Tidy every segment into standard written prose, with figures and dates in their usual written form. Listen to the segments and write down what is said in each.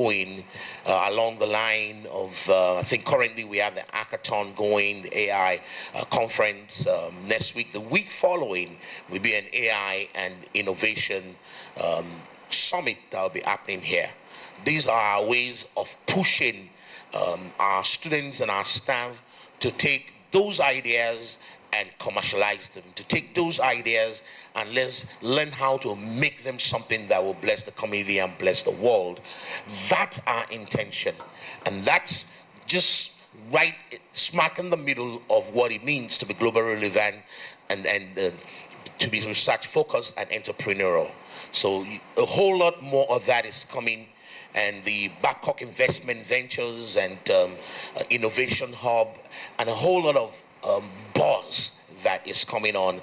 going along the line of, I think currently we have the hackathon going, the AI conference next week. The week following will be an AI and innovation summit that will be happening here. These are our ways of pushing our students and our staff to take those ideas and commercialize them, to take those ideas and let's learn how to make them something that will bless the community and bless the world. That's our intention. And that's just right smack in the middle of what it means to be globally relevant and to be research focused and entrepreneurial. So a whole lot more of that is coming, and the Babcock Investment Ventures and Innovation Hub and a whole lot of buzz that is coming on,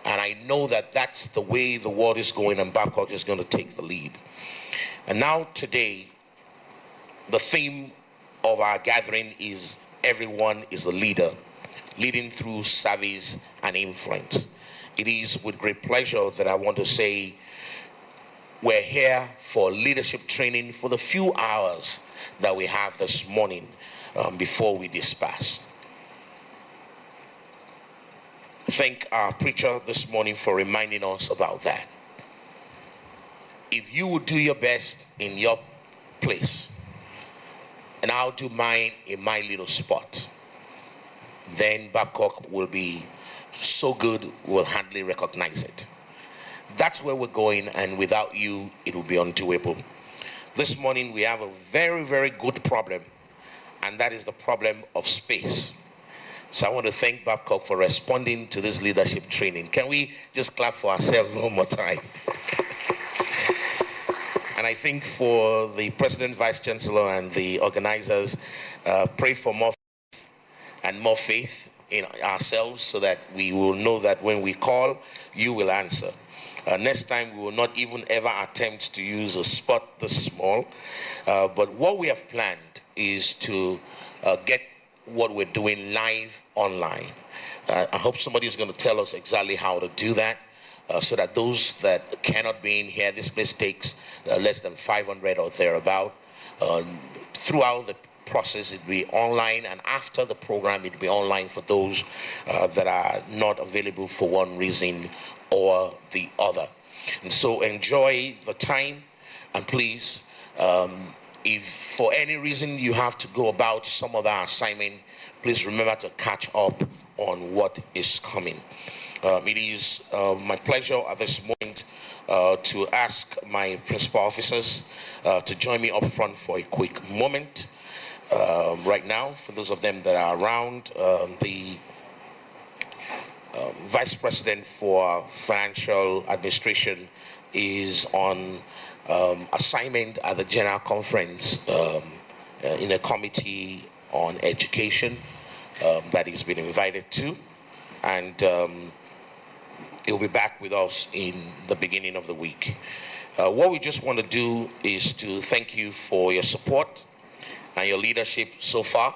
and I know that that's the way the world is going, and Babcock is going to take the lead. And now today, the theme of our gathering is everyone is a leader, leading through service and influence. It is with great pleasure that I want to say we're here for leadership training for the few hours that we have this morning before we disperse. Thank our preacher this morning for reminding us about that. If you would do your best in your place, and I'll do mine in my little spot, then Babcock will be so good we'll hardly recognize it. That's where we're going, and without you, it will be undoable. This morning we have a very, very good problem, and that is the problem of space. So I want to thank Babcock for responding to this leadership training. Can we just clap for ourselves one more time? And I think for the President, Vice Chancellor, and the organizers, pray for more faith and more faith in ourselves so that we will know that when we call, you will answer. Next time, we will not even ever attempt to use a spot this small. But what we have planned is to get what we're doing live online. I hope somebody is going to tell us exactly how to do that so that those that cannot be in here, this place takes less than 500 or thereabout. Throughout the process, it'll be online, and after the program, it'll be online for those that are not available for one reason or the other. And so enjoy the time, and please, if for any reason you have to go about some other assignment, please remember to catch up on what is coming. It is my pleasure at this moment to ask my principal officers to join me up front for a quick moment. Right now, for those of them that are around, the Vice President for Financial Administration is on assignment at the General Conference in a committee on education that he's been invited to, and he'll be back with us in the beginning of the week. What we just want to do is to thank you for your support and your leadership so far.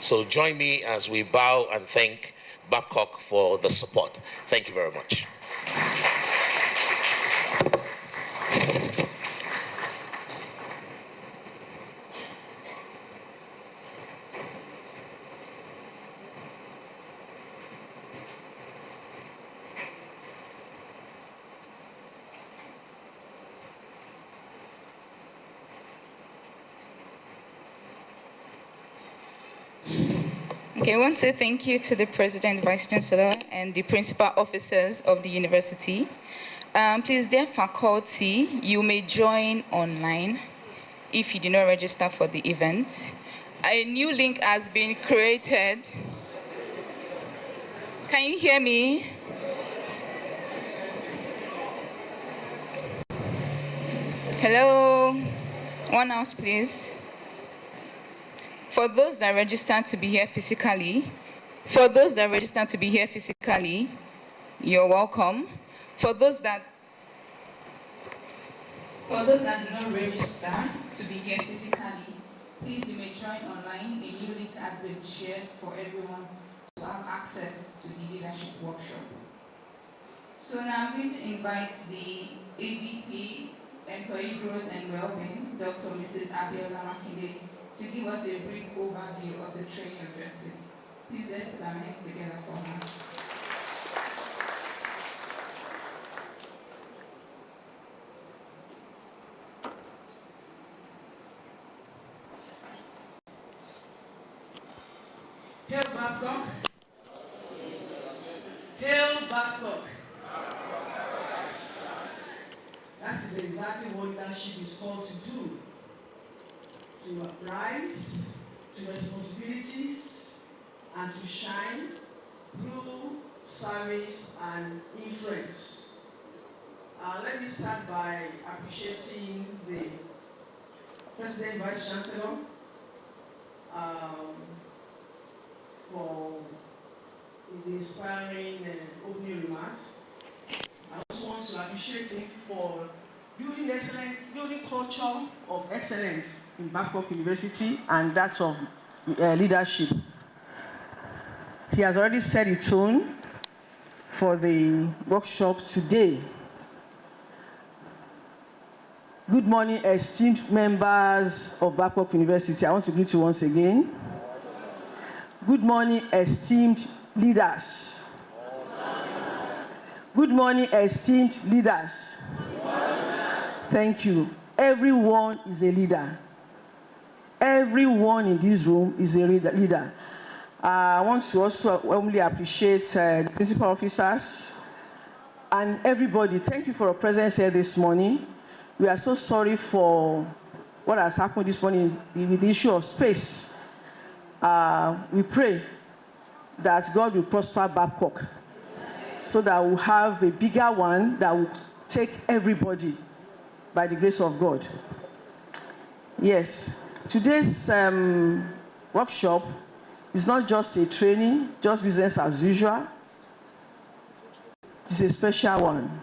So join me as we bow and thank Babcock for the support. Thank you very much. Okay, I want to say thank you to the President, Vice Chancellor, and the principal officers of the university. Please, dear faculty, you may join online if you did not register for the event. A new link has been created. Can you hear me? Hello? One house, please. For those that registered to be here physically, you're welcome. For those that do not register to be here physically, please, you may join online. A new link has been shared for everyone to have access to the leadership workshop. So now I'm going to invite the AVP Employee Growth and Wellbeing, Dr. Mrs. Abiola Makinde, to give us a brief overview of the training objectives. Please let's put our hands together for her. Hail Babcock. Hail Babcock. That is exactly what leadership is called to do. To rise to responsibilities and to shine through service and influence. Let me start by appreciating the President Vice Chancellor for the inspiring opening remarks. I also want to appreciate him for building culture of excellence in Babcock University and that of leadership. He has already set the tone for the workshop today. Good morning, esteemed members of Babcock University. I want to greet you once again. Good morning, esteemed leaders. Good morning, esteemed leaders. Thank you. Everyone is a leader. Everyone in this room is a leader. I want to also warmly appreciate the principal officers and everybody. Thank you for your presence here this morning. We are so sorry for what has happened this morning with the issue of space. We pray that God will prosper Babcock so that we'll have a bigger one that will take everybody by the grace of God. Yes, today's workshop is not just a training, just business as usual. It's a special one.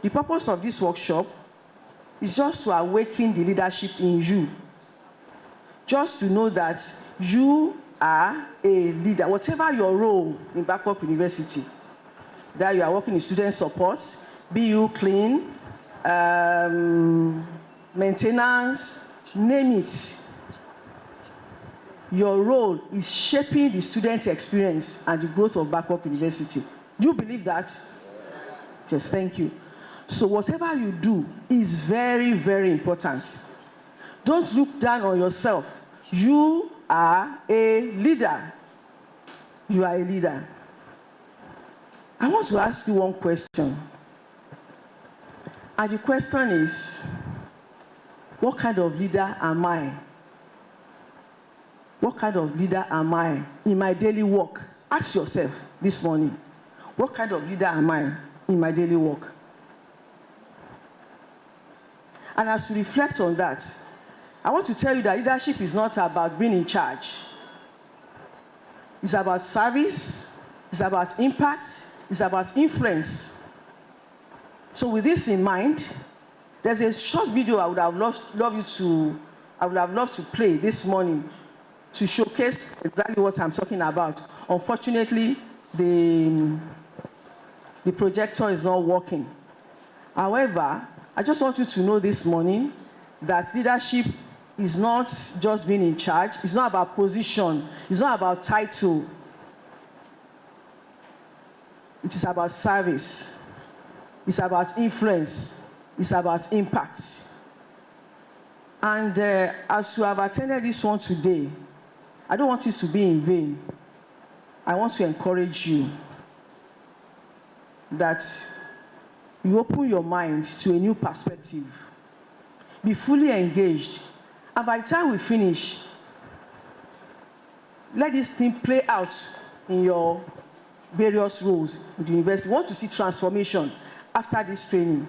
The purpose of this workshop is just to awaken the leadership in you. Just to know that you are a leader, whatever your role in Babcock University, that you are working in student support, be you clean, maintenance, name it. Your role is shaping the student experience and the growth of Babcock University. Do you believe that? Yes, thank you. So whatever you do is very, very important. Don't look down on yourself. You are a leader. You are a leader. I want to ask you one question. And the question is, what kind of leader am I? What kind of leader am I in my daily work? Ask yourself this morning, what kind of leader am I in my daily work? And as you reflect on that, I want to tell you that leadership is not about being in charge. It's about service, it's about impact, it's about influence. So with this in mind, there's a short video I would have loved to play this morning to showcase exactly what I'm talking about. Unfortunately, the projector is not working. However, I just want you to know this morning that leadership is not just being in charge. It's not about position. It's not about title. It is about service. It's about influence. It's about impact. And as you have attended this one today, I don't want it to be in vain. I want to encourage you that you open your mind to a new perspective. Be fully engaged. And by the time we finish, let this thing play out in your various roles in the university. You want to see transformation after this training.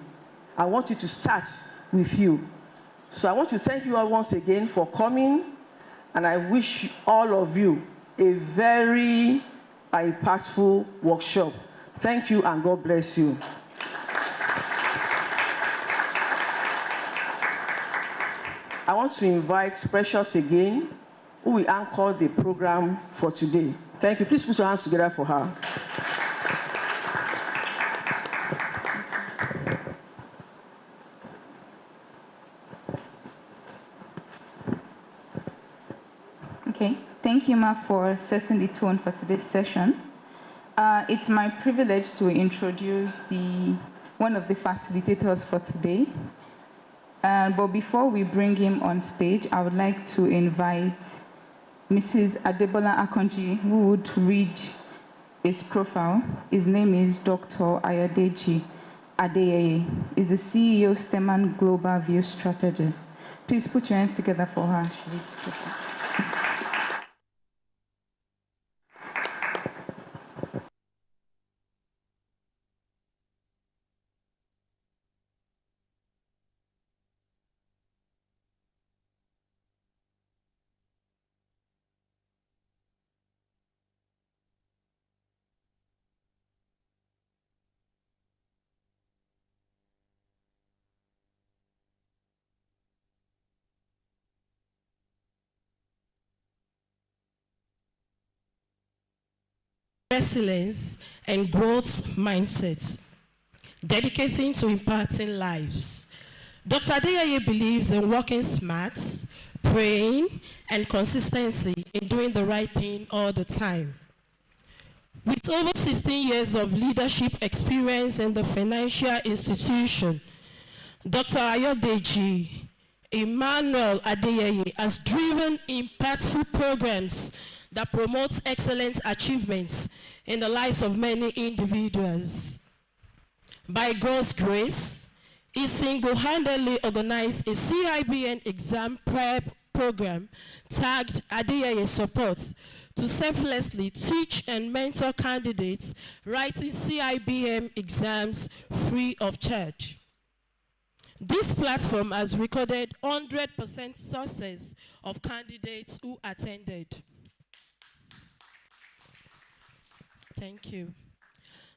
I want it to start with you. So I want to thank you all once again for coming, and I wish all of you a very impactful workshop. Thank you, and God bless you. I want to invite Precious again, who will anchor the program for today. Thank you. Please put your hands together for her. Okay, thank you, Ma, for setting the tone for today's session. It's my privilege to introduce one of the facilitators for today. But before we bring him on stage, I would like to invite Mrs. Adebola Akonji, who would read his profile. His name is Dr. Ayodeji Adeyeye. He's the CEO, Steman Global View Strategy. Please put your hands together for her. She reads profile. Resilience and growth mindset, dedicating to impacting lives. Dr. Adeyeye believes in working smart, praying, and consistency in doing the right thing all the time. With over 16 years of leadership experience in the financial institution, Dr. Ayodeji Emmanuel Adeyeye has driven impactful programs that promotes excellent achievements in the lives of many individuals. By God's grace, he single-handedly organized a CIBN exam prep program tagged Adeyeye Support to selflessly teach and mentor candidates writing CIBM exams free of charge. This platform has recorded 100% success of candidates who attended. Thank you.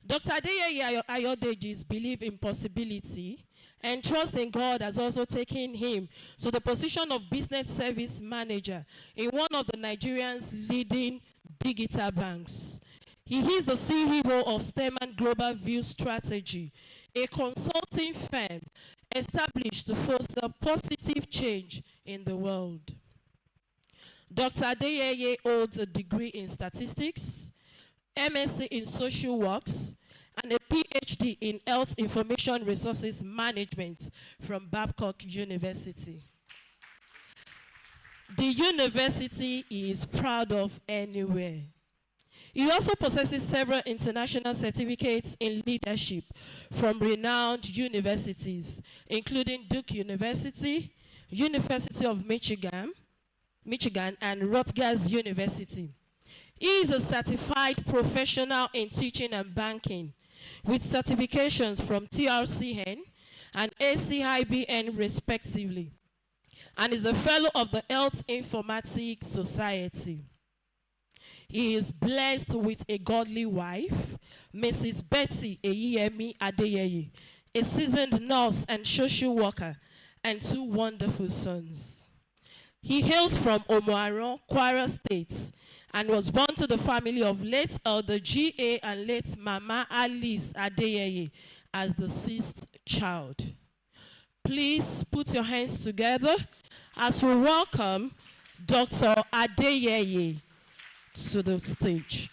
Dr. Adeyeye Ayodeji's belief in possibility and trust in God has also taken him to the position of business service manager in one of the Nigerian's leading digital banks. He is the CEO of Steman Global View Strategy, a consulting firm established to foster positive change in the world. Dr. Adeyeye holds a degree in statistics, MSc in social works, and a PhD in health information resources management from Babcock University. The university he is proud of anywhere. He also possesses several international certificates in leadership from renowned universities, including Duke University, University of Michigan, and Rutgers University. He is a certified professional in teaching and banking with certifications from TRCN and ACIBN respectively, and is a fellow of the Health Informatics Society. He is blessed with a godly wife, Mrs. Betty Eyemi Adeyeye, a seasoned nurse and social worker, and 2 wonderful sons. He hails from Omoaran, Kwara State, and was born to the family of late Elder G.A. and late Mama Alice Adeyeye as the 6th child. Please put your hands together as we welcome Dr. Adeyeye to the stage.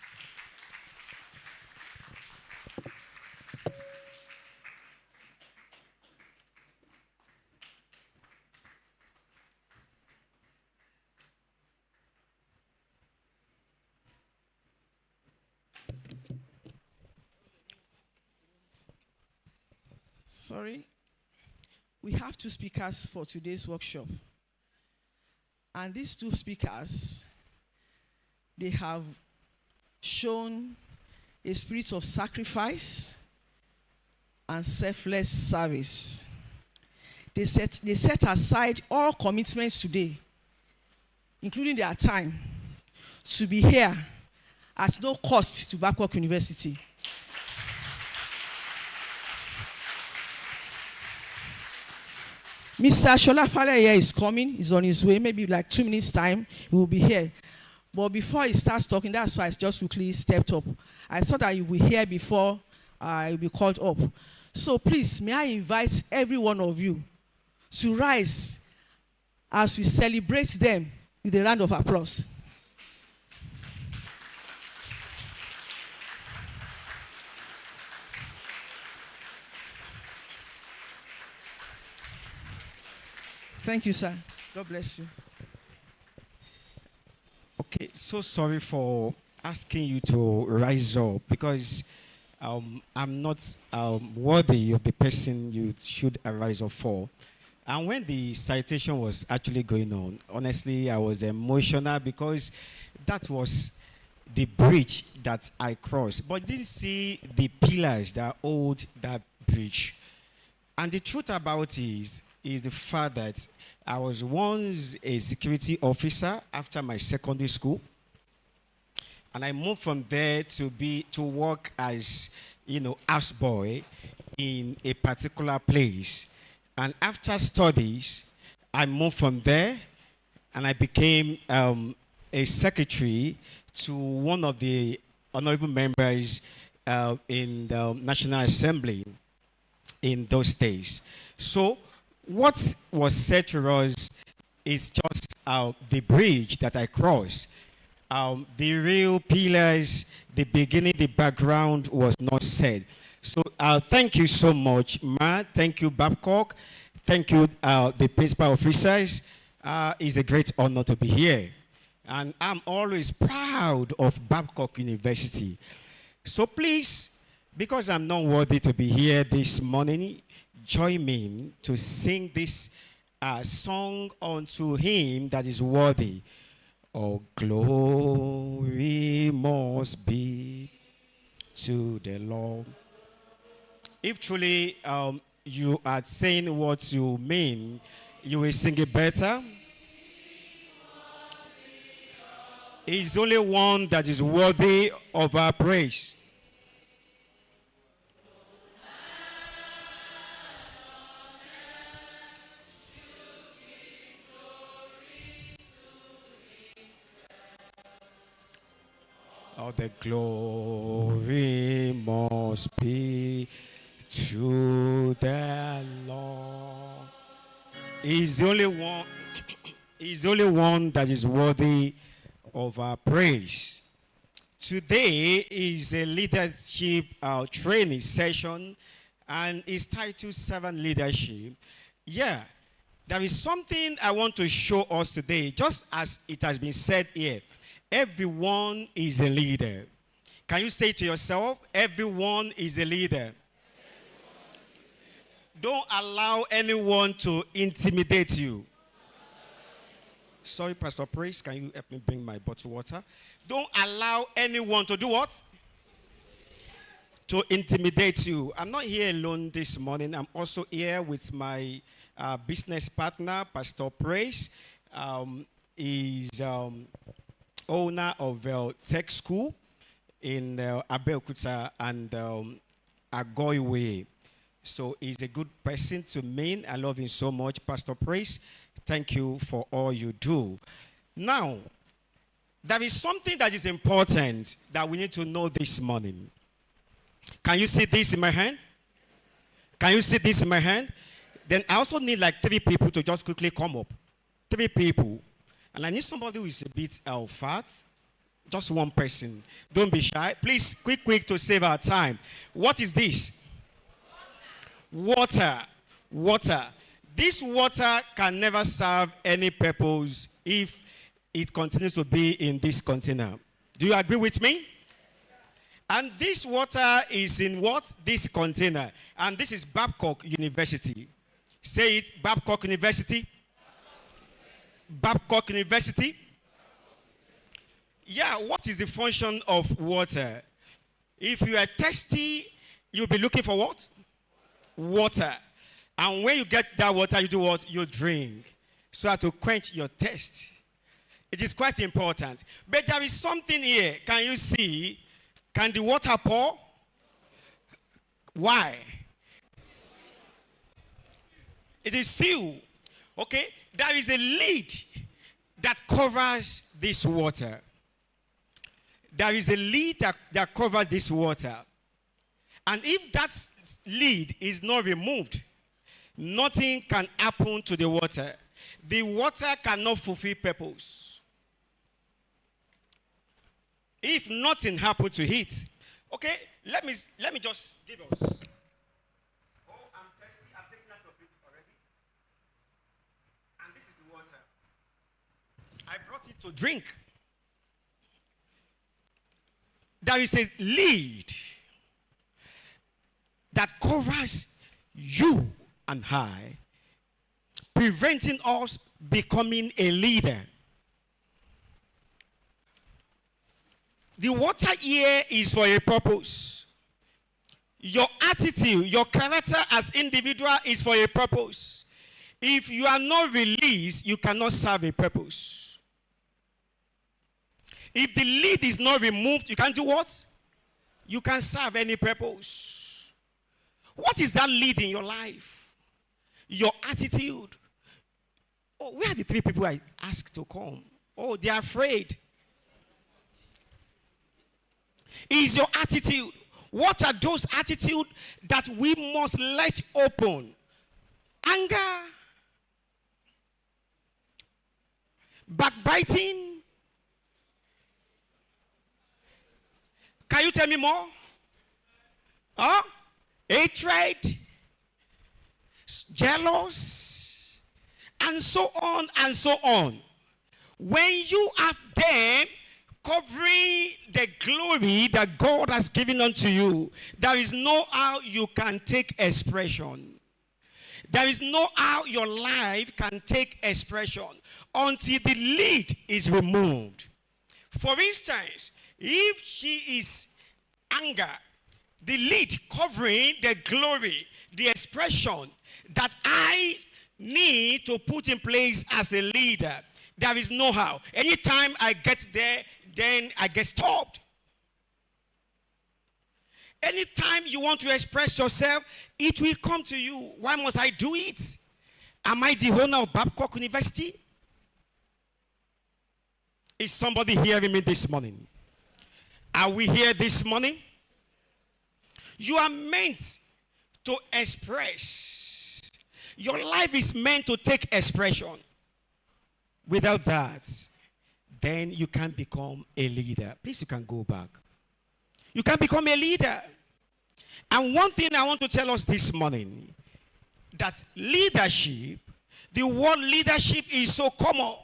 Sorry, we have 2 speakers for today's workshop. And these 2 speakers, they have shown a spirit of sacrifice and selfless service. They set aside all commitments today, including their time, to be here at no cost to Babcock University. Mr. Shola Faleye is coming. He's on his way. Maybe like 2 minutes' time, he will be here. But before he starts talking, that's why I just quickly stepped up. I thought that you will hear before I will be called up. So please, may I invite every one of you to rise as we celebrate them with a round of applause. Thank you, sir. God bless you. Okay, so sorry for asking you to rise up because I'm not worthy of the person you should rise up for. And when the citation was actually going on, honestly, I was emotional because that was the bridge that I crossed. But didn't see the pillars that hold that bridge. And the truth about it is the fact that I was once a security officer after my secondary school. And I moved from there to work as, houseboy in a particular place. And after studies, I moved from there and I became a secretary to one of the honorable members in the National Assembly in those days. So what was said to us is just the bridge that I crossed. The real pillars, the beginning, the background was not said. So thank you so much, Ma. Thank you, Babcock. Thank you, the principal officers. It's a great honor to be here. And I'm always proud of Babcock University. So please, because I'm not worthy to be here this morning, join me to sing this song unto him that is worthy. Oh, glory must be to the Lord. If truly you are saying what you mean, you will sing it better. He's only one that is worthy of our praise. All the glory must be to the Lord. He's the only one. He's the only one that is worthy of our praise. Today is a leadership training session, and it's titled Servant Leadership. Yeah, there is something I want to show us today, just as it has been said here. Everyone is a leader. Can you say to yourself, everyone is a leader? Don't allow anyone to intimidate you. Sorry, Pastor Praise, can you help me bring my bottle of water? Don't allow anyone to do what? To intimidate you. I'm not here alone this morning. I'm also here with my business partner, Pastor Praise. He's owner of Tech School in Abeokuta and Agoiwe. So he's a good person to me. I love him so much, Pastor Praise. Thank you for all you do. Now, there is something that is important that we need to know this morning. Can you see this in my hand? Can you see this in my hand? Then I also need like 3 people to just quickly come up. 3 people. And I need somebody who is a bit fat. Just 1 person. Don't be shy. Please, quick to save our time. What is this? Water. Water. This water can never serve any purpose if it continues to be in this container. Do you agree with me? And this water is in what? This container. And this is Babcock University. Say it, Babcock University. Babcock University. Yeah, what is the function of water? If you are thirsty, you'll be looking for what? Water. And when you get that water, you do what? You drink. So as to quench your thirst. It is quite important. But there is something here. Can you see? Can the water pour? Why? It is sealed. Okay? There is a lid that covers this water. There is a lid that covers this water. And if that lid is not removed, nothing can happen to the water. The water cannot fulfill purpose. If nothing happened to it, okay, let me just give us. Oh, I'm thirsty. I've taken out of it already. water. I brought it to drink. There is a lead that covers you and I, preventing us becoming a leader. The water here is for a purpose. Your attitude, your character as individual is for a purpose. If you are not released, you cannot serve a purpose. If the lead is not removed, you can't do what? You can serve any purpose. What is that lead in your life? Your attitude. Oh, where are the three people I asked to come? Oh, they are afraid. Is your attitude. What are those attitudes that we must let open? Anger, backbiting. Can you tell me more? Huh? Hatred, jealous, and so on and so on. When you have them covering the glory that God has given unto you, there is no how you can take expression. There is no how your life can take expression until the lead is removed. For instance, if she is anger, the lead covering the glory, the expression that I need to put in place as a leader, there is no how. Anytime I get there, then I get stopped. Anytime you want to express yourself, it will come to you. Why must I do it? Am I the owner of Babcock University? Is somebody hearing me this morning? Are we here this morning? You are meant to express. Your life is meant to take expression. Without that, then you can't become a leader. Please, you can go back. You can become a leader. And one thing I want to tell us this morning, that leadership, the word leadership is so common,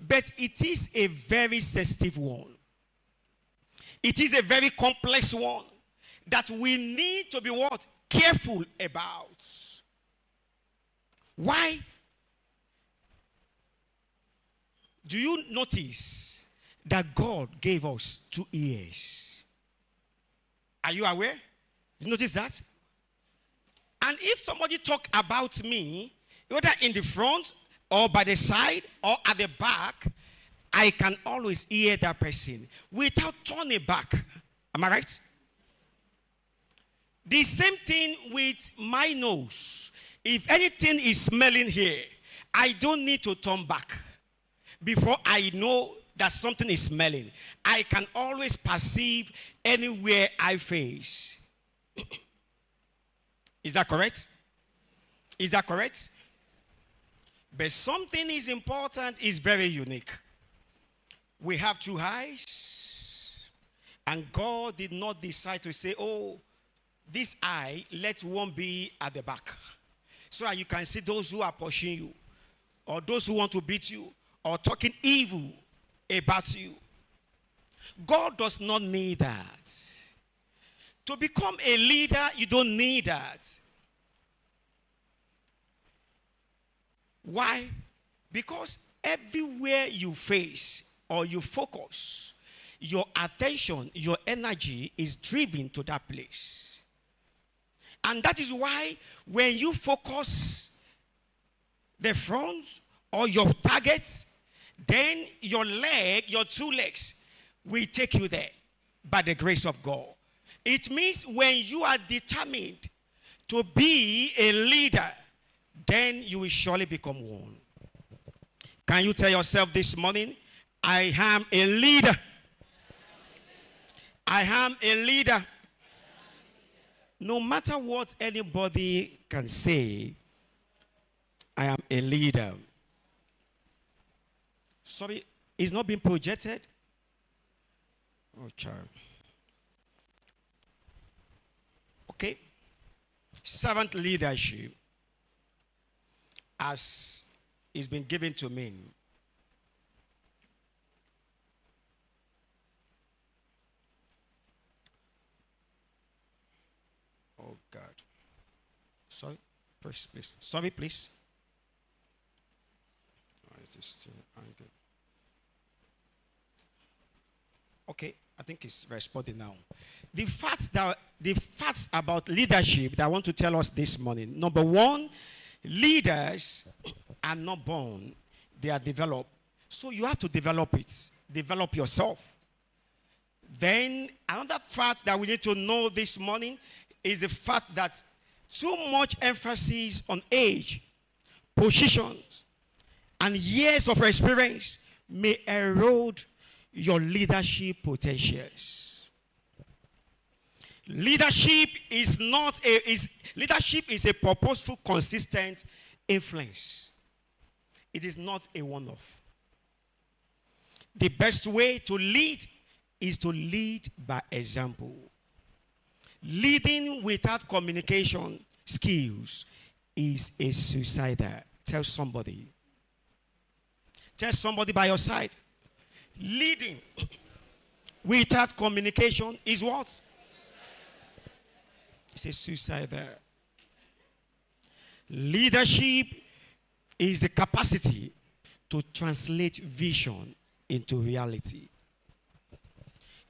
but it is a very sensitive one. It is a very complex one that we need to be what? Careful about. Why? Do you notice that God gave us 2 ears? Are you aware? You notice that? And if somebody talk about me, whether in the front or by the side or at the back, I can always hear that person without turning back. Am I right? The same thing with my nose. If anything is smelling here, I don't need to turn back. Before I know that something is smelling, I can always perceive anywhere I face. Is that correct? Is that correct? But something is important, is very unique. We have 2 eyes, and God did not decide to say, oh, this eye, let one be at the back, so that you can see those who are pushing you, or those who want to beat you, or talking evil about you. God does not need that. To become a leader, you don't need that. Why? Because everywhere you face or you focus, your attention, your energy is driven to that place. And that is why when you focus the front or your targets, then your 2 legs will take you there by the grace of God. It means when you are determined to be a leader, then you will surely become one. Can you tell yourself this morning, I am a leader. I am a leader. No matter what anybody can say, I am a leader. Sorry, it's not being projected. Oh, child. Okay. Servant leadership, as is been given to me. Oh God. Sorry, please. Sorry, please. Why is this still angry? Okay, I think it's responding now. The facts about leadership that I want to tell us this morning. Number one, leaders are not born, they are developed. So you have to develop it, develop yourself. Then another fact that we need to know this morning is the fact that too much emphasis on age, positions, and years of experience may erode your leadership potentials. Leadership is a purposeful, consistent influence. It is not a one-off. The best way to lead is to lead by example. Leading without communication skills is a suicider. Tell somebody. Tell somebody by your side. Leading without communication is what? It's a suicider. Leadership is the capacity to translate vision into reality.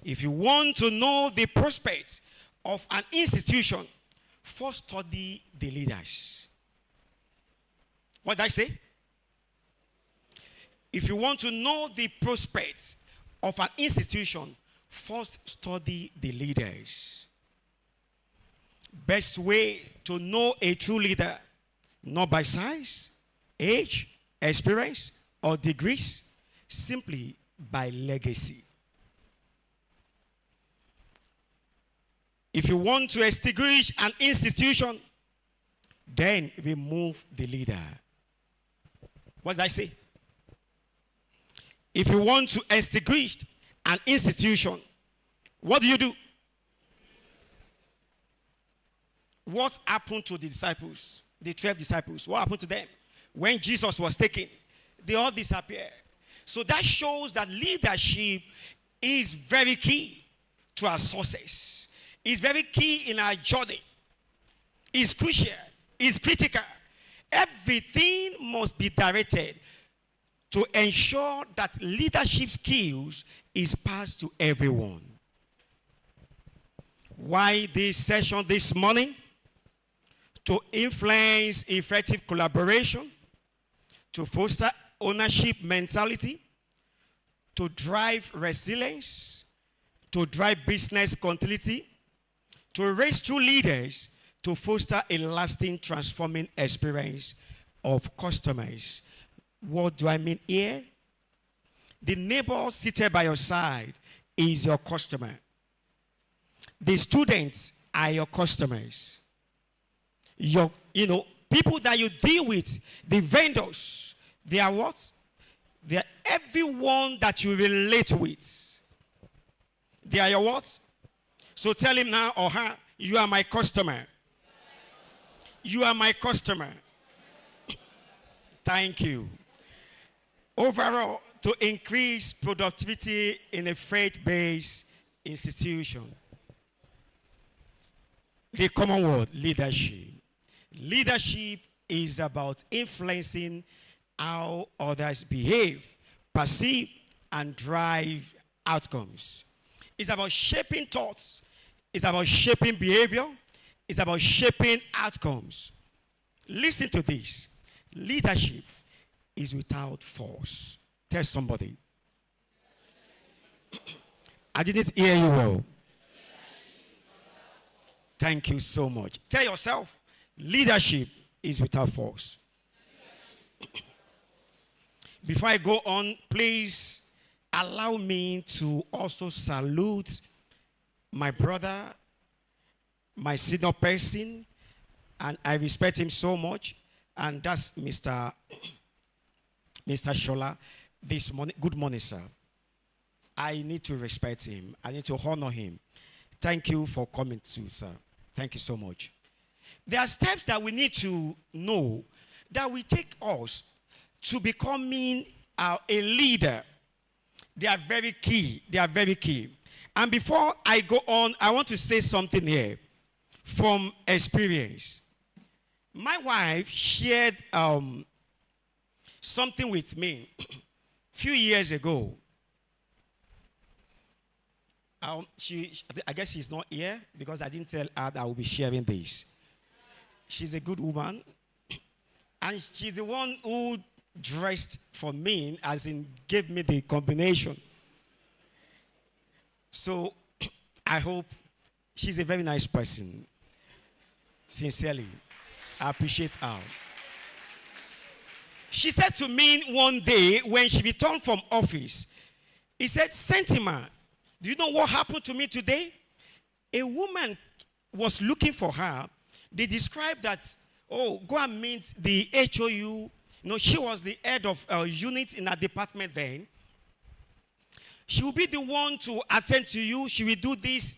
If you want to know the prospects of an institution, first study the leaders. What did I say? If you want to know the prospects of an institution, first study the leaders. Best way to know a true leader, not by size, age, experience, or degrees, simply by legacy. If you want to extinguish an institution, then remove the leader. What did I say? If you want to extinguish an institution, what do? What happened to the disciples, the 12 disciples? What happened to them? When Jesus was taken, they all disappeared. So that shows that leadership is very key to our success. It's very key in our journey. It's crucial. It's critical. Everything must be directed to ensure that leadership skills is passed to everyone. Why this session this morning? To influence effective collaboration, to foster ownership mentality, to drive resilience, to drive business continuity, to raise true leaders, to foster a lasting transforming experience of customers. What do I mean here? The neighbor seated by your side is your customer. The students are your customers. People that you deal with, the vendors, they are what? They are everyone that you relate with. They are your what? So tell him now or her, you are my customer. You are my customer. Thank you. Overall, to increase productivity in a faith-based institution. The common word, leadership. Leadership is about influencing how others behave, perceive, and drive outcomes. It's about shaping thoughts. It's about shaping behavior. It's about shaping outcomes. Listen to this. Leadership is without force. Tell somebody. I didn't hear you well. Thank you so much. Tell yourself, leadership is without force. Before I go on, please allow me to also salute my brother, my senior person, and I respect him so much, and that's Mr. Shola this morning. Good morning, sir. I need to respect him. I need to honor him. Thank you for coming too, sir. Thank you so much. There are steps that we need to know that will take us to becoming a leader, they are very key. They are very key. And before I go on, I want to say something here from experience. My wife shared something with me a few years ago. I guess she's not here because I didn't tell her that I will be sharing this. She's a good woman, and she's the one who dressed for me, as in gave me the combination. So I hope she's a very nice person. Sincerely, I appreciate her. She said to me one day when she returned from office, he said, Sentima, do you know what happened to me today? A woman was looking for her. They described that, oh, go and meet the HOU. You know, she was the head of unit in her department then. She will be the one to attend to you. She will do this.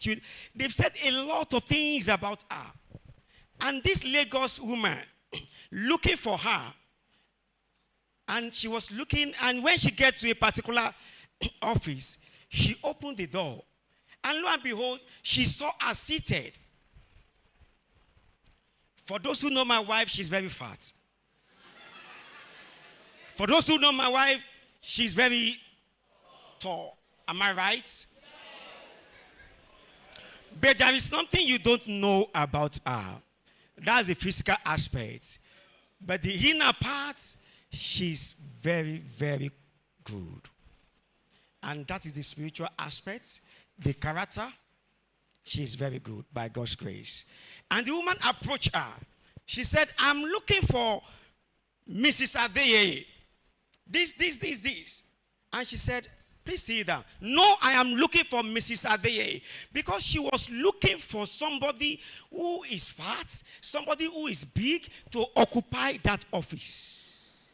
They've said a lot of things about her. And this Lagos woman, looking for her, and she was looking, and when she gets to a particular office, she opened the door. And lo and behold, she saw her seated. For those who know my wife, she's very fat. For those who know my wife, she's very tall. Am I right? Yes. But there is something you don't know about her. That's the physical aspect. But the inner part, she's very, very good. And that is the spiritual aspect. The character, she's very good by God's grace. And the woman approached her. She said, I'm looking for Mrs. Adeye. This. And she said, please sit down. No, I am looking for Mrs. Adeye. Because she was looking for somebody who is fat, somebody who is big to occupy that office.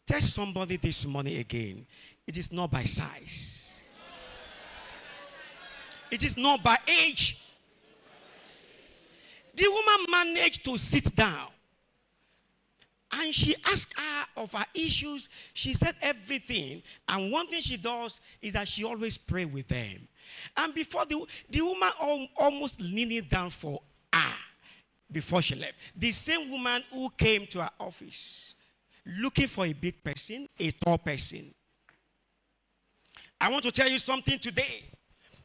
Tell somebody this morning again, it is not by size. It is not by age. The woman managed to sit down. And she asked her of her issues. She said everything. And one thing she does is that she always prays with them. And before the woman almost leaning down for her before she left. The same woman who came to her office looking for a big person, a tall person. I want to tell you something today.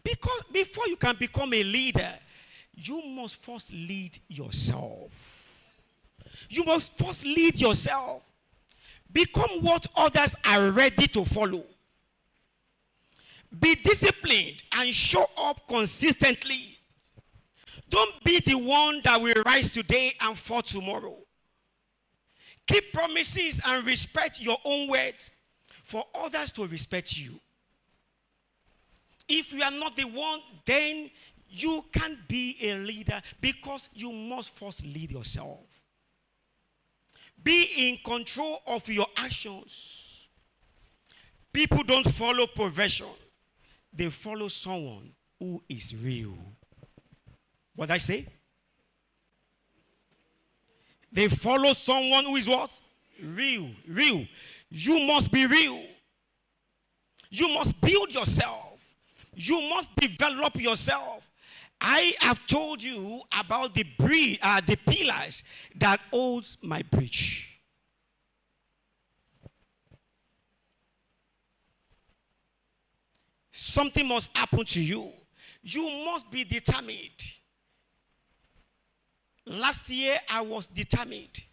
Because before you can become a leader, you must first lead yourself. You must first lead yourself. Become what others are ready to follow. Be disciplined and show up consistently. Don't be the one that will rise today and fall tomorrow. Keep promises and respect your own words for others to respect you. If you are not the one, then you can't be a leader because you must first lead yourself. Be in control of your actions. People don't follow profession. They follow someone who is real. What did I say? They follow someone who is what? Real. Real. You must be real. You must build yourself. You must develop yourself. I have told you about the pillars that holds my bridge. Something must happen to you. You must be determined. Last year, I was determined.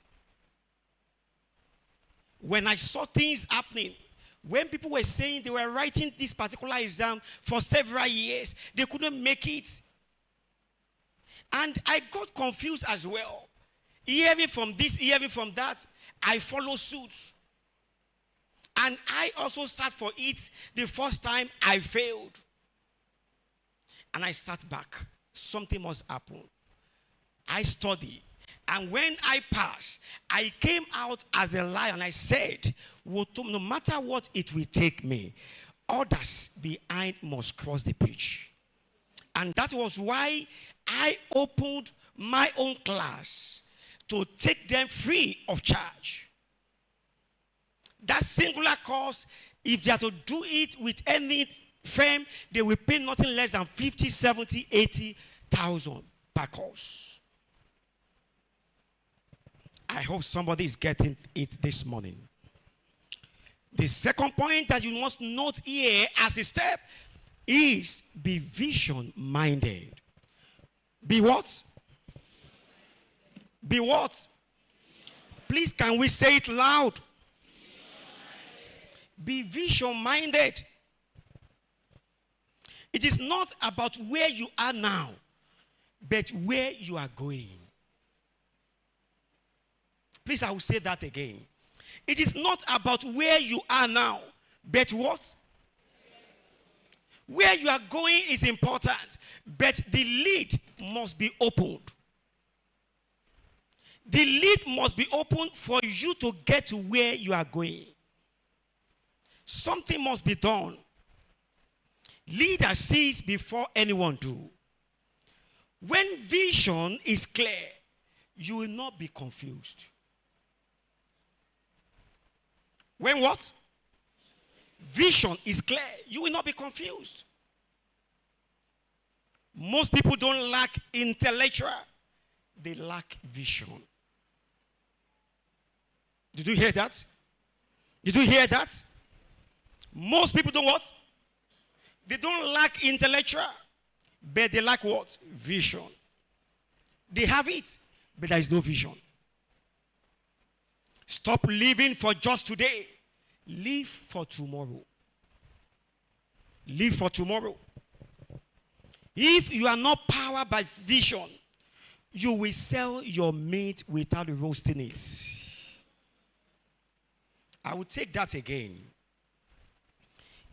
When I saw things happening, when people were saying they were writing this particular exam for several years, they couldn't make it. And I got confused as well. Hearing from this, hearing from that, I follow suit. And I also sat for it the first time I failed. And I sat back. Something must happen. I studied. And when I passed, I came out as a lion. I said, no matter what it will take me, others behind must cross the bridge. And that was why I opened my own class to take them free of charge. That singular course, if they are to do it with any firm, they will pay nothing less than 50, 70, 80,000 per course. I hope somebody is getting it this morning. The second point that you must note here as a step is be vision-minded. Be what? Be what? Please, can we say it loud? Be vision-minded. It is not about where you are now, but where you are going. Please, I will say that again. It is not about where you are now, but what? Where you are going is important, but the lead must be opened. The lead must be opened for you to get to where you are going. Something must be done. Leader sees before anyone do. When vision is clear, you will not be confused. When what? Vision is clear, you will not be confused. Most people don't lack intellectual, they lack vision. Did you hear that? Did you hear that? Most people don't what? They don't lack intellectual, but they lack what? Vision. They have it, but there is no vision. Stop living for just today. Live for tomorrow. Live for tomorrow. If you are not powered by vision, you will sell your meat without roasting it. I will take that again.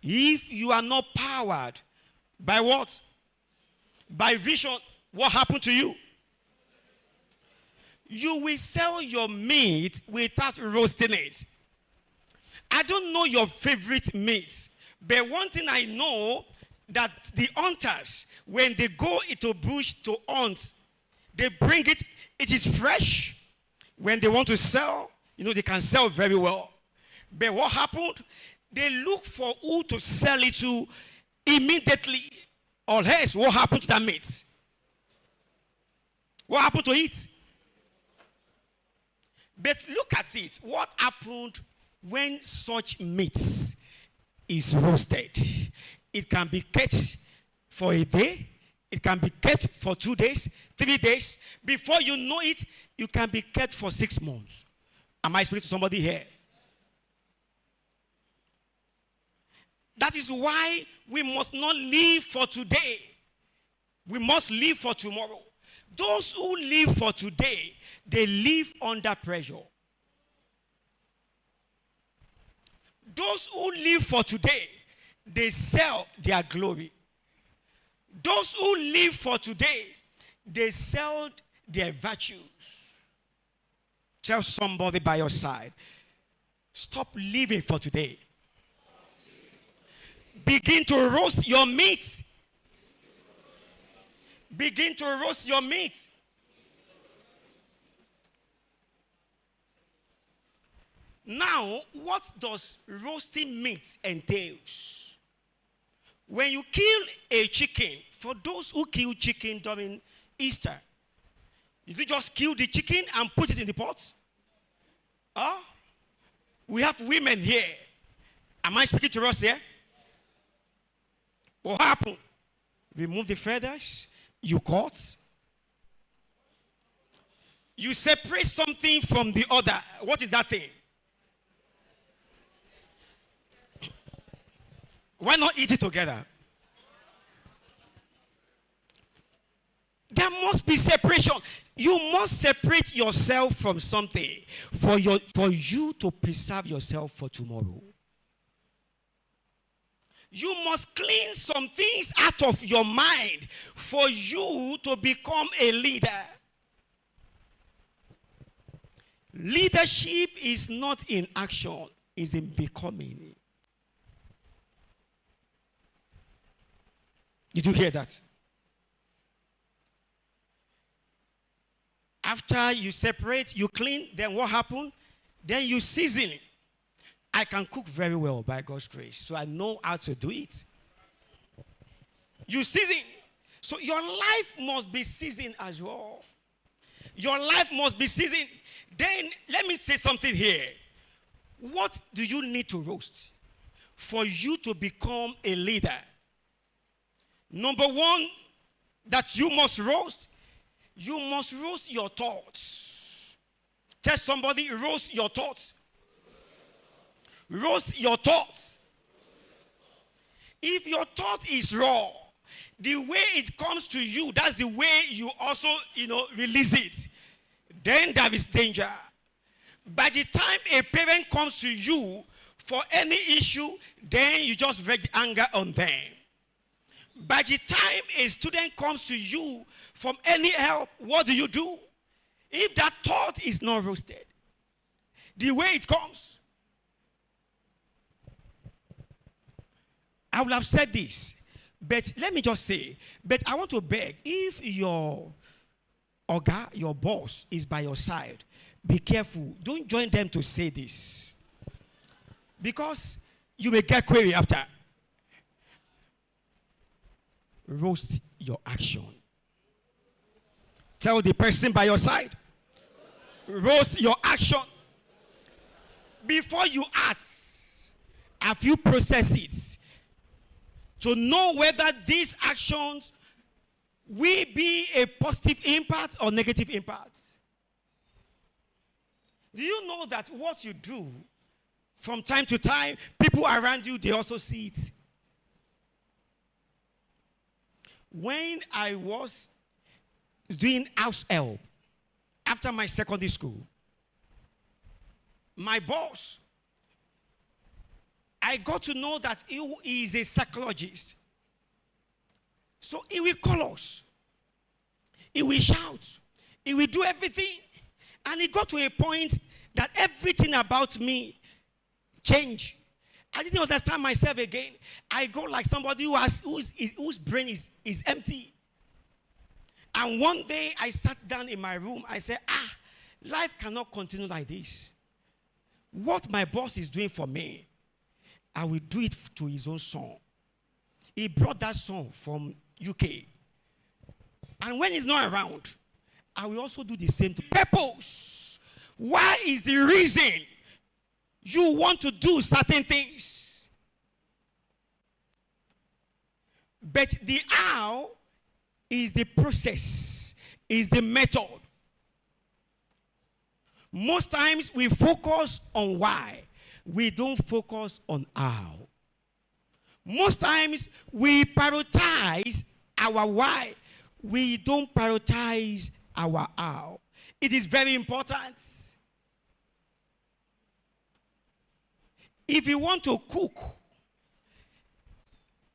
If you are not powered by what? By vision, what happened to you? You will sell your meat without roasting it. I don't know your favorite meat, but one thing I know, that the hunters, when they go into bush to hunt, they bring it, it is fresh. When they want to sell, they can sell very well. But what happened? They look for who to sell it to immediately. Or else, what happened to that meat? What happened to it? But look at it. What happened when such meat is roasted? It can be kept for a day. It can be kept for 2 days, 3 days. Before you know it, you can be kept for 6 months. Am I speaking to somebody here? That is why we must not live for today. We must live for tomorrow. Those who live for today, they live under pressure. Those who live for today, they sell their glory. Those who live for today, they sell their virtues. Tell somebody by your side, stop living for today. Begin to roast your meat. Begin to roast your meat. Now, what does roasting meat entails? When you kill a chicken, for those who kill chicken during Easter, did you just kill the chicken and put it in the pot? Huh? We have women here. Am I speaking to us here? What happened? Remove the feathers, you cut. You separate something from the other. What is that thing? Why not eat it together? There must be separation. You must separate yourself from something for you to preserve yourself for tomorrow. You must clean some things out of your mind for you to become a leader. Leadership is not in action, it's in becoming. Did you hear that? After you separate, you clean, then what happened? Then you season it. I can cook very well by God's grace, so I know how to do it. You season. So your life must be seasoned as well. Your life must be seasoned. Then let me say something here. What do you need to roast for you to become a leader? Number one, that you must roast your thoughts. Tell somebody, roast your thoughts. Roast your thoughts. If your thought is raw, the way it comes to you, that's the way you also, release it. Then there is danger. By the time a parent comes to you for any issue, then you just wreak the anger on them. By the time a student comes to you from any help, what do? If that thought is not roasted, the way it comes. I would have said this, but let me just say, but I want to beg, if your boss is by your side, be careful. Don't join them to say this. Because you may get query after. Roast your action. Tell the person by your side. Roast your action. Before you act, have you processed it? To know whether these actions will be a positive impact or negative impact. Do you know that what you do from time to time, people around you, they also see it? When I was doing house help after my secondary school, my boss, I got to know that he is a psychologist. So he will call us. He will shout. He will do everything. And it got to a point that everything about me changed. I didn't understand myself again. I go like somebody whose brain is empty. And one day I sat down in my room. I said, life cannot continue like this. What my boss is doing for me, I will do it to his own son. He brought that son from UK. And when he's not around, I will also do the same to purpose. Why is the reason you want to do certain things? But the how is the process, is the method. Most times we focus on why. We don't focus on how. Most times we prioritize our why. We don't prioritize our how. It is very important. If you want to cook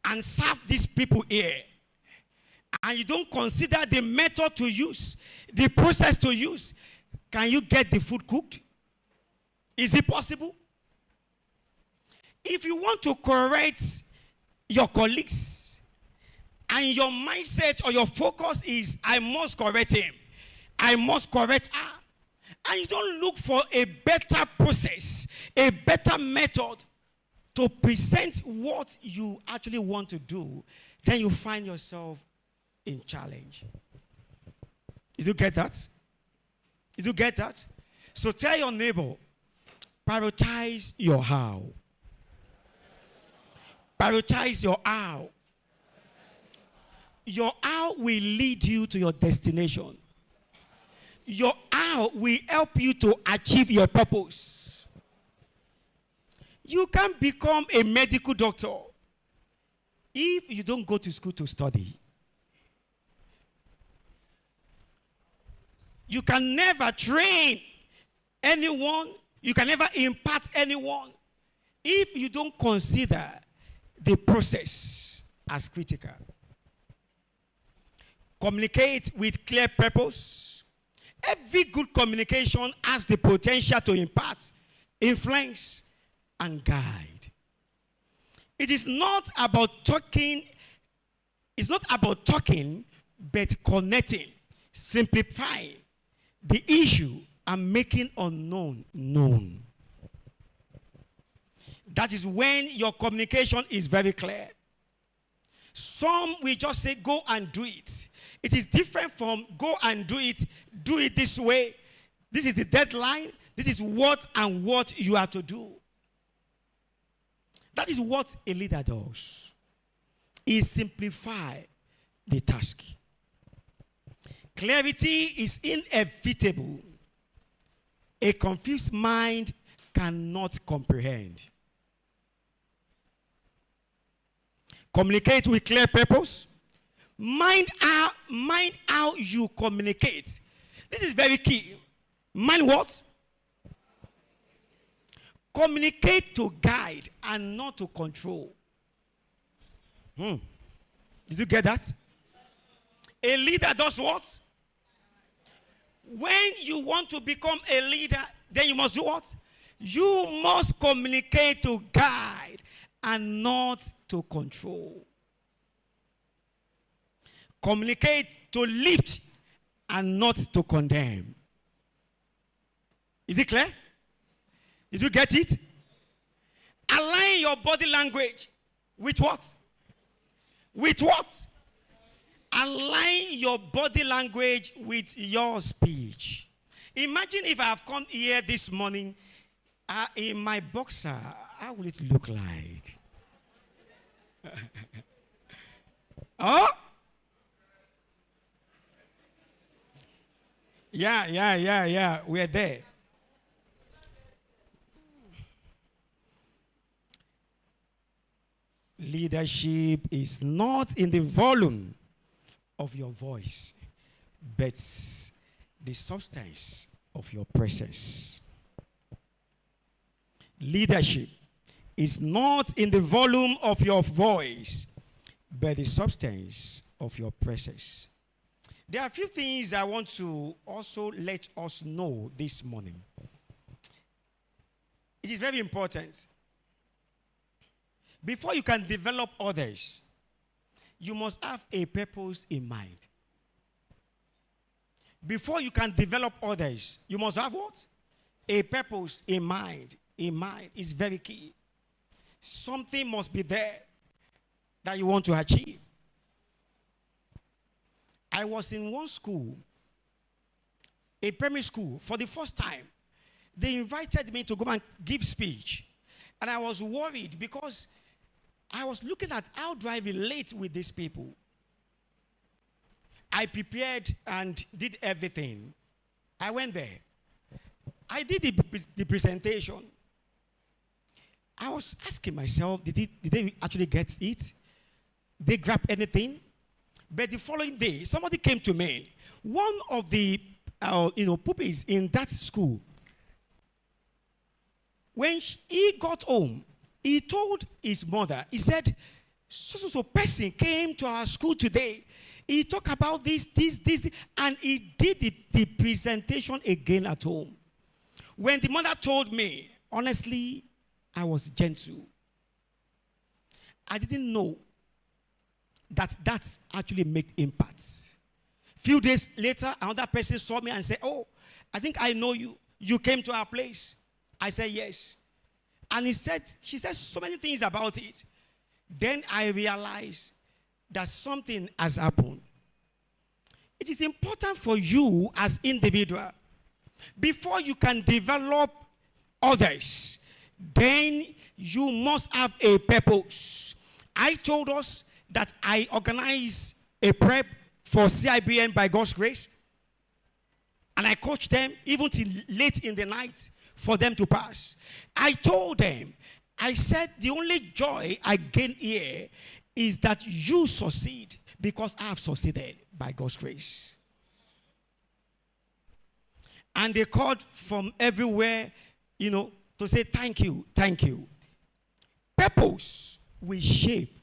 and serve these people here, and you don't consider the method to use, the process to use, can you get the food cooked? Is it possible? If you want to correct your colleagues and your mindset or your focus is, I must correct him, I must correct her, and you don't look for a better process, a better method to present what you actually want to do, then you find yourself in challenge. Did you get that? Did you get that? So tell your neighbor, prioritize your how. Prioritize your how. Your how will lead you to your destination. Your how will help you to achieve your purpose. You can't become a medical doctor if you don't go to school to study. You can never train anyone. You can never impart anyone if you don't consider the process as critical. Communicate with clear purpose. Every good communication has the potential to impart, influence, and guide. It is not about talking. It's not about talking, but connecting, simplifying, the issue and making unknown known. That is when your communication is very clear. Some will just say, go and do it. It is different from go and do it this way. This is the deadline. This is what and what you have to do. That is what a leader does. He simplifies the task. Clarity is inevitable. A confused mind cannot comprehend. Communicate with clear purpose. Mind how you communicate. This is very key. Mind what? Communicate to guide and not to control. Did you get that? A leader does what? When you want to become a leader, then you must do what? You must communicate to guide and not to control. Communicate to lift and not to condemn. Is it clear? Did you get it? Align your body language with what? With what? Align your body language with your speech. Imagine if I have come here this morning in my boxer. How will it look like? Oh? Yeah. We're there. Leadership is not in the volume of your voice, but the substance of your presence. Leadership is not in the volume of your voice, but the substance of your presence. There are a few things I want to also let us know this morning. It is very important. Before you can develop others, you must have a purpose in mind. Before you can develop others, you must have what? A purpose in mind. In mind is very key. Something must be there that you want to achieve. I was in one school, a primary school, for the first time. They invited me to go and give speech. And I was worried because I was looking at how do I relate with these people. I prepared and did everything. I went there. I did the presentation. I was asking myself, did they actually get it? They grab anything? But the following day, somebody came to me. One of the pupils in that school, when he got home, he told his mother, he said, so person came to our school today. He talked about this, and he did the presentation again at home. When the mother told me, honestly, I was gentle. I didn't know that actually made impacts. Few days later, another person saw me and said, oh, I think I know you. You came to our place. I said, yes. And she said so many things about it. Then I realized that something has happened. It is important for you as individual, before you can develop others, then you must have a purpose. I told us that I organize a prep for CIBN by God's grace. And I coached them even till late in the night for them to pass. I told them, I said, the only joy I gain here is that you succeed because I have succeeded by God's grace. And they called from everywhere, to say thank you, thank you. Purpose will shape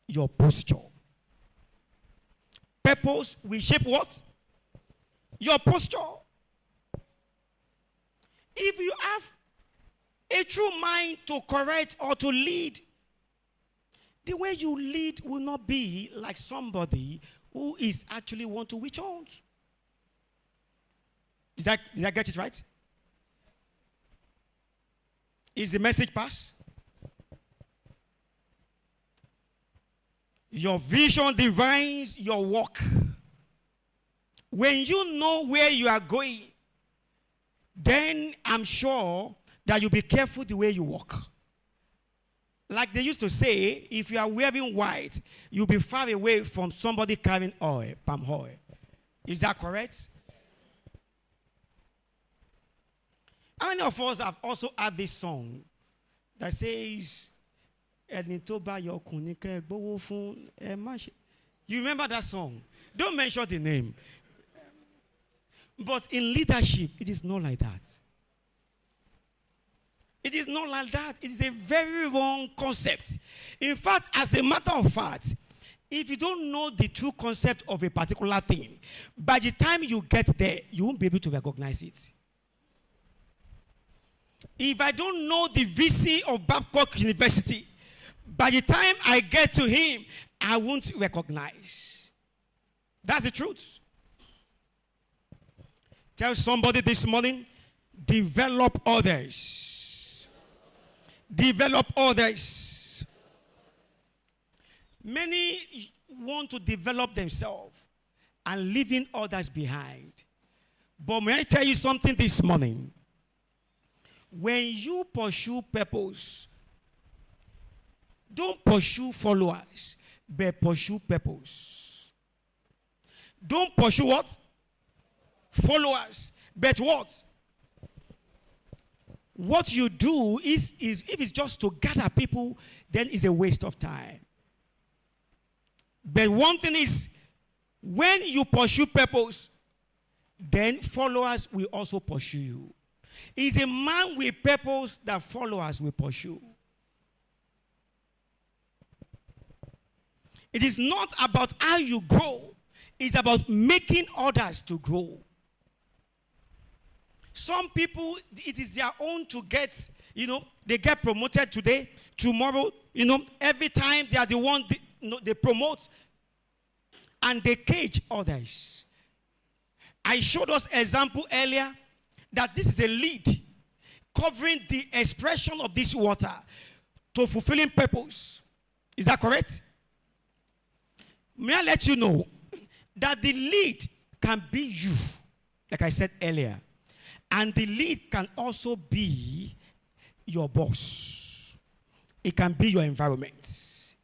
your posture. Purpose will shape what? Your posture. If you have a true mind to correct or to lead, the way you lead will not be like somebody who is actually want to witch hunt. Did I get it right? Is the message pass? Your vision defines your walk. When you know where you are going, then I'm sure that you'll be careful the way you walk. Like they used to say, if you are wearing white, you'll be far away from somebody carrying oil, palm oil. Is that correct? How many of us have also had this song that says, you remember that song? Don't mention the name. But in leadership, it is not like that. It is not like that. It is a very wrong concept. In fact, as a matter of fact, if you don't know the true concept of a particular thing, by the time you get there, you won't be able to recognize it. If I don't know the VC of Babcock University, by the time I get to him, I won't recognize. That's the truth. Tell somebody this morning, develop others. Develop others. Many want to develop themselves and leaving others behind. But may I tell you something this morning? When you pursue purpose, don't pursue followers, but pursue purpose. Don't pursue what? Followers, but what? What you do is if it's just to gather people, then it's a waste of time. But one thing is, when you pursue purpose, then followers will also pursue you. It's a man with purpose that followers will pursue. It is not about how you grow. It's about making others to grow. Some people, it is their own to get, they get promoted today, tomorrow, every time they are the one they promote, and they cage others. I showed us example earlier that this is a lead covering the expression of this water to fulfilling purpose. Is that correct? May I let you know that the lead can be you, like I said earlier. And the lead can also be your boss. It can be your environment.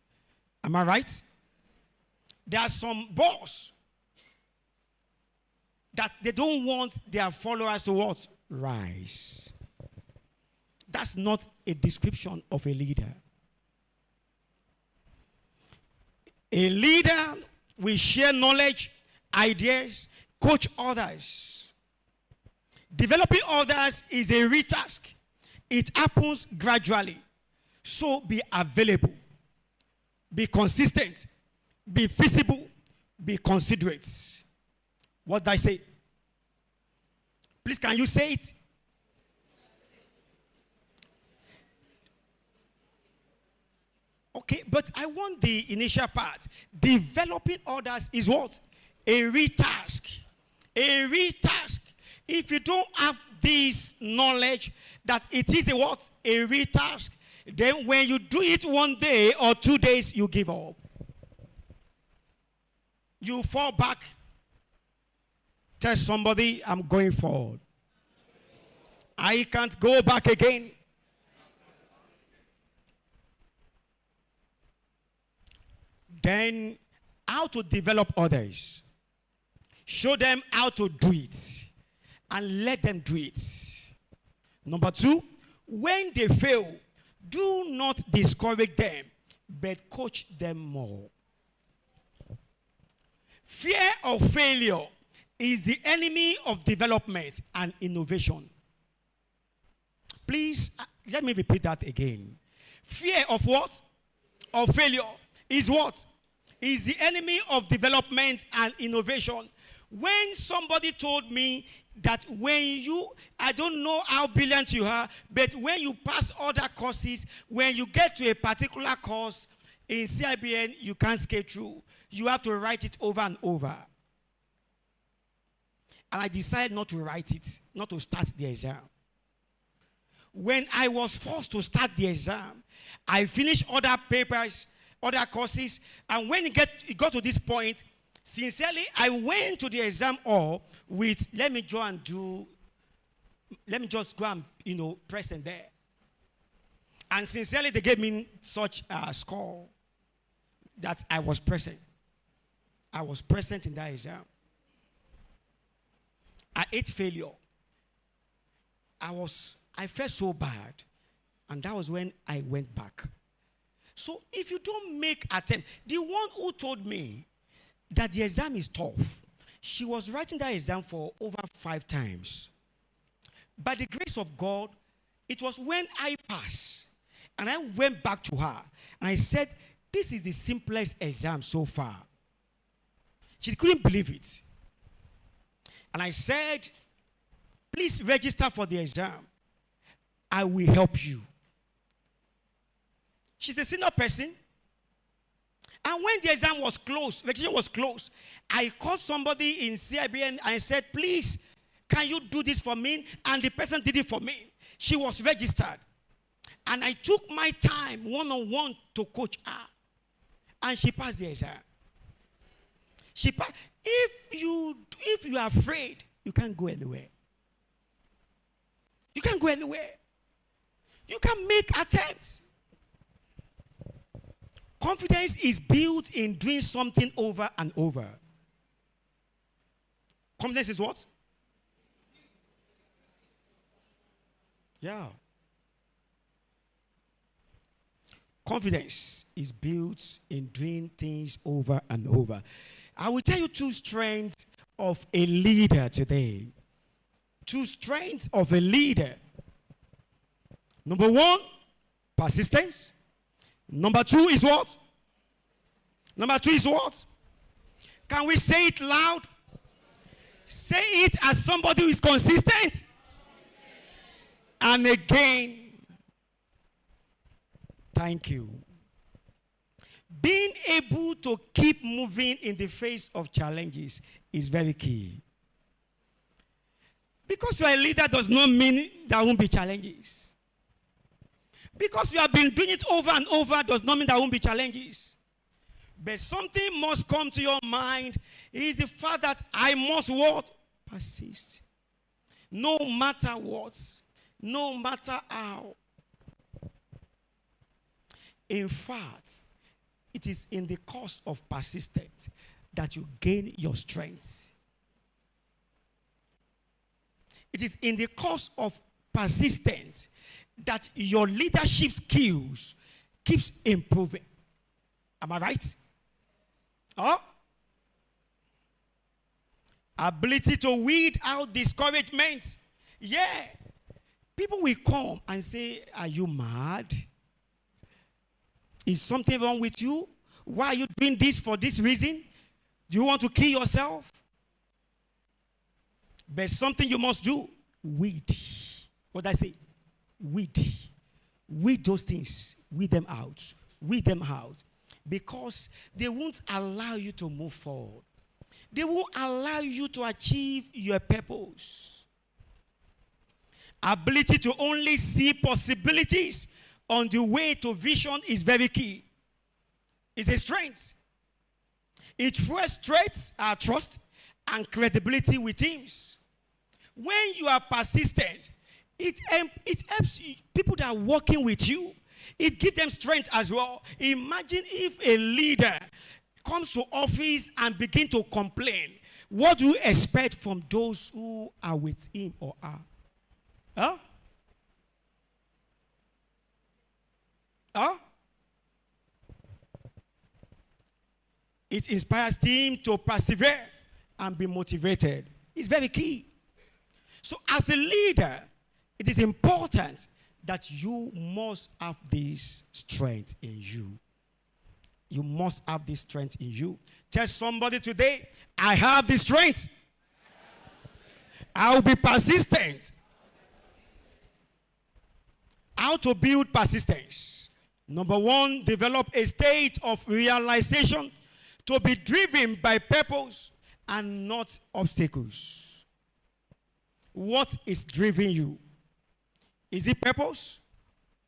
Am I right? There are some boss that they don't want their followers to what? Rise. That's not a description of a leader. A leader will share knowledge, ideas, coach others. Developing others is a real task. It happens gradually. So be available. Be consistent. Be feasible. Be considerate. What did I say? Please, can you say it? Okay, but I want the initial part. Developing others is what? A real task. A real task. If you don't have this knowledge that it is a what? A real task, then when you do it one day or 2 days, you give up. You fall back. Tell somebody, I'm going forward. I can't go back again. Then, how to develop others. Show them how to do it. And let them do it. Number 2, when they fail, do not discourage them, but coach them more. Fear of failure is the enemy of development and innovation. Please, let me repeat that again. Fear of what? Of failure is what? Is the enemy of development and innovation. When somebody told me that I don't know how brilliant you are, but when you pass other courses, when you get to a particular course in CIBN, you can't skate through. You have to write it over and over. and I decided not to write it, not to start the exam. When I was forced to start the exam, I finished other papers, other courses, and when it got to this point, sincerely, I went to the exam hall with, let me just go and, present there. And sincerely, they gave me such a score that I was present. I was present in that exam. I ate failure. I felt so bad. And that was when I went back. So if you don't make attempt, the one who told me that the exam is tough, she was writing that exam for over 5 times. By the grace of God, it was when I passed, and I went back to her, and I said, this is the simplest exam so far. She couldn't believe it. And I said, please register for the exam. I will help you. She's a senior person. And when the exam was closed, registration was closed, I called somebody in CIB and I said, please, can you do this for me? And the person did it for me. She was registered. And I took my time one-on-one to coach her. And she passed the exam. She passed. If you are afraid, you can't go anywhere. You can't go anywhere. You can make attempts. Confidence is built in doing something over and over. Confidence is what? Yeah. Confidence is built in doing things over and over. I will tell you 2 strengths of a leader today. 2 strengths of a leader. Number 1, persistence. Number 2 is what? Number 2 is what? Can we say it loud? Say it as somebody who is consistent. And again, thank you. Being able to keep moving in the face of challenges is very key. Because you are a leader does not mean there won't be challenges. Because you have been doing it over and over does not mean there won't be challenges. But something must come to your mind is the fact that I must what? Persist. No matter what. No matter how. In fact, it is in the course of persistence that you gain your strength. It is in the course of persistence that your leadership skills keeps improving. Am I right? Huh? Ability to weed out discouragement. Yeah. People will come and say, are you mad? Is something wrong with you? Why are you doing this for this reason? Do you want to kill yourself? But something you must do. Weed. What did I say? Weed. Weed those things. Weed them out. Weed them out. Because they won't allow you to move forward. They won't allow you to achieve your purpose. Ability to only see possibilities on the way to vision is very key. It's a strength. It frustrates our trust and credibility with teams. When you are persistent, it helps people that are working with you. It gives them strength as well. Imagine if a leader comes to office and begin to complain. What do you expect from those who are with him or her? Huh? Huh? It inspires team to persevere and be motivated. It's very key. So as a leader, it is important that you must have this strength in you. You must have this strength in you. Tell somebody today, I have this strength. I'll be persistent. How to build persistence? Number 1, develop a state of realization to be driven by purpose and not obstacles. what is driving you. Is it purpose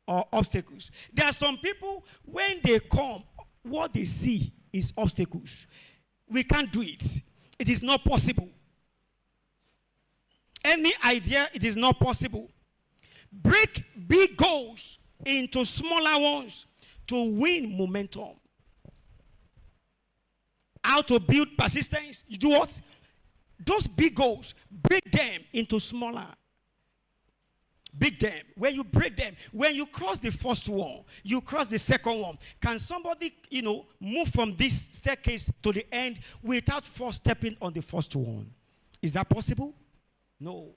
or obstacles? There are some people, when they come, what they see is obstacles. We can't do it. It is not possible. Any idea, it is not possible. Break big goals into smaller ones to win momentum. How to build persistence? You do what? Those big goals, break them into smaller. Break them. When you break them, when you cross the first one, you cross the second one. Can somebody, move from this staircase to the end without first stepping on the first one? Is that possible? No.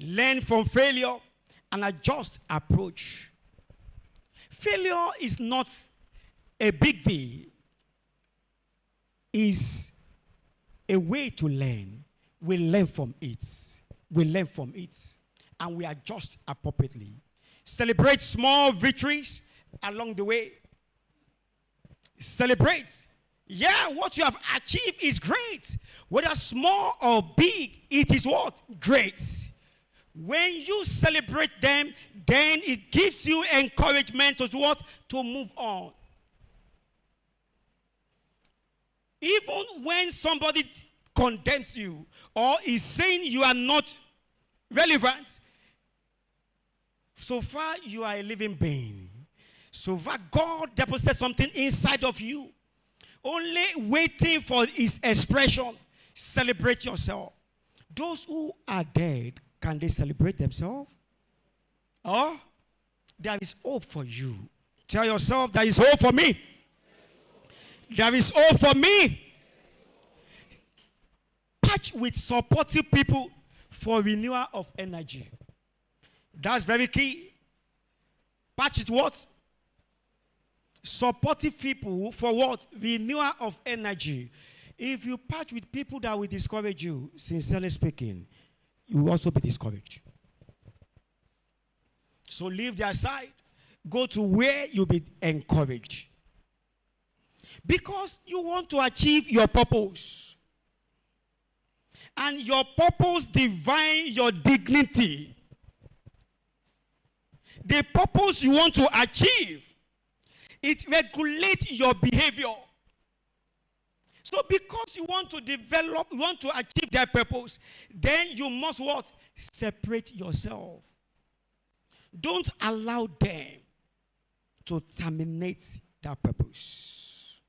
Learn from failure and adjust approach. Failure is not a big deal. It's a way to learn. We learn from it. We learn from it. And we adjust appropriately. Celebrate small victories along the way. Celebrate. Yeah, what you have achieved is great. Whether small or big, it is what? Great. When you celebrate them, then it gives you encouragement to what? To move on. Even when somebody condemns you or is saying you are not relevant, so far you are a living being. So far God deposited something inside of you, only waiting for his expression. Celebrate yourself. Those who are dead, can they celebrate themselves? Or there is hope for you. Tell yourself, there is hope for me. There is hope for me. Patch with supportive people for renewal of energy. That's very key. Patch it what? Supportive people for what? Renewal of energy. If you patch with people that will discourage you, sincerely speaking, you will also be discouraged. So leave their side. Go to where you'll be encouraged. Because you want to achieve your purpose. And your purpose defines your dignity. The purpose you want to achieve, it regulates your behavior. So because you want to develop, you want to achieve that purpose, then you must what? Separate yourself. Don't allow them to terminate that purpose.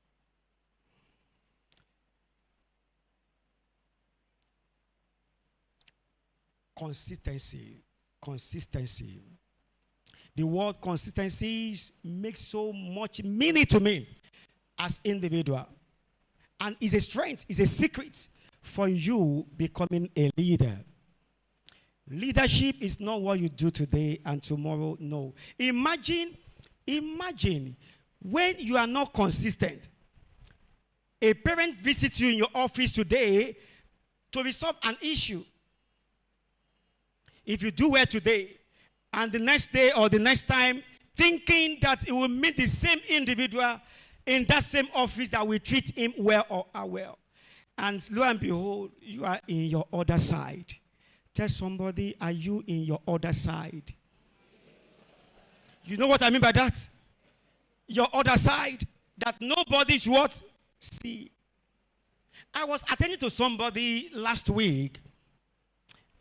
Consistency. Consistency. The word consistency makes so much meaning to me as individual. And it's a strength, it's a secret for you becoming a leader. Leadership is not what you do today and tomorrow, no. Imagine when you are not consistent. A parent visits you in your office today to resolve an issue. If you do well today, and the next day or the next time, thinking that it will meet the same individual in that same office that will treat him well or her well. And lo and behold, you are in your other side. Tell somebody, are you in your other side? You know what I mean by that? Your other side, that nobody should what? See. I was attending to somebody last week,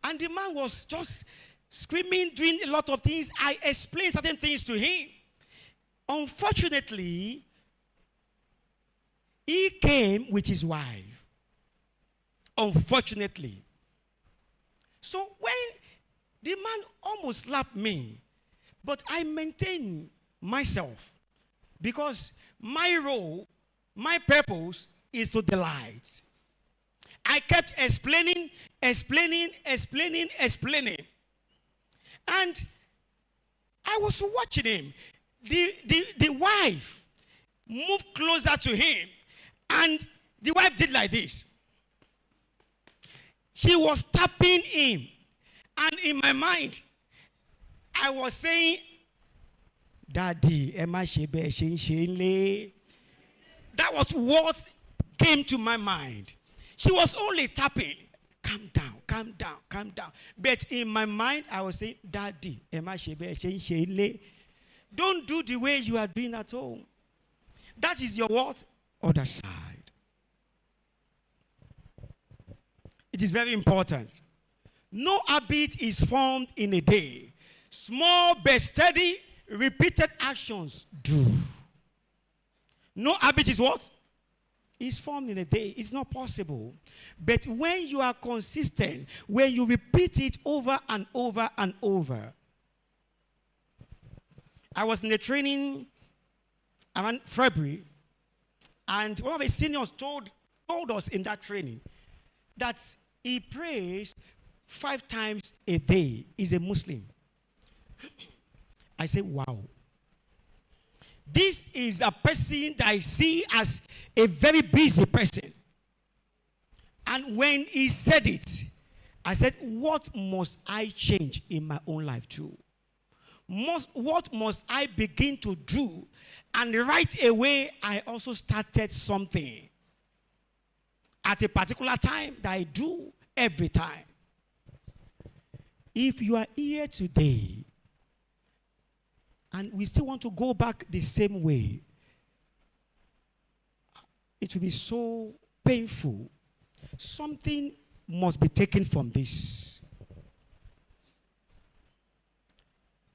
and the man was just screaming, doing a lot of things. I explained certain things to him. Unfortunately, he came with his wife. Unfortunately. So when the man almost slapped me, but I maintained myself because my role, my purpose is to delight. I kept explaining. And I was watching him. The wife moved closer to him, and the wife did like this. She was tapping him. And in my mind, I was saying, Daddy, Emma Shebe. That was what came to my mind. She was only tapping. Calm down, calm down, calm down. But in my mind, I was saying, Daddy, don't do the way you are doing at home. That is your what? Other side. It is very important. No habit is formed in a day. Small but steady, repeated actions do. No habit is what? Is formed in a day. It's not possible. But when you are consistent, when you repeat it over and over and over. I was in a training around February, and one of the seniors told us in that training that he prays 5 times a day. He's a Muslim. I said, wow. This is a person that I see as a very busy person. And when he said it, I said, what must I change in my own life too? What must I begin to do? And right away, I also started something at a particular time that I do every time. If you are here today and we still want to go back the same way, it will be so painful. Something must be taken from this.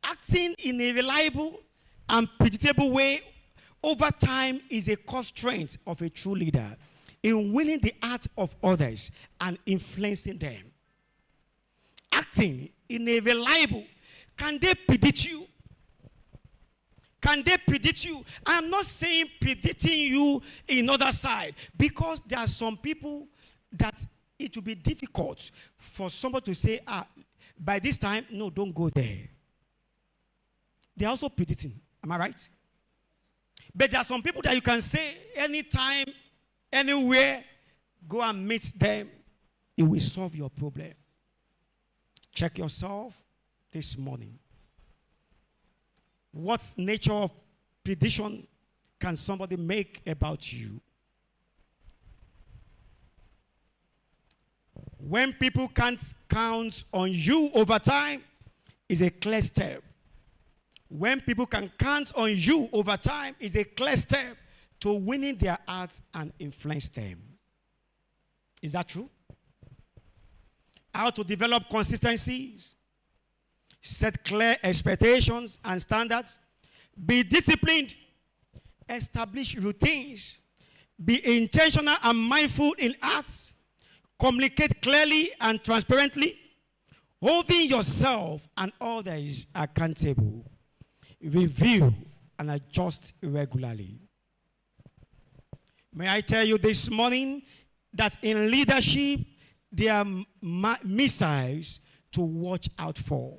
Acting in a reliable and predictable way over time is a core strength of a true leader in winning the heart of others and influencing them. Acting in a reliable, can they predict you? Can they predict you? I am not saying predicting you in other side, because there are some people that it will be difficult for somebody to say, by this time, no, don't go there. They are also predicting. Am I right? But there are some people that you can say anytime, anywhere, go and meet them. It will solve your problem. Check yourself this morning. What nature of prediction can somebody make about you? When people can't count on you over time, is a clear step. When people can count on you over time, is a clear step to winning their hearts and influence them. Is that true? How to develop consistencies, set clear expectations and standards, be disciplined, establish routines, be intentional and mindful in acts, communicate clearly and transparently, holding yourself and others accountable, review and adjust regularly. May I tell you this morning that in leadership, there are missiles to watch out for.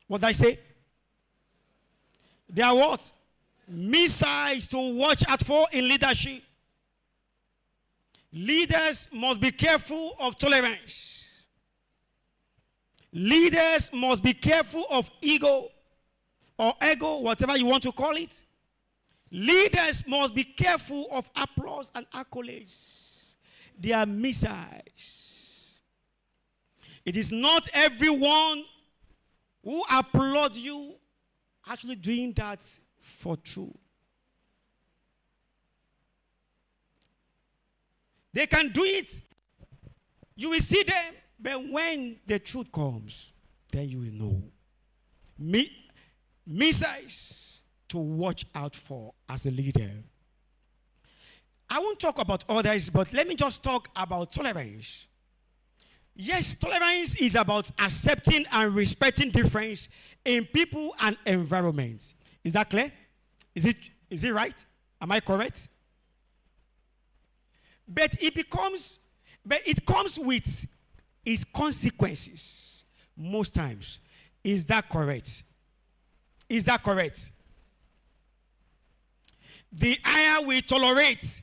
What did I say? There are what? Missiles to watch out for in leadership. Leaders must be careful of tolerance. Leaders must be careful of ego or ego, whatever you want to call it. Leaders must be careful of applause and accolades. They are missiles. It is not everyone who applaud you actually doing that for true. They can do it. You will see them. But when the truth comes, then you will know. Missiles to watch out for as a leader. I won't talk about others, but let me just talk about tolerance. Yes, tolerance is about accepting and respecting difference in people and environments. Is that clear? Is it right? Am I correct? But it comes with its consequences most times. Is that correct? Is that correct? The higher we tolerate,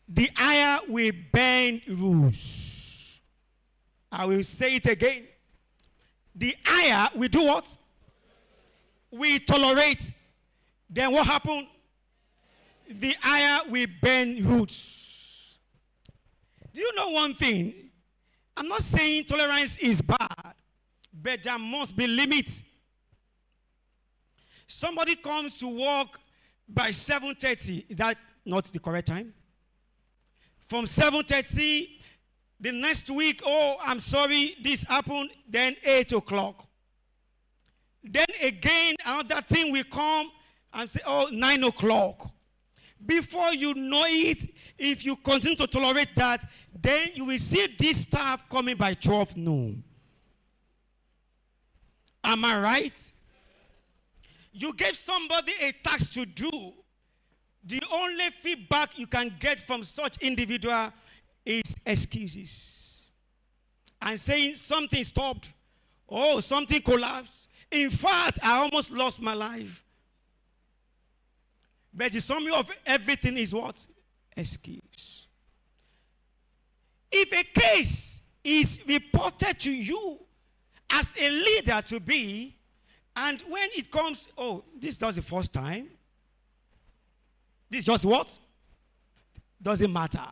the higher we bend rules. I will say it again. The higher we do what? We tolerate. Then what happened? The higher we bend rules. Do you know one thing? I'm not saying tolerance is bad, but there must be limits. Somebody comes to work by 7:30. Is that not the correct time? From 7:30, the next week, oh, I'm sorry, this happened, then 8 o'clock. Then again, another thing will come and say, oh, 9 o'clock. Before you know it, if you continue to tolerate that, then you will see this staff coming by 12 noon. Am I right? You gave somebody a task to do. The only feedback you can get from such individual is excuses. And saying something stopped. Oh, something collapsed. In fact, I almost lost my life. But the summary of everything is what? Excuse. If a case is reported to you as a leader to be, and when it comes, oh, this is just the first time. This just what? Doesn't matter.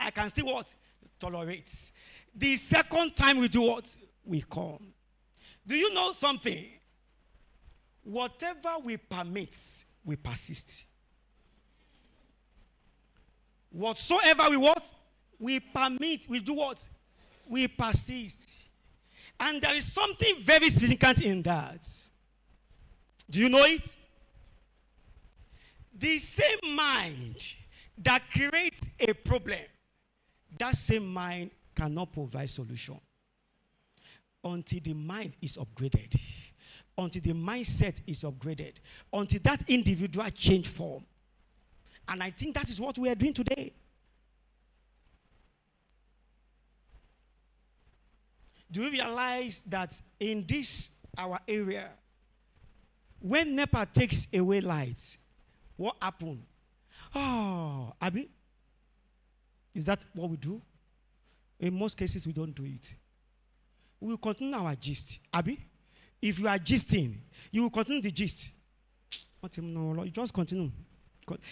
I can still what? Tolerate. The second time we do what? We come. Do you know something? Whatever we permit, we persist. Whatsoever we what? We permit, we do what? We persist. And there is something very significant in that. Do you know it? The same mind that creates a problem, that same mind cannot provide solution until the mind is upgraded, until the mindset is upgraded, until that individual change form. And I think that is what we are doing today. Do you realize that in this, our area, when NEPA takes away lights, what happened? Oh, Abi, is that what we do? In most cases, we don't do it. We will continue our gist. Abi, if you are gisting, you will continue the gist. No, you just continue.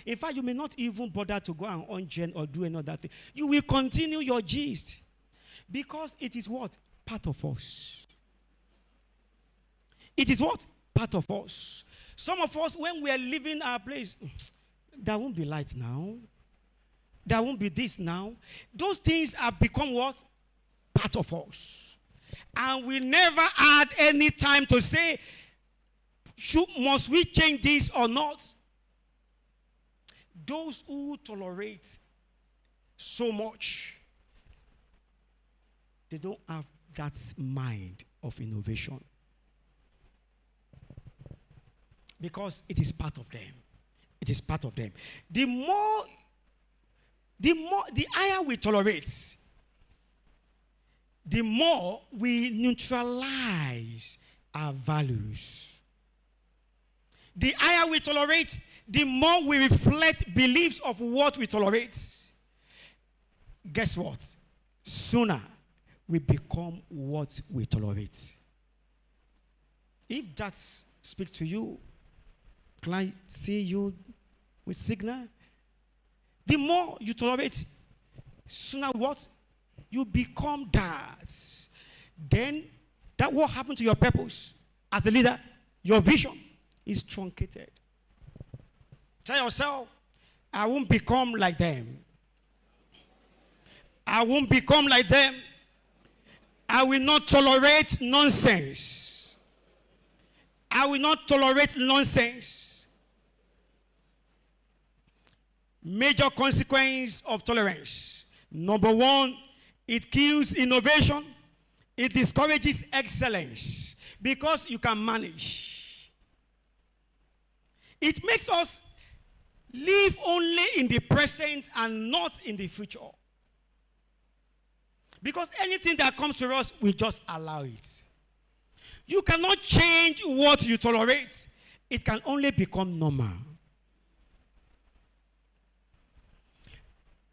In fact, you may not even bother to go and on-gen or do another thing. You will continue your gist. Because it is what? Part of us. It is what? Part of us. Some of us, when we are leaving our place, there won't be lights now. There won't be this now. Those things have become what? Part of us. And we never had any time to say, must we change this or not? Those who tolerate so much, they don't have that mind of innovation. Because it is part of them. It is part of them. The higher we tolerate, the more we neutralize our values. The higher we tolerate, the more we reflect beliefs of what we tolerate. Guess what? Sooner we become what we tolerate. If that speaks to you, can I see you with signal? The more you tolerate, sooner what? You become that. Then that what happened to your purpose as a leader? Your vision is truncated. Tell yourself, I won't become like them. I won't become like them. I will not tolerate nonsense. I will not tolerate nonsense. Major consequence of tolerance. Number one, it kills innovation. It discourages excellence because you can manage. It makes us live only in the present and not in the future. Because anything that comes to us, we just allow it. You cannot change what you tolerate. It can only become normal.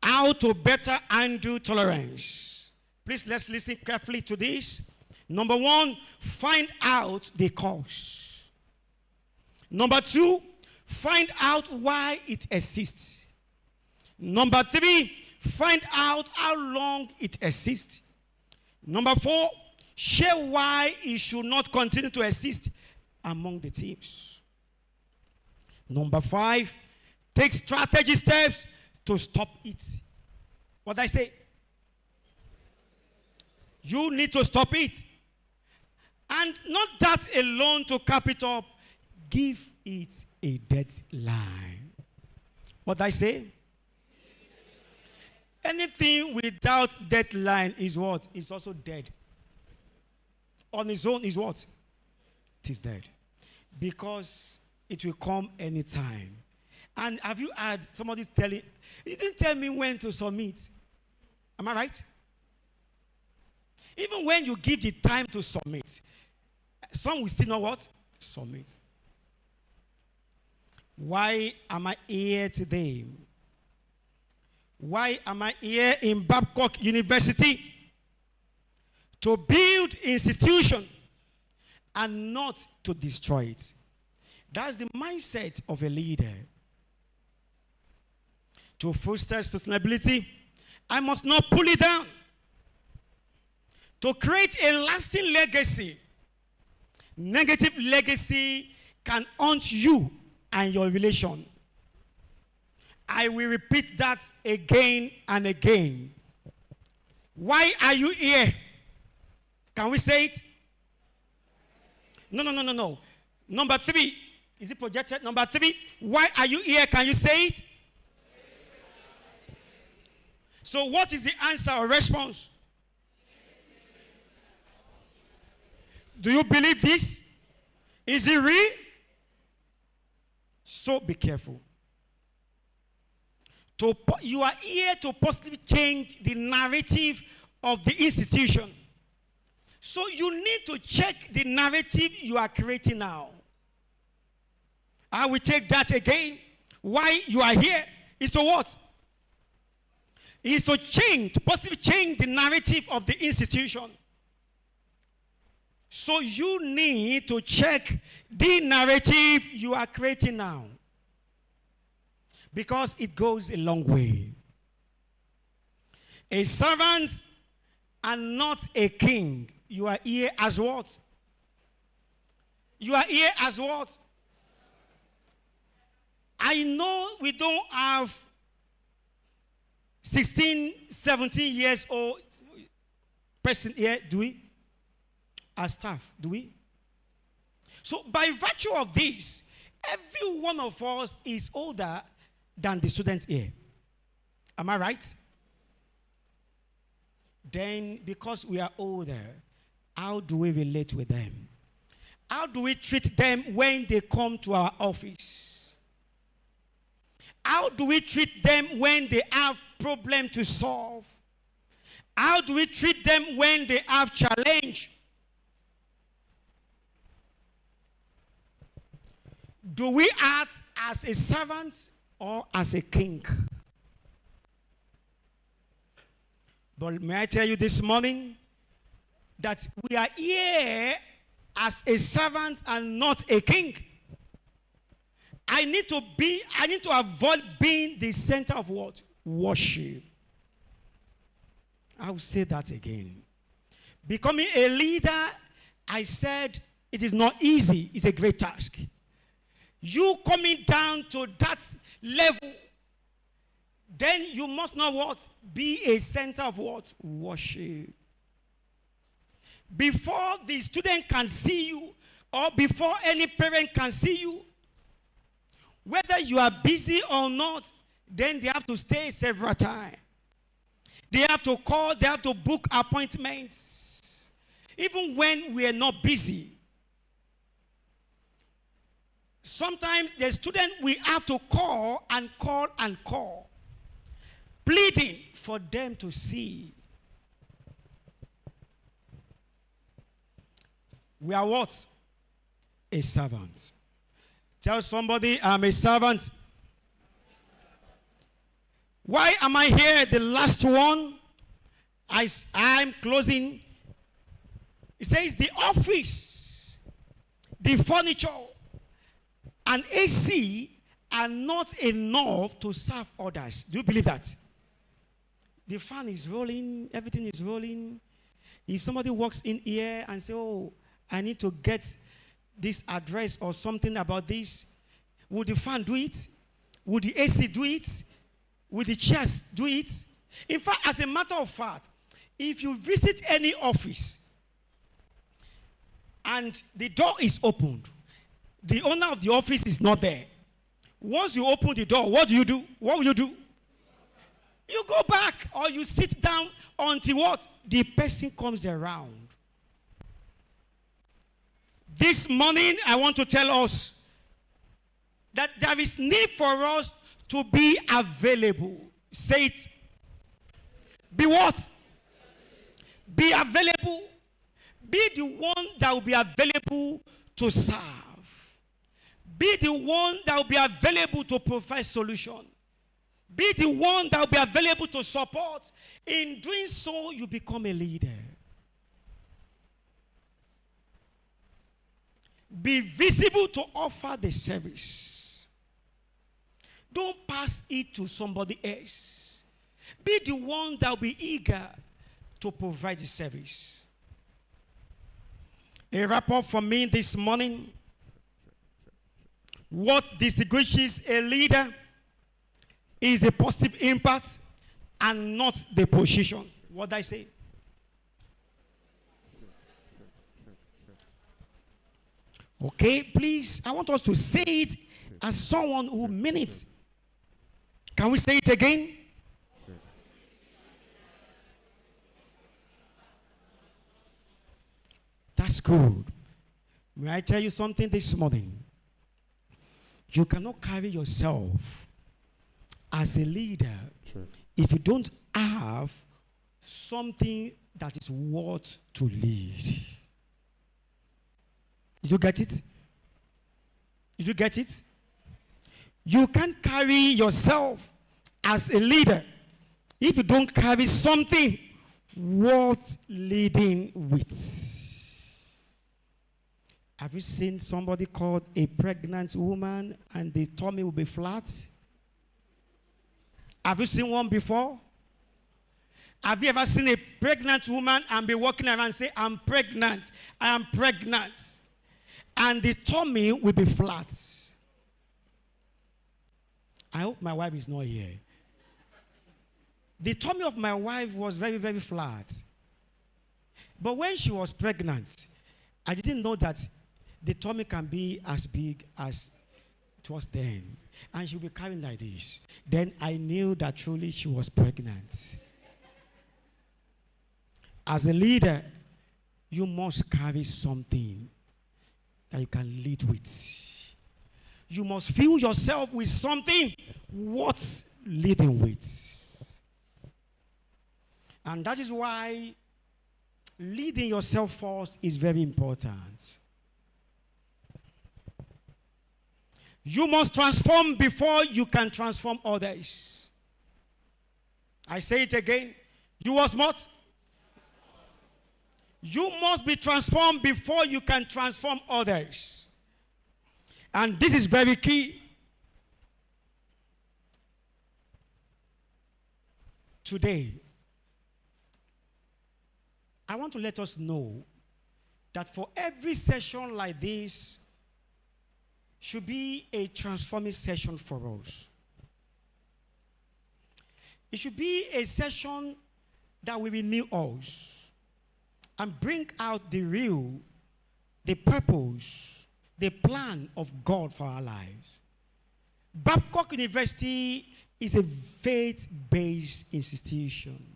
How to better handle tolerance. Please, let's listen carefully to this. Number one, find out the cause. Number two, find out why it exists. Number three, find out how long it exists. Number 4, share why it should not continue to exist among the teams. Number 5, take strategy steps to stop it. What I say? You need to stop it. And not that alone to cap it up, give it a deadline. What I say? Anything without deadline is what? Is also dead. On its own is what? It is dead. Because it will come anytime. And have you had somebody telling, you didn't tell me when to submit. Am I right? Even when you give the time to submit, some will still know what? Submit. Why am I here today? Why am I here in Babcock University? To build institution and not to destroy it. That's the mindset of a leader. To foster sustainability, I must not pull it down. To create a lasting legacy, negative legacy can haunt you and your relation. I will repeat that again and again. Why are you here? Can we say it? No. Number 3. Is it projected? Number 3. Why are you here? Can you say it? So what is the answer or response? Do you believe this? Is it real? So be careful. You are here to positively change the narrative of the institution. So you need to check the narrative you are creating now. I will take that again. Why you are here is to what? Is to change, to positively change the narrative of the institution. So you need to check the narrative you are creating now. Because it goes a long way. A servant and not a king. You are here as what? You are here as what? I know we don't have 16, 17 years old person here, do we? As staff, do we? So by virtue of this, every one of us is older than the students here. Am I right? Then, because we are older, how do we relate with them? How do we treat them when they come to our office? How do we treat them when they have problem to solve? How do we treat them when they have challenge? Do we act as a servant or as a king? But may I tell you this morning that we are here as a servant and not a king. I need to avoid being the center of what? Worship. I will say that again. Becoming a leader, I said, it is not easy. It's a great task. You coming down to that level, then you must not what? Be a center of what? Worship. Before the student can see you, or before any parent can see you, whether you are busy or not, then they have to stay several times. They have to call, they have to book appointments. Even when we are not busy. Sometimes the student we have to call and call and call, pleading for them to see. We are what? A servant. Tell somebody, I'm a servant. Why am I here? The last one. I'm closing. It says the office, the furniture, and AC are not enough to serve others. Do you believe that? the fan is rolling, everything is rolling. If somebody walks in here and say, oh, I need to get this address or something about this, would the fan do it? Would the AC do it? Would the chairs do it? In fact, as a matter of fact, if you visit any office and the door is opened, the owner of the office is not there. Once you open the door, what do? What will you do? You go back or you sit down until what? The person comes around. This morning, I want to tell us that there is need for us to be available. Say it. Be what? Be available. Be the one that will be available to serve. Be the one that will be available to provide solution. Be the one that will be available to support. In doing so, you become a leader. Be visible to offer the service. Don't pass it to somebody else. Be the one that will be eager to provide the service. A wrap up from me this morning. What distinguishes a leader is the positive impact and not the position. What did I say? Okay, please, I want us to say it as someone who means it. Can we say it again? That's good. May I tell you something this morning? You cannot carry yourself as a leader if you don't have something that is worth to lead. Did you get it? Did you get it? You can't carry yourself as a leader if you don't carry something worth leading with. Have you seen somebody called a pregnant woman and the tummy will be flat? Have you seen one before? Have you ever seen a pregnant woman and be walking around and say, I'm pregnant, I am pregnant, and the tummy will be flat? I hope my wife is not here. The tummy of my wife was very, very flat. But when she was pregnant, I didn't know that the tummy can be as big as it was then. And she'll be carrying like this. Then I knew that truly she was pregnant. As a leader, you must carry something that you can lead with. You must fill yourself with something worth leading with. And that is why leading yourself first is very important. You must transform before you can transform others. I say it again. You must what? You must be transformed before you can transform others. And this is very key. Today, I want to let us know that for every session like this should be a transforming session for us. It should be a session that will renew us and bring out the real, the purpose, the plan of God for our lives. Babcock University is a faith-based institution.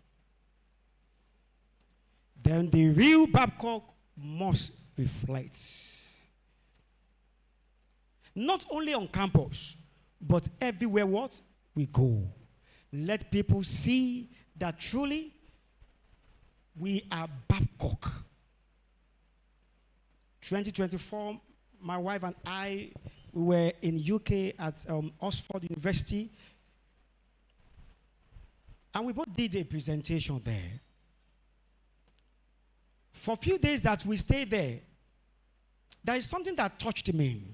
Then the real Babcock must reflect. Not only on campus, but everywhere what we go. Let people see that truly we are Babcock. 2024, my wife and I, we were in UK at Oxford University, and we both did a presentation there. For a few days that we stayed there, there is something that touched me.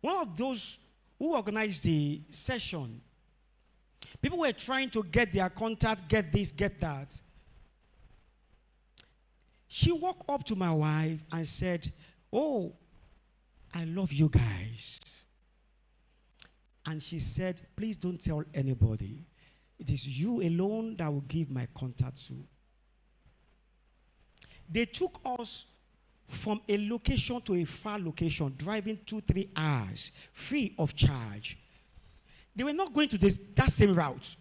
One of those who organized the session People were trying to get their contact, get this, get that. She walked up to my wife and said, "Oh, I love you guys." And she said, "Please don't tell anybody. It is you alone that will give my contact to." They took us from a location to a far location, driving 2-3 hours, free of charge. They were not going to that same route,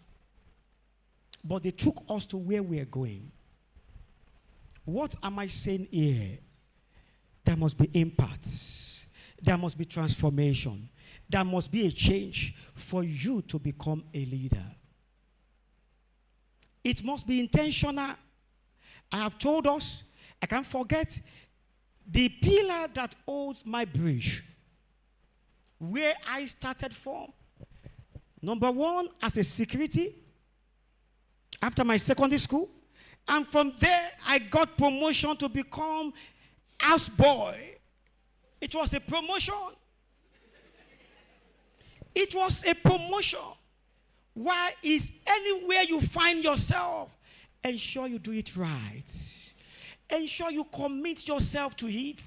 but they took us to where we are going. What am I saying here? There must be impacts. There must be transformation. There must be a change for you to become a leader. It must be intentional. I have told us, I can't forget, the pillar that holds my bridge, where I started from. Number one, as a security, after my secondary school. And from there, I got promotion to become houseboy. It was a promotion. It was a promotion. Why is anywhere you find yourself, ensure you do it right. Ensure you commit yourself to it.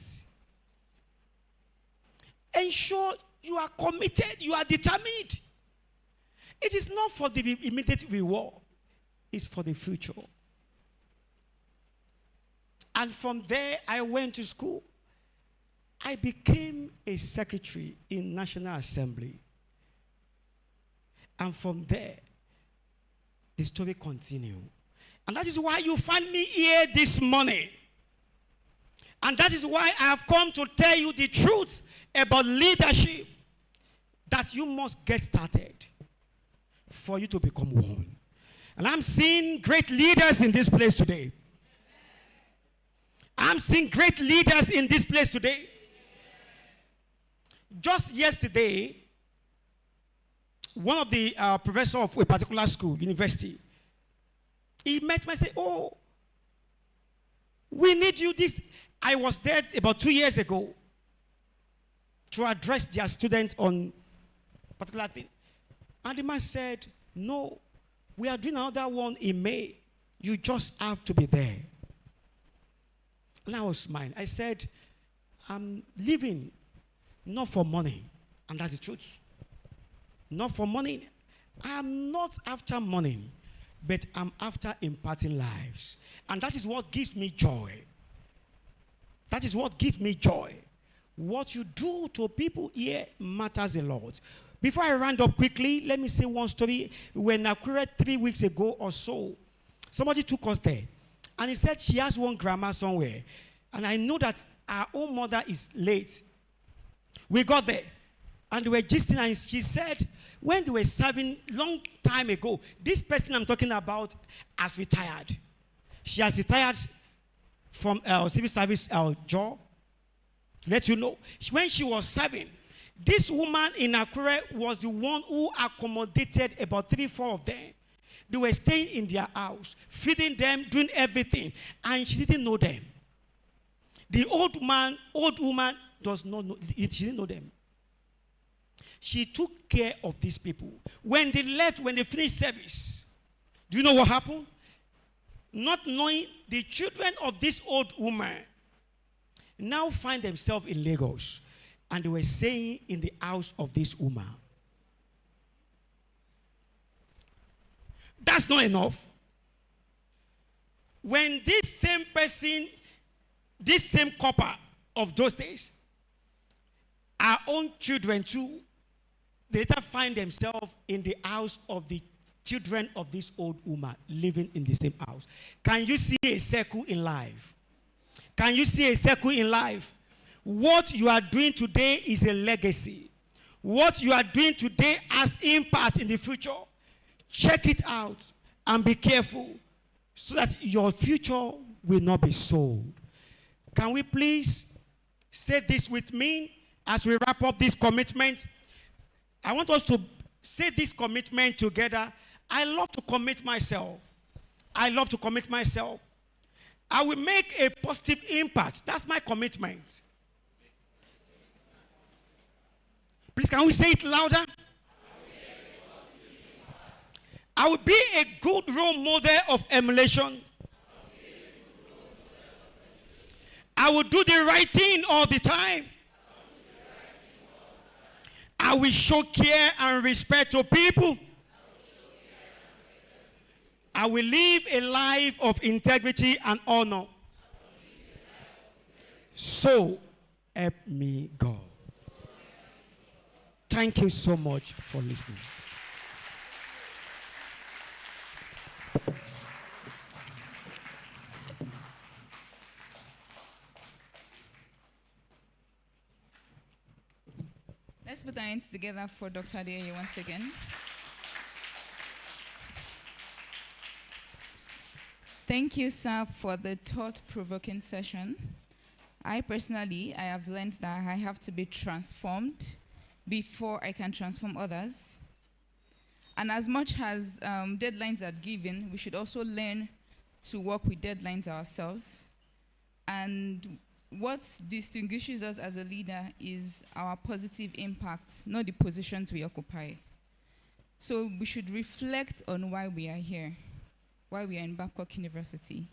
Ensure you are committed, you are determined. It is not for the immediate reward. It's for the future. And from there, I went to school. I became a secretary in National Assembly. And from there, the story continued. And that is why you find me here this morning. And that is why I have come to tell you the truth about leadership. That you must get started for you to become one. And I'm seeing great leaders in this place today. I'm seeing great leaders in this place today. Just yesterday, one of the professors of a particular school, university, he met me and said, "Oh, we need you this." I was there about 2 years ago to address their students on particular thing. And the man said, "No, we are doing another one in May. You just have to be there." And I was smiling. I said, "I'm living not for money." And that's the truth. Not for money. I'm not after money, but I'm after imparting lives. And that is what gives me joy. That is what gives me joy. What you do to people here matters a lot. Before I round up quickly, let me say one story. When I queried 3 weeks ago or so, somebody took us there. And he said she has one grandma somewhere. And I know that our own mother is late. We got there. And they were gisting, and she said, when they were serving long time ago, this person I'm talking about has retired. She has retired from civil service job. Let you know. When she was serving, this woman in Akure was the one who accommodated about 3-4 of them. They were staying in their house, feeding them, doing everything, and she didn't know them. The old woman does not know, she didn't know them. She took care of these people. When they left, when they finished service, do you know what happened? Not knowing, the children of this old woman now find themselves in Lagos, and they were staying in the house of this woman. That's not enough. When this same person, this same couple of those days, our own children too, they later find themselves in the house of the children of this old woman living in the same house. Can you see a circle in life? Can you see a circle in life? What you are doing today is a legacy. What you are doing today has impact in the future. Check it out and be careful so that your future will not be sold. Can we please say this with me as we wrap up this commitment? I want us to say this commitment together. I love to commit myself. I love to commit myself. I will make a positive impact. That's my commitment. Please, can we say it louder? I will be a good role model of emulation. I will do the right thing all the time. I will show care and respect to people. I will live a life of integrity and honor. So help me God. Thank you so much for listening. Let's put our hands together for Dr. Adeyeye once again. Thank you, sir, for the thought-provoking session. I have learned that I have to be transformed before I can transform others. And as much as deadlines are given, we should also learn to work with deadlines ourselves. And what distinguishes us as a leader is our positive impact, not the positions we occupy. So we should reflect on why we are here, why we are in Babcock University.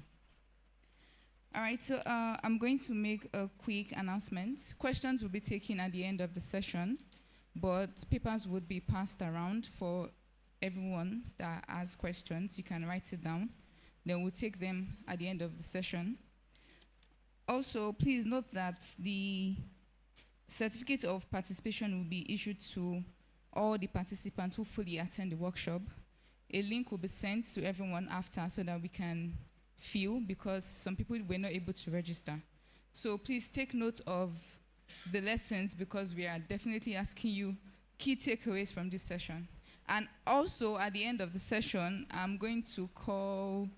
All right, so I'm going to make a quick announcement. Questions will be taken at the end of the session, but papers would be passed around for everyone that has questions. You can write it down. Then we'll take them at the end of the session. Also, please note that the certificate of participation will be issued to all the participants who fully attend the workshop. A link will be sent to everyone after so that we can fill, because some people were not able to register. So please take note of the lessons, because we are definitely asking you key takeaways from this session. And also, at the end of the session, I'm going to call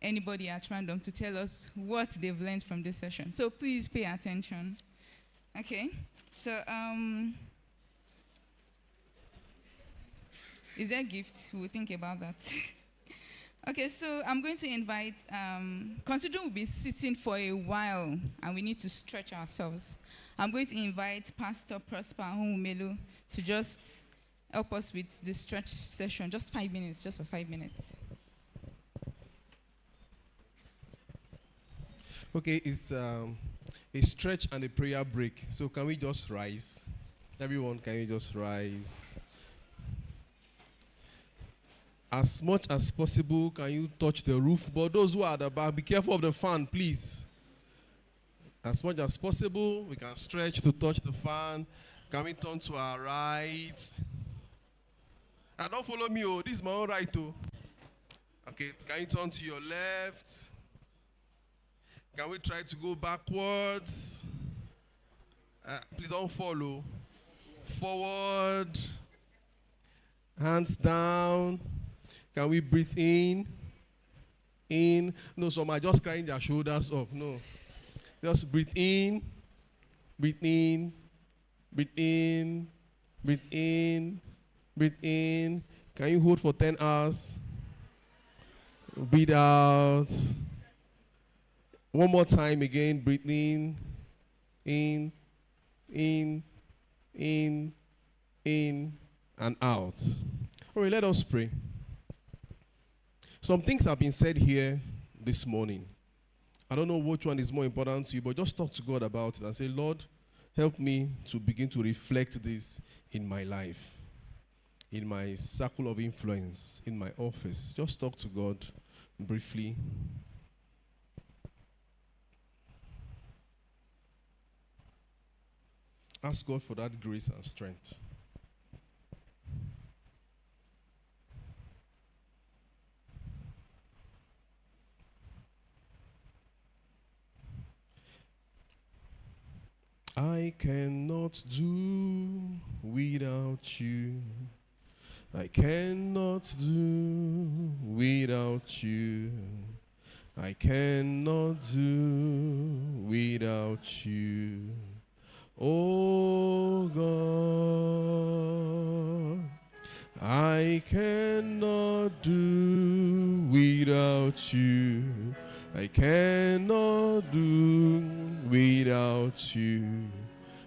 anybody at random to tell us what they've learned from this session. So please pay attention. Okay, so is there a gift? We'll think about that. Okay, so I'm going to invite, considering we've been sitting for a while and we need to stretch ourselves, I'm going to invite Pastor Prosper Ahumelu to just help us with the stretch session. Just 5 minutes, just for 5 minutes. Okay, it's a stretch and a prayer break. So can we just rise? Everyone, can you just rise? As much as possible, can you touch the roof? But those who are at the back, be careful of the fan, please. As much as possible, we can stretch to touch the fan. Can we turn to our right? Don't follow me, oh. This is my own right, oh. Okay, can you turn to your left? Can we try to go backwards? Please don't follow. Forward. Hands down. Can we breathe in? In. No, some are just carrying their shoulders up. No. Just breathe in. Breathe in. Breathe in. Breathe in. Breathe in. Can you hold for 10 hours? Breathe out. One more time again. Breathe in. In. In. In. In. And out. All right, let us pray. Some things have been said here this morning. I don't know which one is more important to you, but just talk to God about it and say, Lord, help me to begin to reflect this in my life, in my circle of influence, in my office. Just talk to God briefly. Ask God for that grace and strength. I cannot do without you. I cannot do without you. I cannot do without you. Oh God, I cannot do without you. I cannot do without you.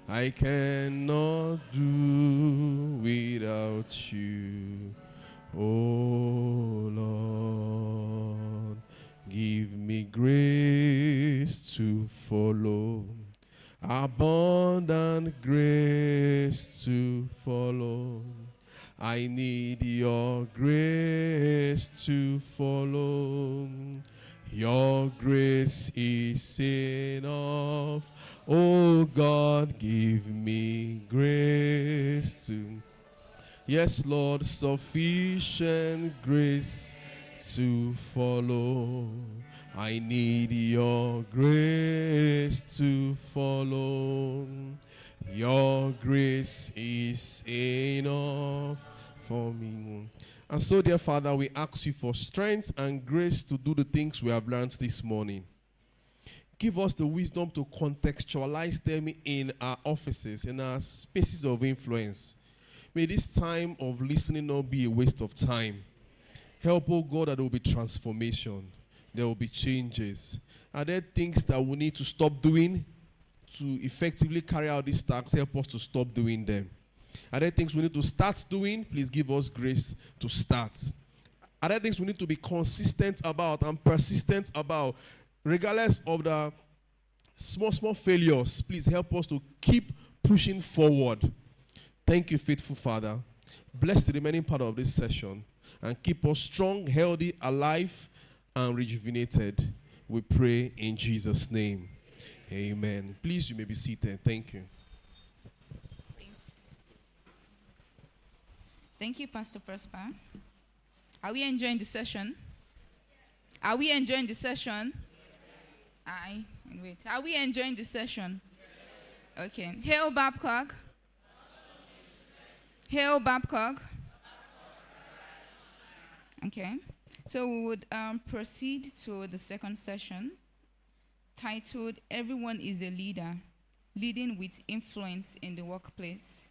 I cannot do without you. Oh Lord, give me grace to follow, abundant grace to follow. I need your grace to follow. Your grace is enough. Oh God, give me grace to. Yes, Lord, sufficient grace to follow. I need your grace to follow. Your grace is enough for me. And so, dear Father, we ask you for strength and grace to do the things we have learned this morning. Give us the wisdom to contextualize them in our offices, in our spaces of influence. May this time of listening not be a waste of time. Help, oh God, that there will be transformation. There will be changes. Are there things that we need to stop doing to effectively carry out these tasks? Help us to stop doing them. Are there things we need to start doing? Please give us grace to start. Are there things we need to be consistent about and persistent about, regardless of the small failures? Please help us to keep pushing forward. Thank you, faithful Father. Bless the remaining part of this session and keep us strong, healthy, alive, and rejuvenated. We pray in Jesus' name. Amen. Please, you may be seated. Thank you. Thank you, Pastor Prosper. Are we enjoying the session? Are we enjoying the session? Aye. Wait. Are we enjoying the session? Okay. Hail Babcock. Hail Babcock. Okay. So we would proceed to the second session, titled Everyone is a Leader, Leading with Influence in the Workplace.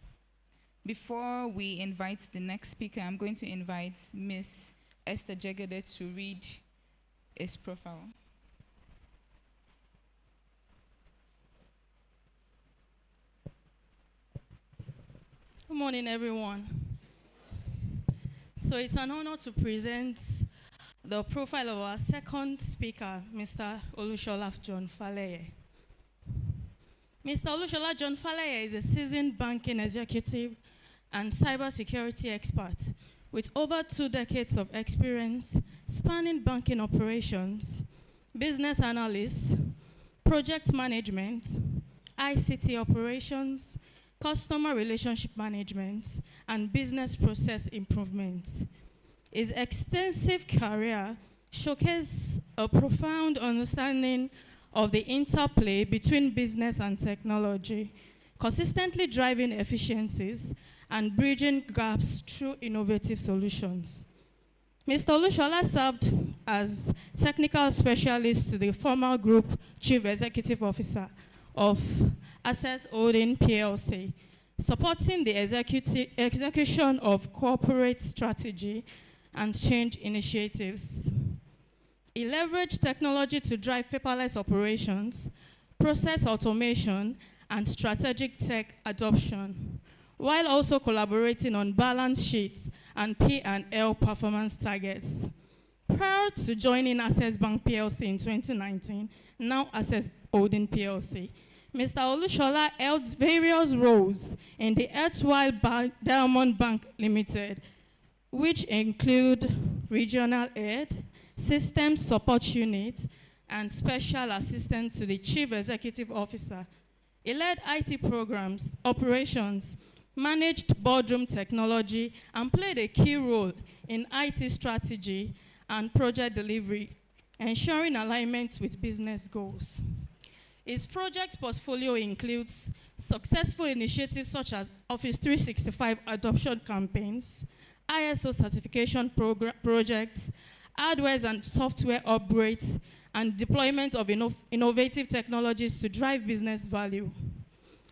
Before we invite the next speaker, I'm going to invite Miss Esther Jegede to read his profile. Good morning, everyone. So it's an honor to present the profile of our second speaker, Mr. Olushola John Faleye. Mr. Olushola John Faleye is a seasoned banking executive and cybersecurity expert with over 2 decades of experience spanning banking operations, business analysts, project management, ICT operations, customer relationship management, and business process improvement. His extensive career showcases a profound understanding of the interplay between business and technology, consistently driving efficiencies and bridging gaps through innovative solutions. Mr. Olushola served as technical specialist to the former group chief executive officer of Access Holding PLC, supporting the execution of corporate strategy and change initiatives. He leveraged technology to drive paperless operations, process automation, and strategic tech adoption, while also collaborating on balance sheets and P&L performance targets. Prior to joining Access Bank PLC in 2019, now Access Holding PLC, Mr. Olushola held various roles in the erstwhile Diamond Bank Limited, which include regional head, system support unit, and special assistant to the chief executive officer. He led IT programs, operations, managed boardroom technology, and played a key role in IT strategy and project delivery, ensuring alignment with business goals. His project portfolio includes successful initiatives such as Office 365 adoption campaigns, ISO certification projects, hardware and software upgrades, and deployment of innovative technologies to drive business value.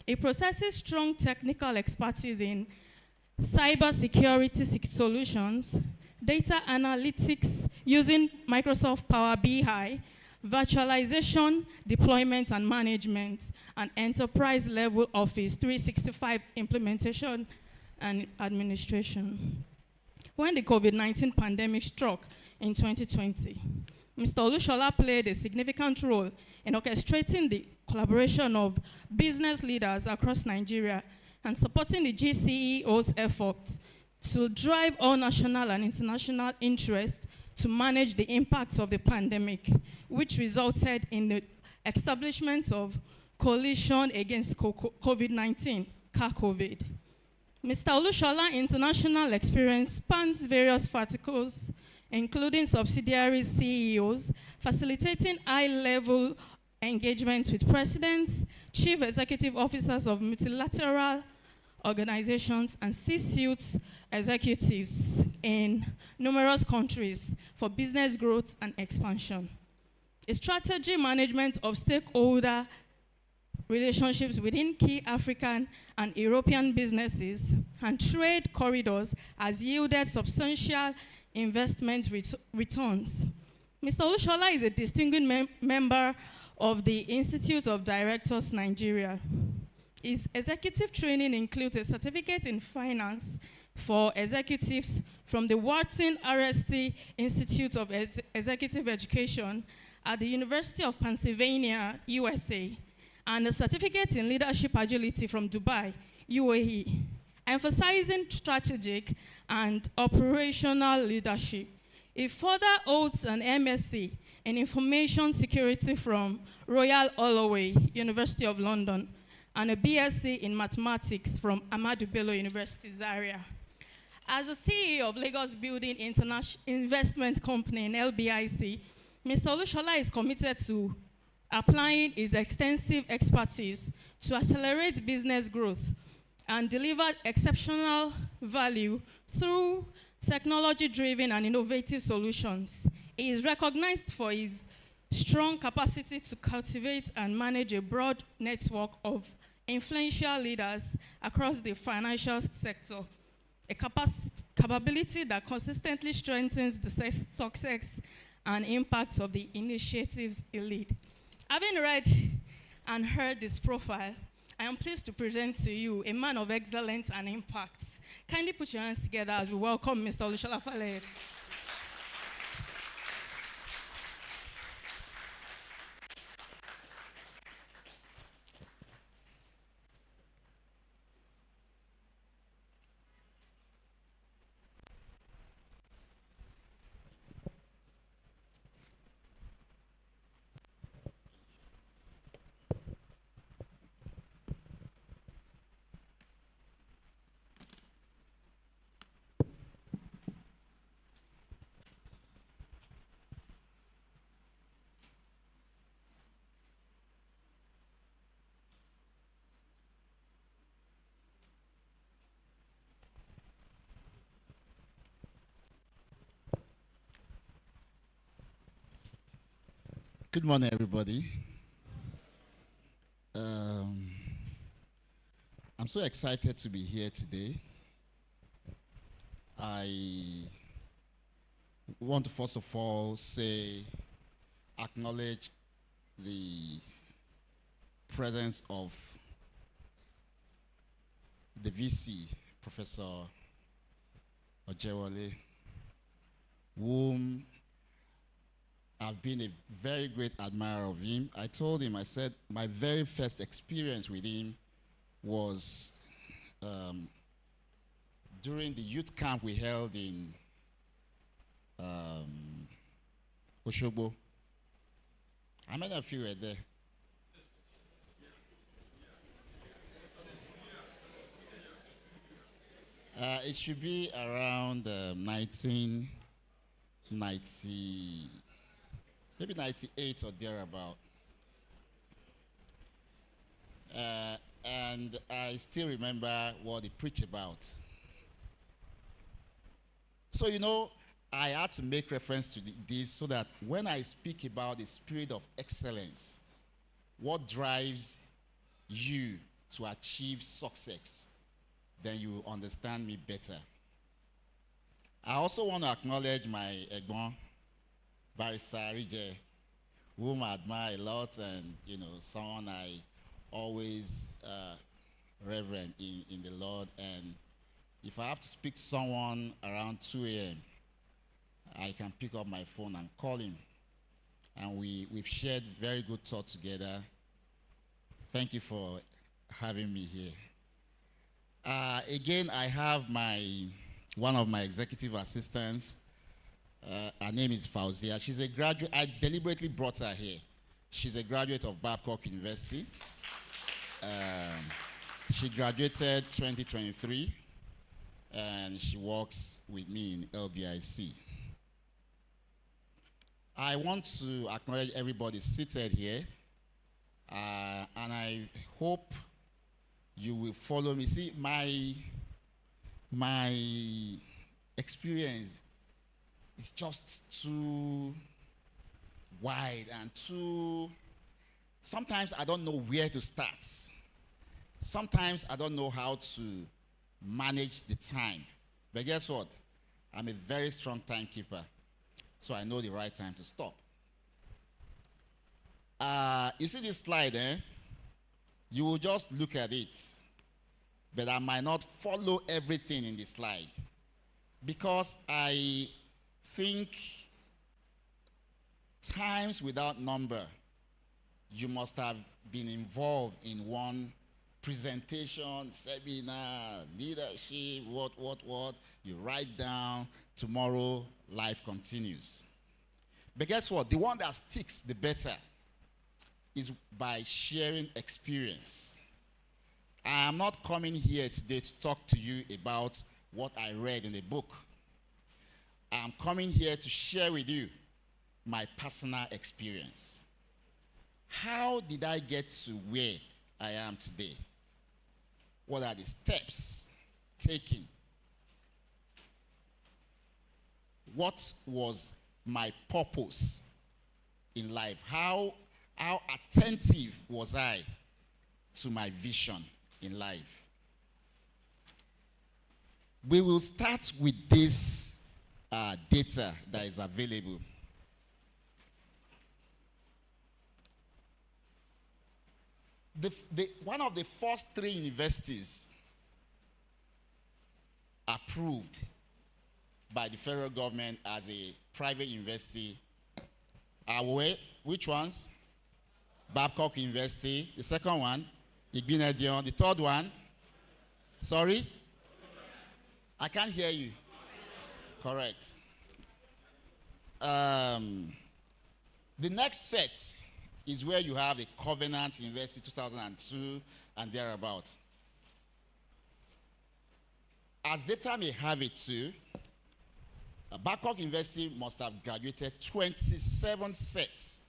He possesses strong technical expertise in cybersecurity solutions, data analytics using Microsoft Power BI, virtualization, deployment and management, and enterprise-level Office 365 implementation and administration. when the COVID-19 pandemic struck in 2020. Mr. Olushola played a significant role in orchestrating the collaboration of business leaders across Nigeria and supporting the GCEO's efforts to drive all national and international interest to manage the impacts of the pandemic, which resulted in the establishment of Coalition Against COVID-19, CAR-COVID. Mr. Olushola international experience spans various verticals, including subsidiary CEOs, facilitating high-level engagement with presidents, chief executive officers of multilateral organizations, and C-suite executives in numerous countries for business growth and expansion. A strategy management of stakeholder relationships within key African and European businesses and trade corridors has yielded substantial investment returns. Mr. Olushola is a distinguished member of the Institute of Directors Nigeria. His executive training includes a certificate in finance for executives from the Wharton RST Institute of Executive Education at the University of Pennsylvania, USA, and a certificate in leadership agility from Dubai, UAE, emphasizing strategic and operational leadership. He further holds an MSc in information security from Royal Holloway, University of London, and a BSc in mathematics from Ahmadu Bello University, Zaria. As the CEO of Lagos Building International Investment Company in LBIC, Mr. Olushola is committed to applying his extensive expertise to accelerate business growth and deliver exceptional value through technology-driven and innovative solutions. He is recognized for his strong capacity to cultivate and manage a broad network of influential leaders across the financial sector, a capability that consistently strengthens the success and impact of the initiatives he leads. Having read and heard this profile, I am pleased to present to you a man of excellence and impact. Kindly put your hands together as we welcome Mr. Olushola Falet. Good morning, everybody. I'm so excited to be here today. I want to first of all acknowledge the presence of the VC, Professor Ojewole, whom I've been a very great admirer of him. I told him, I said, my very first experience with him was during the youth camp we held in Oshogbo. How many of you were there? It should be around 1990. Maybe 98 or thereabout. And I still remember what he preached about. So, you know, I had to make reference to this so that when I speak about the spirit of excellence, what drives you to achieve success, then you will understand me better. I also want to acknowledge my Egbon, Barrister Rije, whom I admire a lot, and you know, someone I always reverend in the Lord, and If I have to speak to someone around 2 a.m., I can pick up my phone and call him. And we've shared very good thoughts together. Thank you for having me here. Again, I have one of my executive assistants. Her name is Fauzia. She's a graduate. I deliberately brought her here. She's a graduate of Babcock University. She graduated 2023, and she works with me in LBIC. I want to acknowledge everybody seated here, and I hope you will follow me. See, my experience is just too wide and too, sometimes I don't know where to start. Sometimes I don't know how to manage the time. But guess what? I'm a very strong timekeeper, so I know the right time to stop. You see this slide, eh? You will just look at it, but I might not follow everything in the slide because I think times without number, you must have been involved in one presentation, seminar, leadership, what. You write down, tomorrow life continues. But guess what? The one that sticks the better is by sharing experience. I am not coming here today to talk to you about what I read in a book. I'm coming here to share with you my personal experience. How did I get to where I am today? What are the steps taken? What was my purpose in life? How attentive was I to my vision in life? We will start with this data that is available. One of the first 3 universities approved by the federal government as a private university are which ones? Babcock University. The second one, Igbinedion. The third one, sorry? I can't hear you. Correct. The next set is where you have the Covenant University 2002 and thereabout. As data may have it too, Babcock University must have graduated 27 sets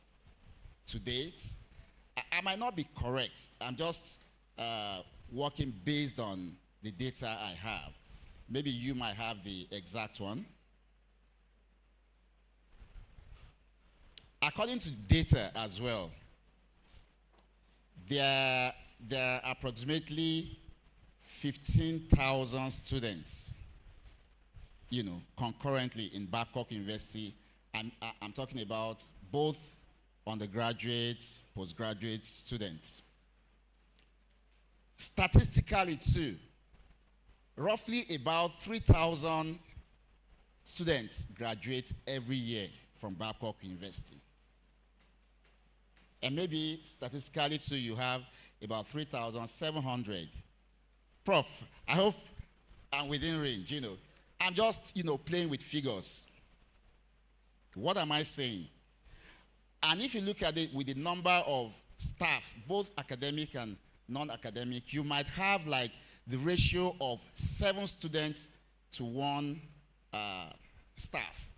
to date. I might not be correct. I'm just working based on the data I have. Maybe you might have the exact one. According to data as well, there are approximately 15,000 students, concurrently in Babcock University. I'm talking about both undergraduate, postgraduate students. Statistically too, roughly about 3,000 students graduate every year from Babcock University. And maybe statistically too, you have about 3,700. Prof, I hope I'm within range, I'm just, playing with figures. What am I saying? And if you look at it with the number of staff, both academic and non-academic, you might have like the ratio of 7 students to 1 staff,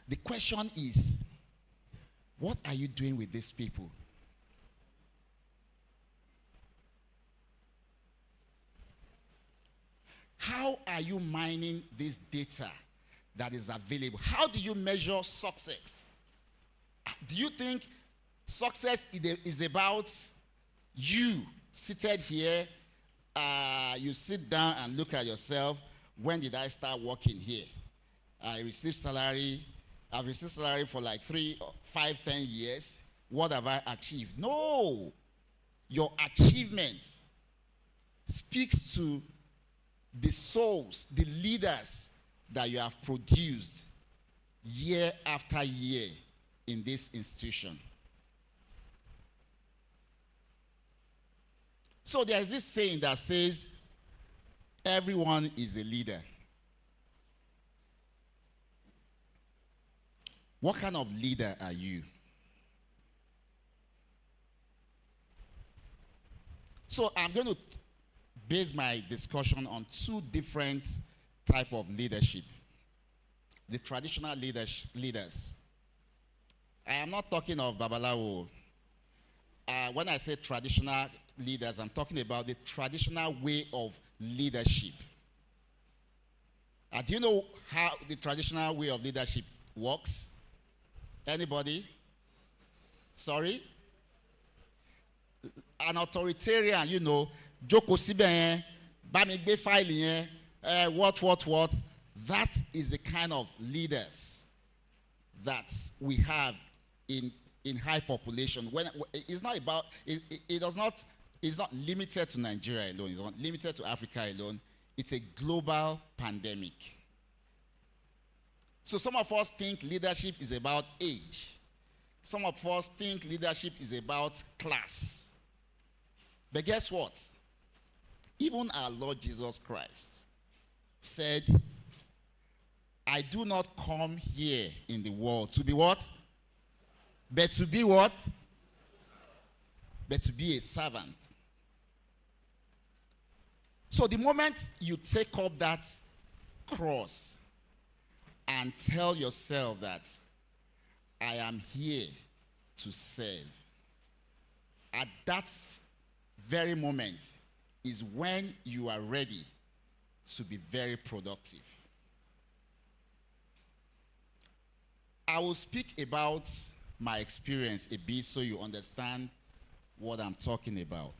The question is, what are you doing with these people? How are you mining this data that is available? How do you measure success? Do you think success is about you seated here? You sit down and look at yourself. When did I start working here? I received salary. I've received salary for like 3, 5, 10 years. What have I achieved? No. Your achievement speaks to the souls, the leaders that you have produced year after year in this institution. So there is this saying that says, everyone is a leader. What kind of leader are you? So I'm going to base my discussion on two different types of leadership. The traditional leaders. I am not talking of Babalawo. When I say traditional leaders, I'm talking about the traditional way of leadership. Do you know how the traditional way of leadership works? Anybody? Sorry? An authoritarian, you know, Joko Sibe, Bamigbe file, what. That is the kind of leaders that we have in high population. When it's not about, it's not limited to Nigeria alone. It's not limited to Africa alone. It's a global pandemic. So some of us think leadership is about age. Some of us think leadership is about class. But guess what? Even our Lord Jesus Christ said, I do not come here in the world to be what? But to be what? But to be a servant. So the moment you take up that cross and tell yourself that I am here to serve, at that very moment is when you are ready to be very productive. I will speak about my experience a bit so you understand what I'm talking about.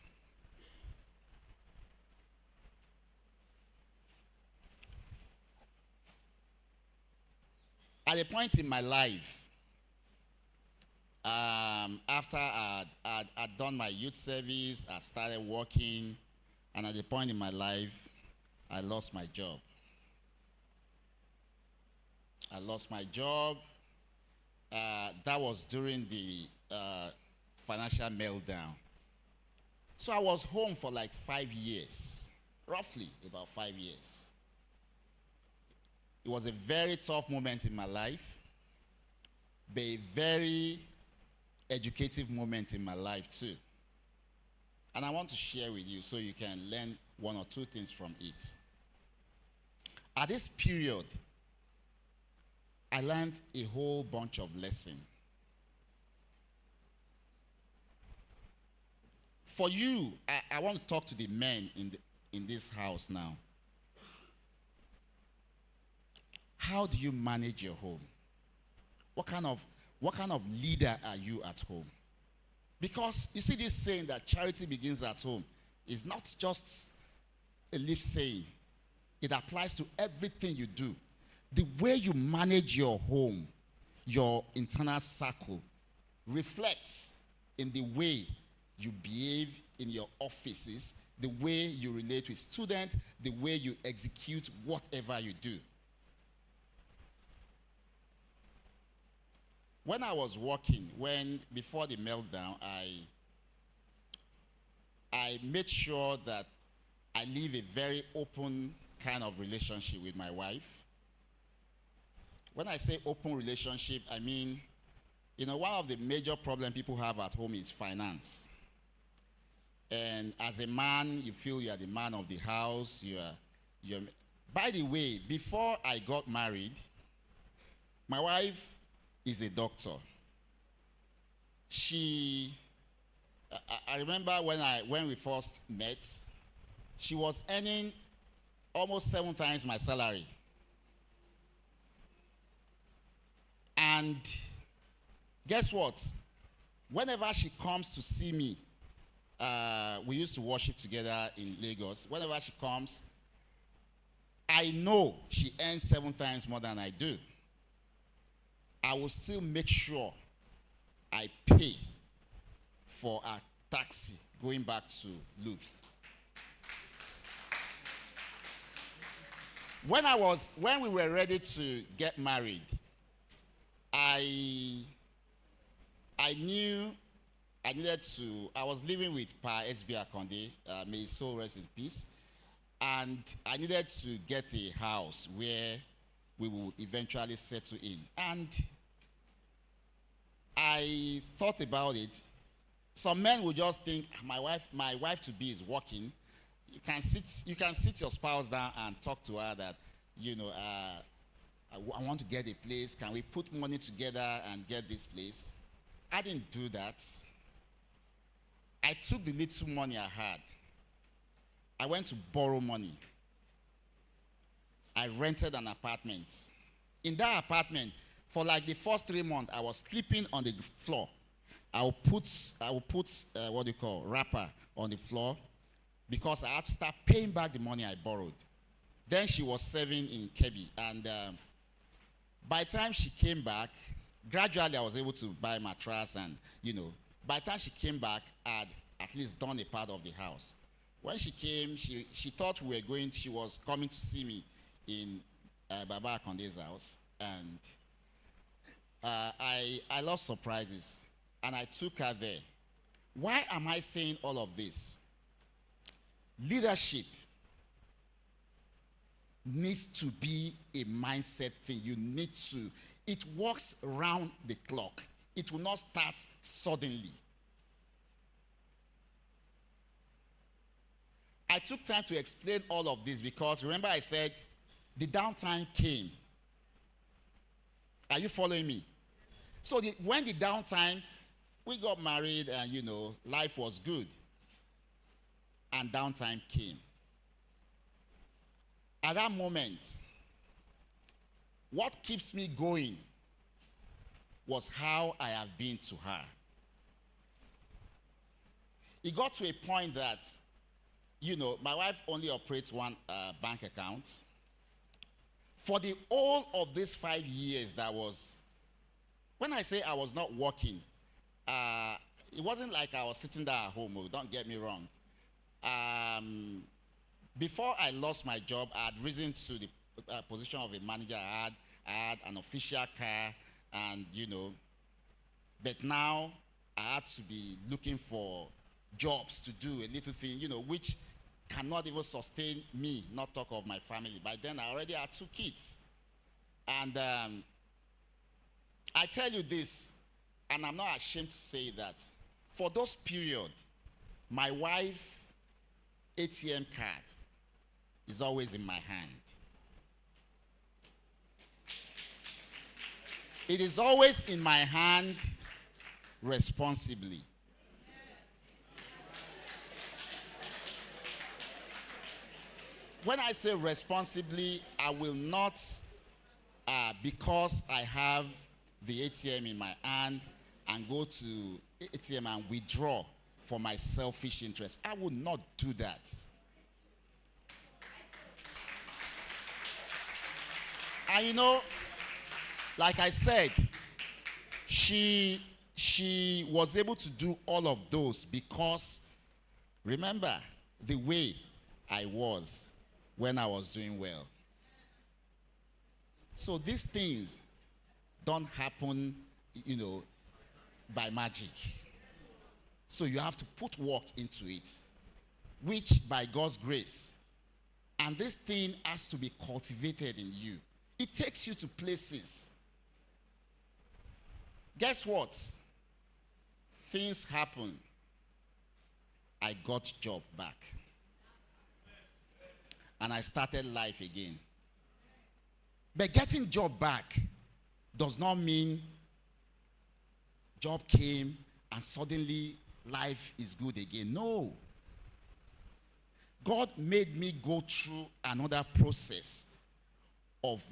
At a point in my life, after I'd done my youth service, I started working, and at a point in my life, I lost my job. I lost my job. That was during the financial meltdown. So I was home for like 5 years, roughly about 5 years. It was a very tough moment in my life, but a very educative moment in my life too. And I want to share with you so you can learn one or two things from it. At this period, I learned a whole bunch of lessons. For you, I want to talk to the men in this house now. How do you manage your home? What kind of leader are you at home? Because you see this saying that charity begins at home is not just a lip saying. It applies to everything you do. The way you manage your home, your internal circle, reflects in the way you behave in your offices, the way you relate with students, the way you execute whatever you do. When I was working, before the meltdown, I made sure that I live a very open kind of relationship with my wife. When I say open relationship, I mean, one of the major problems people have at home is finance. And as a man, you feel you are the man of the house. By the way, before I got married, my wife is a doctor. I remember when we first met, she was earning almost 7 times my salary. And guess what? Whenever she comes to see me, we used to worship together in Lagos. Whenever she comes, I know she earns 7 times more than I do. I will still make sure I pay for a taxi going back to Luth. When we were ready to get married, I knew I needed to. I was living with Pa SB Akonde, may his soul rest in peace, and I needed to get a house where we would eventually settle in. And I thought about it. Some men would just think, my wife to be is working. You can sit your spouse down and talk to her that, I want to get a place. Can we put money together and get this place? I didn't do that. I took the little money I had. I went to borrow money. I rented an apartment. In that apartment, for like the first 3 months, I was sleeping on the floor. I will put wrapper on the floor because I had to start paying back the money I borrowed. Then she was serving in Kebbi, and by the time she came back, gradually I was able to buy mattress, and by the time she came back, I had at least done a part of the house. When she came, she thought she was coming to see me in Baba Akonde's house, and I love surprises, and I took her there. Why am I saying all of this? Leadership needs to be a mindset thing. It works round the clock. It will not start suddenly. I took time to explain all of this because remember I said the downtime came. Are you following me? So when the downtime, we got married and life was good. And downtime came. At that moment, what keeps me going was how I have been to her. It got to a point that, my wife only operates one bank account. For the whole of these 5 years when I say I was not working, it wasn't like I was sitting there at home, don't get me wrong. Before I lost my job, I had risen to the position of a manager. I had an official car, and but now I had to be looking for jobs to do a little thing, which cannot even sustain me, not talk of my family. By then, I already had 2 kids. And I tell you this, and I'm not ashamed to say that, for those periods, my wife ATM card is always in my hand. It is always in my hand responsibly. When I say responsibly, I will not, because I have the ATM in my hand and go to ATM and withdraw for my selfish interest. I would not do that. And like I said, she was able to do all of those because, remember, the way I was when I was doing well. So these things don't happen, by magic. So you have to put work into it, which by God's grace. And this thing has to be cultivated in you. It takes you to places. Guess what? Things happen. I got job back. And I started life again. But getting job back does not mean job came and suddenly life is good again. No. God made me go through another process of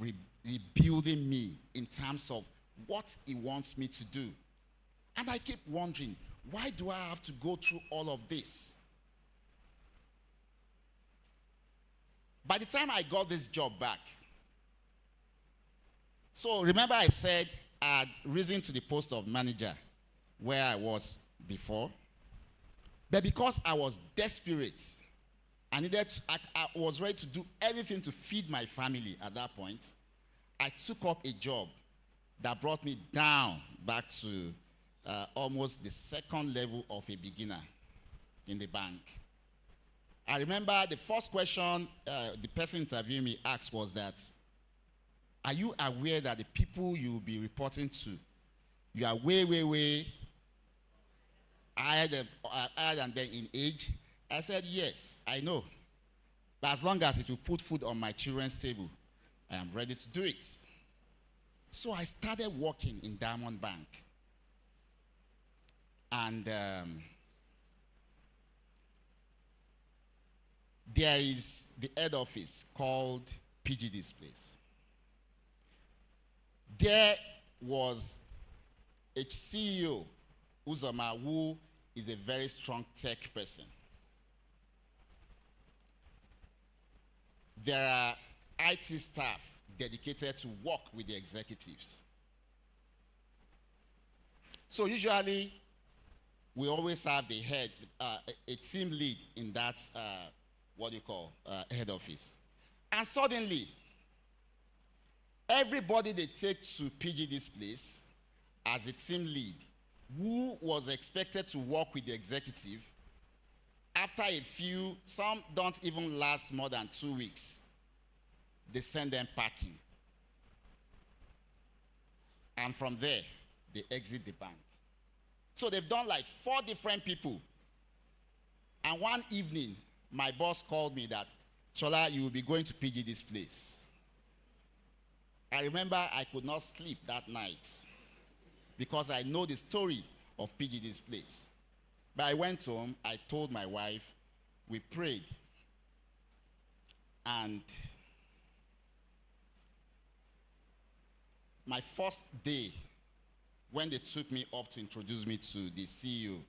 rebuilding me in terms of what he wants me to do. And I keep wondering, why do I have to go through all of this? By the time I got this job back, so remember I said I had risen to the post of manager where I was before. But because I was desperate I was ready to do anything to feed my family at that point. I took up a job that brought me down back to almost the second level of a beginner in the bank. I remember the first question the person interviewing me asked was that, are you aware that the people you will be reporting to, you are way higher than them in age? I said, yes, I know. But as long as it will put food on my children's table, I am ready to do it. So I started working in Diamond Bank. And there is the head office called PGD's place. There was a CEO, Uzoma, who is a very strong tech person. There are IT staff dedicated to work with the executives. So usually, we always have the head, a team lead in that, head office. And suddenly, everybody they take to PGD's place as a team lead, who was expected to work with the executive, after a few, some don't even last more than 2 weeks, they send them packing. And from there, they exit the bank. So they've done like 4 different people. And one evening, my boss called me that, Shola, you will be going to PGD's place. I remember I could not sleep that night because I know the story of PGD's place. But I went home, I told my wife, we prayed. And my first day, when they took me up to introduce me to the CEO,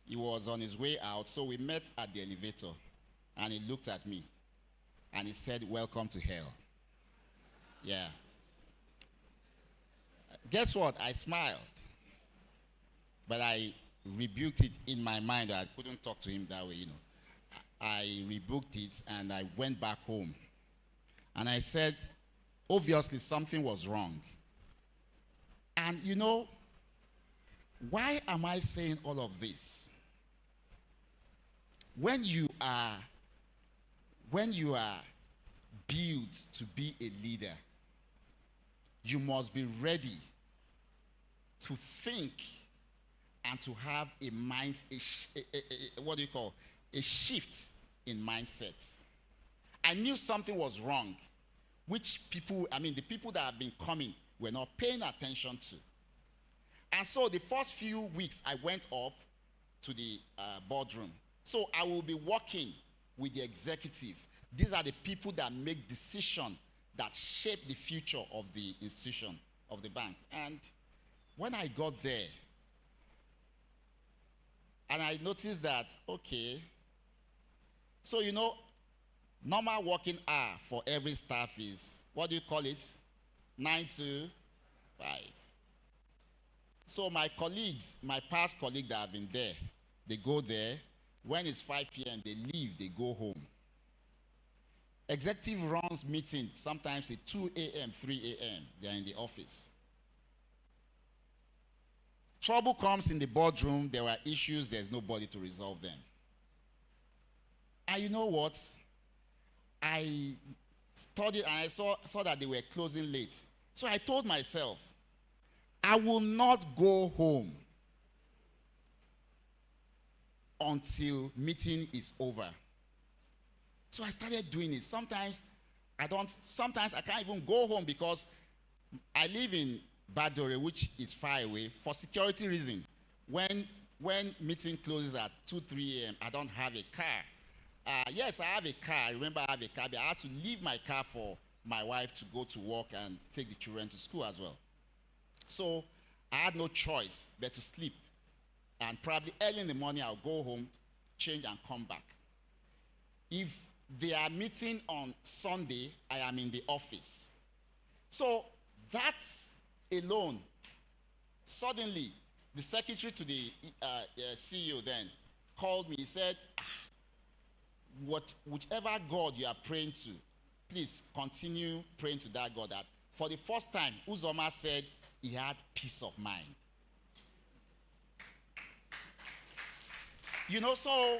he was on his way out, so we met at the elevator, and he looked at me, and he said, welcome to hell. Yeah. Guess what? I smiled. But I rebuked it in my mind. I couldn't talk to him that way, I rebuked it, and I went back home. And I said, obviously something was wrong. And why am I saying all of this? When you are built to be a leader, you must be ready to think and to have a shift in mindset. I knew something was wrong, which the people that have been coming were not paying attention to. And so the first few weeks, I went up to the boardroom. So I will be working with the executive. These are the people that make decisions that shape the future of the institution, of the bank. And when I got there, and I noticed that, okay, so normal working hour for every staff is, 9 to 5. So my colleagues, my past colleagues that have been there, they go there. When it's 5 p.m., they leave, they go home. Executive runs meetings, sometimes at 2 a.m., 3 a.m., they're in the office. Trouble comes in the boardroom, there are issues, there's nobody to resolve them. And you know what? I studied and I saw that they were closing late. So I told myself, I will not go home until meeting is over. So I started doing it. Sometimes I can't even go home because I live in Badore, which is far away. For security reason, when meeting closes at 2, 3 a.m., I don't have a car. Yes, I have a car. I remember I have a car, but I had to leave my car for my wife to go to work and take the children to school as well. So I had no choice but to sleep. And probably early in the morning, I'll go home, change, and come back. If they are meeting on Sunday, I am in the office. So that's alone. Suddenly, the secretary to the CEO then called me. He said, whichever God you are praying to, please continue praying to that God. That for the first time, Uzoma said he had peace of mind. You know, so,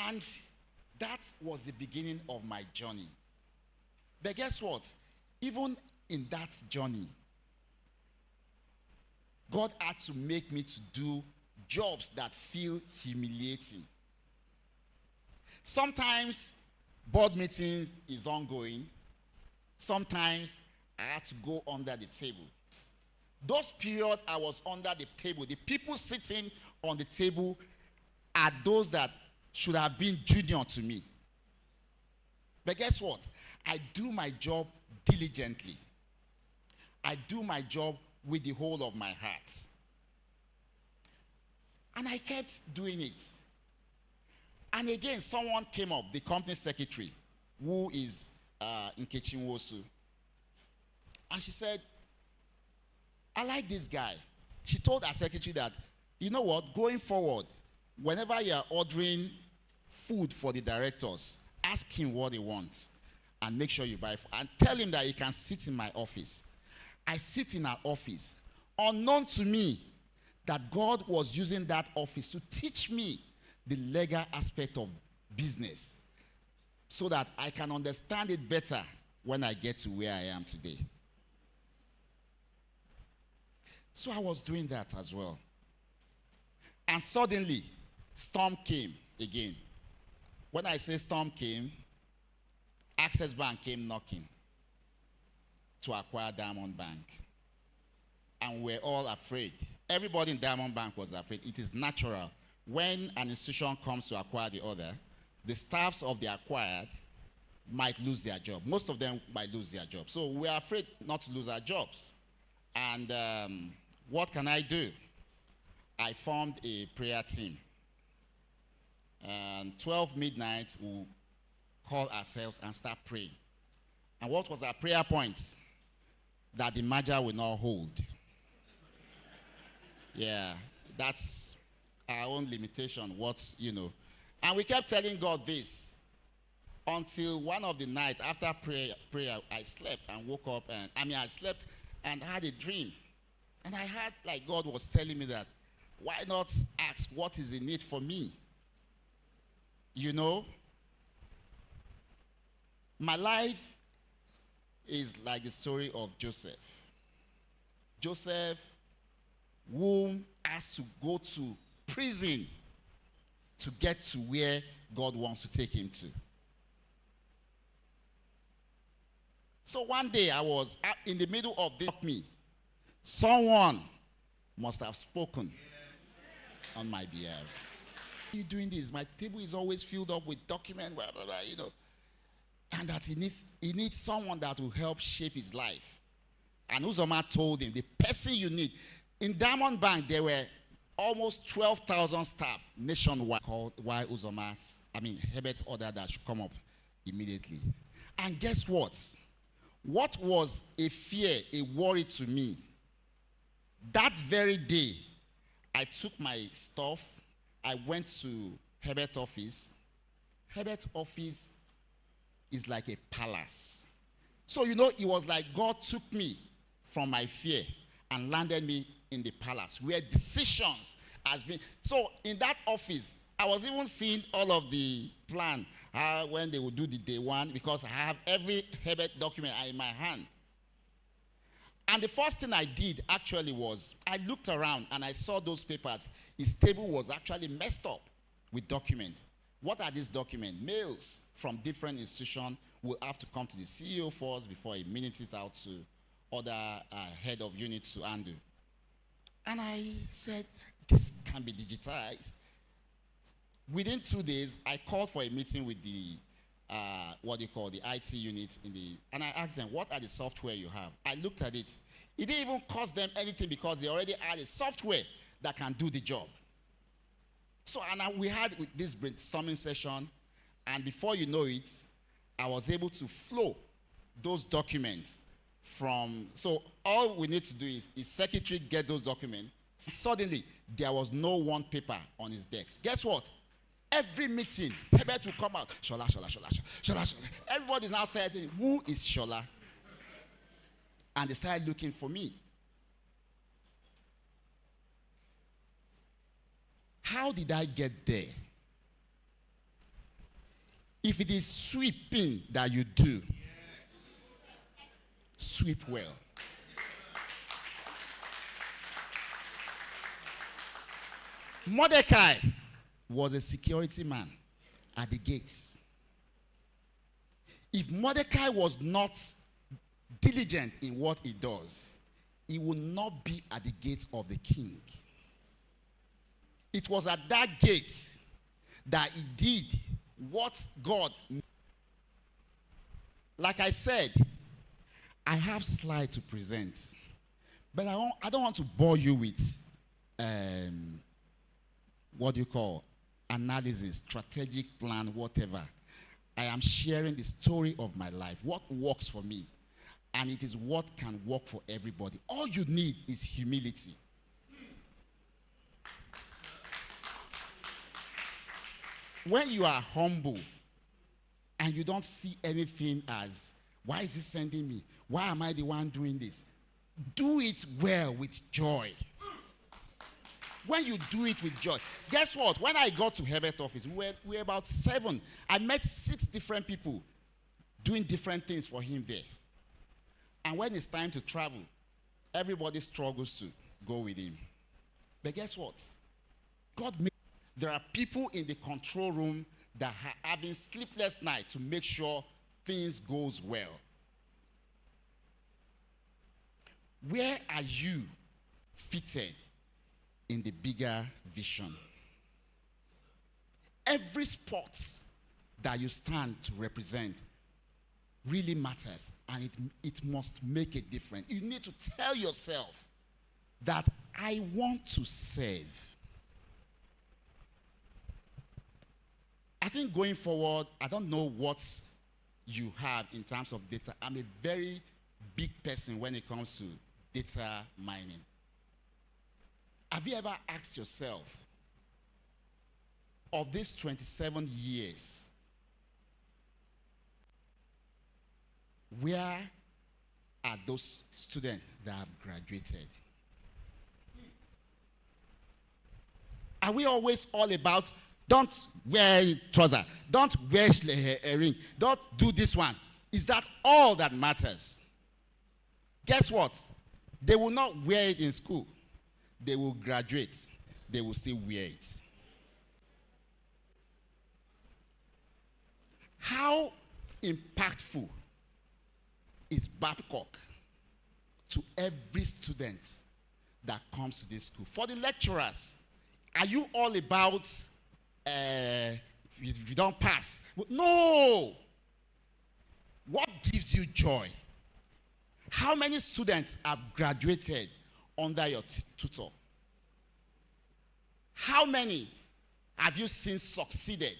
and that was the beginning of my journey. But guess what? Even in that journey, God had to make me to do jobs that feel humiliating. Sometimes board meetings is ongoing. Sometimes I had to go under the table. Those periods I was under the table, the people sitting on the table are those that should have been junior to me. But guess what? I do my job diligently. I do my job with the whole of my heart. And I kept doing it. And again, someone came up, the company secretary, who is Nkechi Nwosu. And she said, I like this guy. She told her secretary that, you know what, going forward, whenever you are ordering food for the directors, ask him what he wants and make sure you buy food. And tell him that he can sit in my office. I sit in her office, unknown to me that God was using that office to teach me the legal aspect of business so that I can understand it better when I get to where I am today. So I was doing that as well. And suddenly, storm came again. When I say storm came, Access Bank came knocking to acquire Diamond Bank. And we're all afraid. Everybody in Diamond Bank was afraid. It is natural. When an institution comes to acquire the other, the staffs of the acquired might lose their job. Most of them might lose their job. So we're afraid not to lose our jobs. And what can I do? I formed a prayer team. And 12 midnight, we'll call ourselves and start praying. And what was our prayer points? That the merger will not hold. Yeah, that's our own limitation, And we kept telling God this until one of the night after prayer, I slept and woke up. I slept and had a dream. And I had, like, God was telling me that, why not ask what is in it for me? You know, my life is like the story of Joseph. Joseph, who has to go to prison to get to where God wants to take him to. So one day I was in the middle of this. Someone must have spoken on my behalf. Why are you doing this? My table is always filled up with documents, blah, blah, blah, And that he needs someone that will help shape his life. And Uzoma told him, the person you need. In Diamond Bank, there were almost 12,000 staff nationwide. Called why Herbert ordered that should come up immediately. And guess what? What was a fear, a worry to me? That very day, I took my stuff, I went to Herbert's office. Herbert's office is like a palace. So, it was like God took me from my fear and landed me in the palace where decisions has been. So, in that office, I was even seeing all of the plan, when they would do the day one, because I have every Herbert document in my hand. And the first thing I did actually was, I looked around and I saw those papers. His table was actually messed up with documents. What are these documents? Mails from different institutions will have to come to the CEO first before he minutes it out to other head of units to handle. And I said, this can be digitized. Within 2 days, I called for a meeting with the the IT unit and I asked them, what are the software you have? I looked at it. It didn't even cost them anything because they already had a software that can do the job. So, we had this brainstorming session, and before you know it, I was able to flow those documents so all we need to do is secretary get those documents. Suddenly, there was no one paper on his desk. Guess what? Every meeting, Herbert will come out. Shola, Shola, Shola, Shola, Shola. Everybody's now saying, who is Shola? And they started looking for me. How did I get there? If it is sweeping that you do, sweep well. Mordecai was a security man at the gates. If Mordecai was not diligent in what he does, he will not be at the gate of the king. It was at that gate that he did what God. Like I said, I have slides to present, but I don't want to bore you with what do you call analysis, strategic plan, whatever. I am sharing the story of my life, what works for me, and it is what can work for everybody. All you need is humility. When you are humble and you don't see anything as, why is he sending me? Why am I the one doing this? Do it well with joy. When you do it with joy, guess what? When I got to Herbert's office, we were about 7. I met 6 different people doing different things for him there. And when it's time to travel, everybody struggles to go with him. But guess what? God made. There are people in the control room that are having sleepless nights to make sure things goes well. Where are you fitted in the bigger vision? Every spot that you stand to represent really matters, and it must make a difference. You need to tell yourself that I want to serve. I think going forward, I don't know what you have in terms of data. I'm a very big person when it comes to data mining. Have you ever asked yourself, of these 27 years, where are those students that have graduated? Are we always all about, don't wear trouser, don't wear a ring, don't do this one? Is that all that matters? Guess what? They will not wear it in school. They will graduate. They will still wear it. How impactful is Babcock to every student that comes to this school? For the lecturers, are you all about if you don't pass? No. What gives you joy? How many students have graduated under your tutor? How many have you seen succeeded?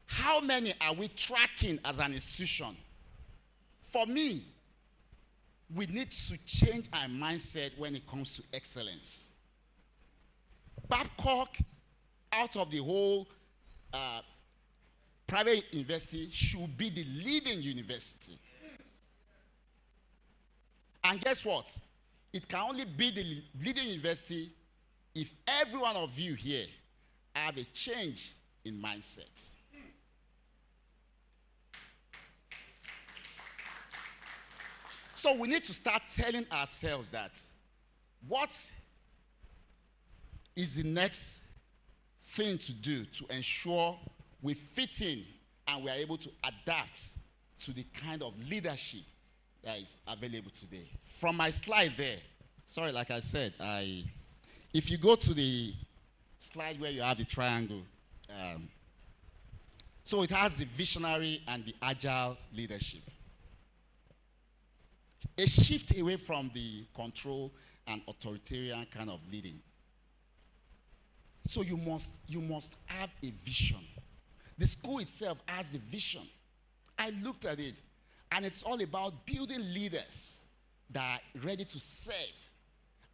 How many are we tracking as an institution? For me, we need to change our mindset when it comes to excellence. Babcock, out of the whole private university, should be the leading university. And guess what? It can only be the leading university if every one of you here have a change in mindset. So we need to start telling ourselves that what is the next thing to do to ensure we fit in and we are able to adapt to the kind of leadership that is available today. From my slide there, sorry, like I said, if you go to the slide where you have the triangle, so it has the visionary and the agile leadership. A shift away from the control and authoritarian kind of leading. So you must have a vision. The school itself has a vision. I looked at it, and it's all about building leaders that are ready to serve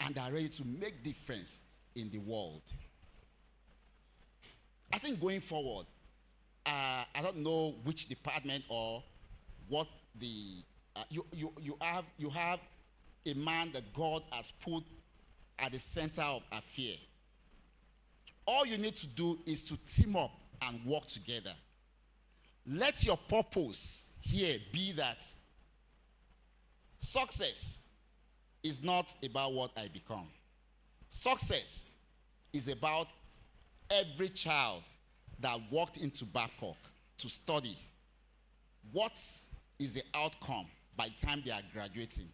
and are ready to make difference in the world. I think going forward, I don't know which department or what the you have a man that God has put at the center of affair. All you need to do is to team up and work together. Let your purpose here be that success is not about what I become. Success is about every child that walked into Babcock to study. What is the outcome by the time they are graduating?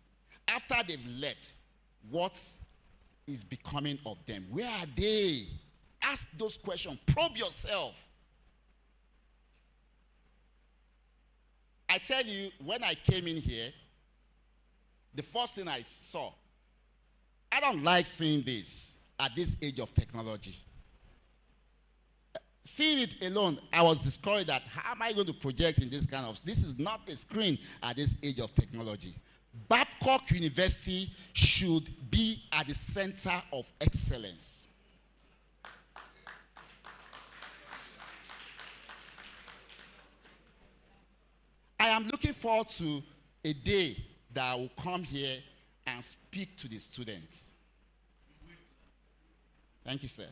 After they've left, what is becoming of them? Where are they? Ask those questions. Probe yourself. I tell you, when I came in here, the first thing I saw, I don't like seeing this at this age of technology. Seeing it alone, I was discouraged that how am I going to project in this kind of, this is not a screen at this age of technology. Babcock University should be at the center of excellence. I am looking forward to a day that I will come here and speak to the students. Thank you, sir.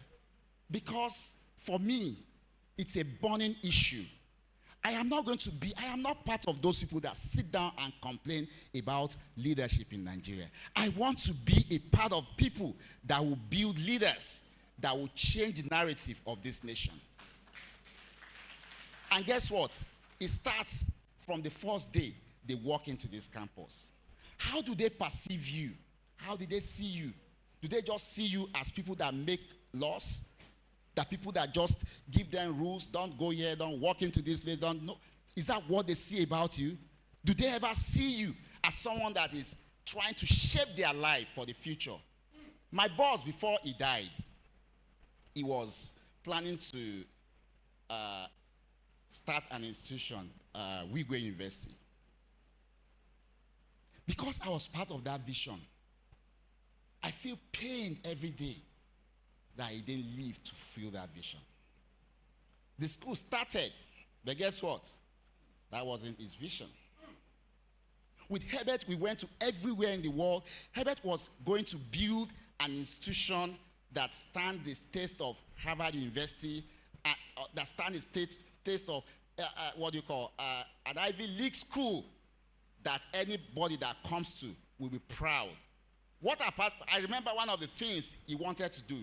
Because for me, it's a burning issue. I am not part of those people that sit down and complain about leadership in Nigeria. I want to be a part of people that will build leaders that will change the narrative of this nation. And guess what? It starts from the first day they walk into this campus. How do they perceive you? How do they see you? Do they just see you as people that make laws? That people that just give them rules, don't go here, don't walk into this place, don't know? Is that what they see about you? Do they ever see you as someone that is trying to shape their life for the future? My boss, before he died, he was planning to start an institution, Wigwe University. Because I was part of that vision, I feel pain every day that he didn't live to fulfill that vision. The school started, but guess what? That wasn't his vision. With Herbert, we went to everywhere in the world. Herbert was going to build an institution that stands the taste of Harvard University, that stands the taste of, an Ivy League school that anybody that comes to will be proud. I remember one of the things he wanted to do.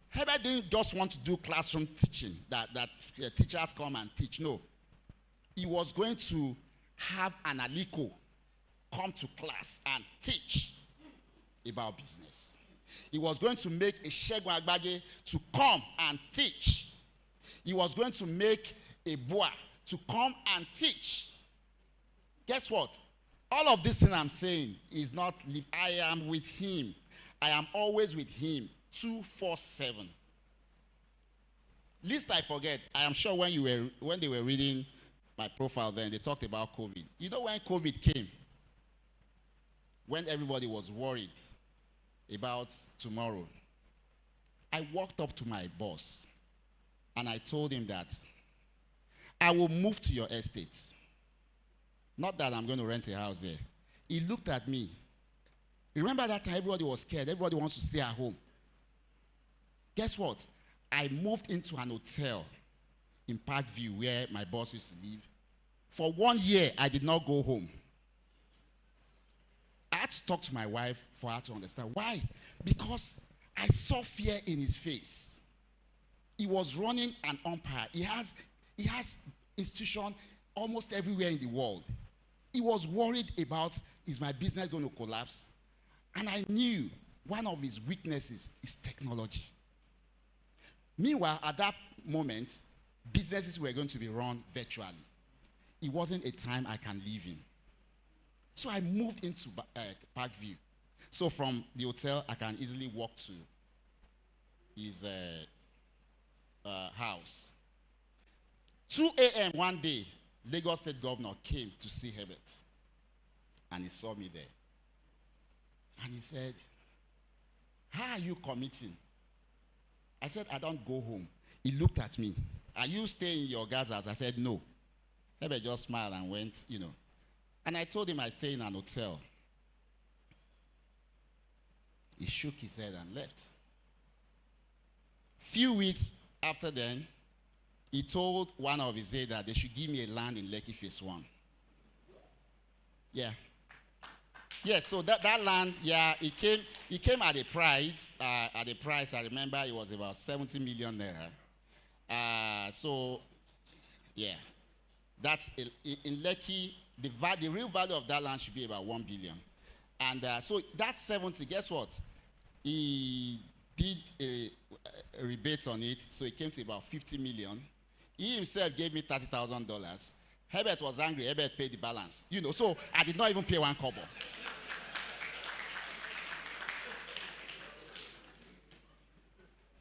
Herbert didn't just want to do classroom teaching, that teachers come and teach. No. He was going to have an Aliko come to class and teach about business. He was going to make a Segun Agbaje to come and teach. He was going to make a Boa to come and teach. Guess what? All of this thing I'm saying is not, I am with him. I am always with him, 247. Least I forget, I am sure when they were reading my profile then, they talked about COVID. You know when COVID came, when everybody was worried about tomorrow, I walked up to my boss and I told him that I will move to your estate. Not that I'm going to rent a house there. He looked at me. Remember that time everybody was scared. Everybody wants to stay at home. Guess what? I moved into an hotel in Parkview where my boss used to live. For 1 year, I did not go home. I had to talk to my wife for her to understand. Why? Because I saw fear in his face. He was running an umpire. He has institution almost everywhere in the world. He was worried about, is my business going to collapse? And I knew one of his weaknesses is technology. Meanwhile, at that moment, businesses were going to be run virtually. It wasn't a time I can leave him. So I moved into Parkview. So from the hotel, I can easily walk to his house. 2 a.m. one day, Lagos State Governor came to see Herbert. And he saw me there. And he said, how are you committing? I said, I don't go home. He looked at me. Are you staying in your guys' house? I said, no. Herbert just smiled and went, And I told him I stay in an hotel. He shook his head and left. Few weeks after then, he told one of his aides that they should give me a land in Lekki Phase 1. Yeah. Yeah, so that land, yeah, it came at a price. I remember it was about 70 million naira. So, yeah. That's in Lekki, the real value of that land should be about 1 billion. And so that 70, guess what? He did a rebate on it, so it came to about 50 million. He himself gave me $30,000. Herbert was angry. Herbert paid the balance. So I did not even pay one kobo.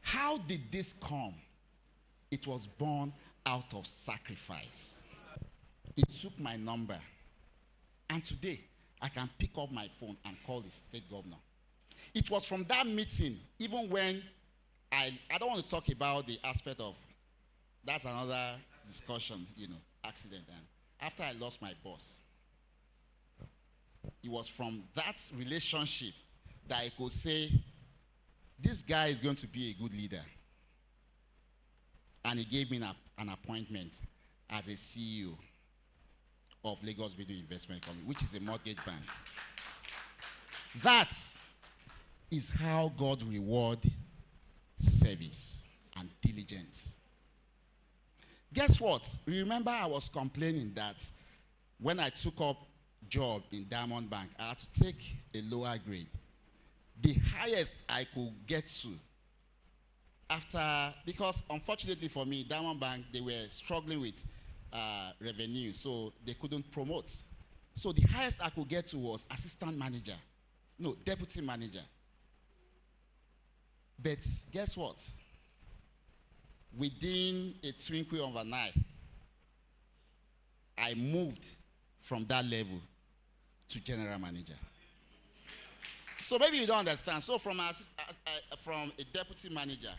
How did this come? It was born out of sacrifice. It took my number. And today, I can pick up my phone and call the state governor. It was from that meeting, even when I don't want to talk about the aspect of, that's another discussion, accident. And after I lost my boss, it was from that relationship that I could say, this guy is going to be a good leader. And he gave me an appointment as a CEO of Lagos Video Investment Company, which is a mortgage bank. That is how God rewards service and diligence. Guess what? Remember I was complaining that when I took up job in Diamond Bank, I had to take a lower grade. The highest I could get to because unfortunately for me, Diamond Bank, they were struggling with revenue, so they couldn't promote. So the highest I could get to was assistant manager. No, deputy manager. But guess what? Within a twinkle of an eye, I moved from that level to general manager. So maybe you don't understand. So from a deputy manager,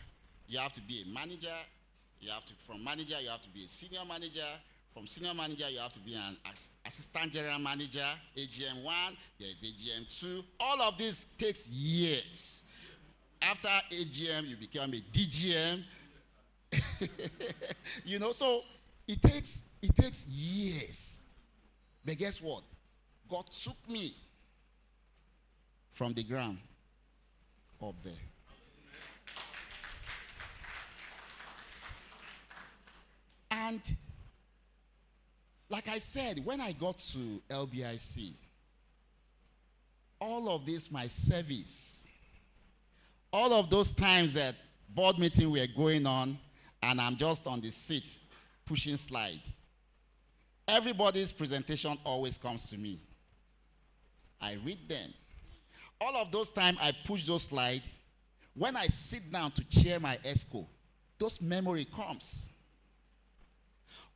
you have to be a manager. From manager, you have to be a senior manager. From senior manager, you have to be an assistant general manager. AGM 1, there's AGM 2. All of this takes years. After AGM, you become a DGM. So it takes years. But guess what? God took me from the ground up there. And like I said, when I got to LBIC, all of this, my service, all of those times that board meeting were going on and I'm just on the seat pushing slide, everybody's presentation always comes to me. I read them. All of those times I push those slides, when I sit down to chair my ESCO, those memory comes.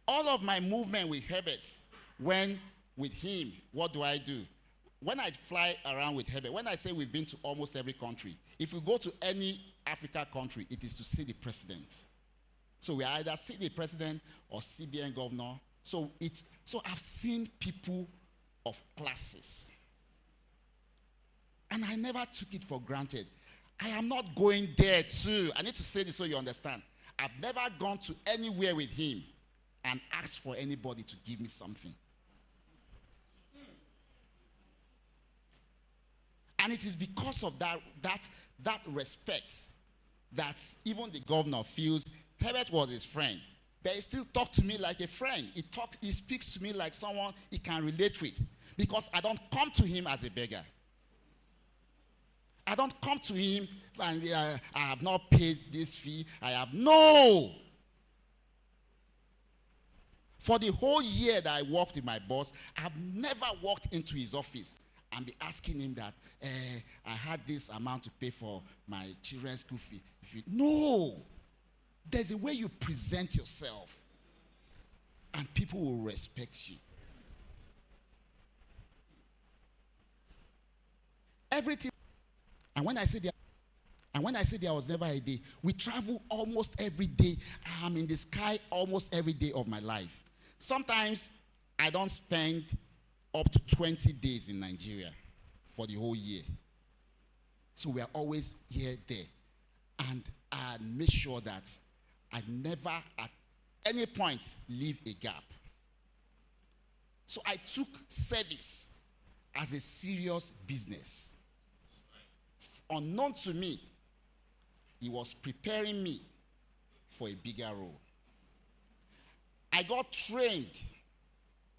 All of my movement with Herbert, when with him, what do I do? When I fly around with Herbert, when I say we've been to almost every country, if we go to any Africa country, it is to see the president. So we either see the president or CBN governor. So I've seen people of classes. And I never took it for granted. I am not going there too. I need to say this so you understand. I've never gone to anywhere with him and asked for anybody to give me something. And it is because of that respect that even the governor feels Herbert was his friend. But he still talks to me like a friend. He speaks to me like someone he can relate with. Because I don't come to him as a beggar. I don't come to him and I have not paid this fee. No. For the whole year that I worked with my boss, I've never walked into his office and be asking him that, I had this amount to pay for my children's school fee. No. There's a way you present yourself and people will respect you. Everything. And when I say And when I say there was never a day, we travel almost every day. I'm in the sky almost every day of my life. Sometimes I don't spend up to 20 days in Nigeria for the whole year. So we are always here, there. And I make sure that I never at any point leave a gap. So I took service as a serious business. Unknown to me, he was preparing me for a bigger role. I got trained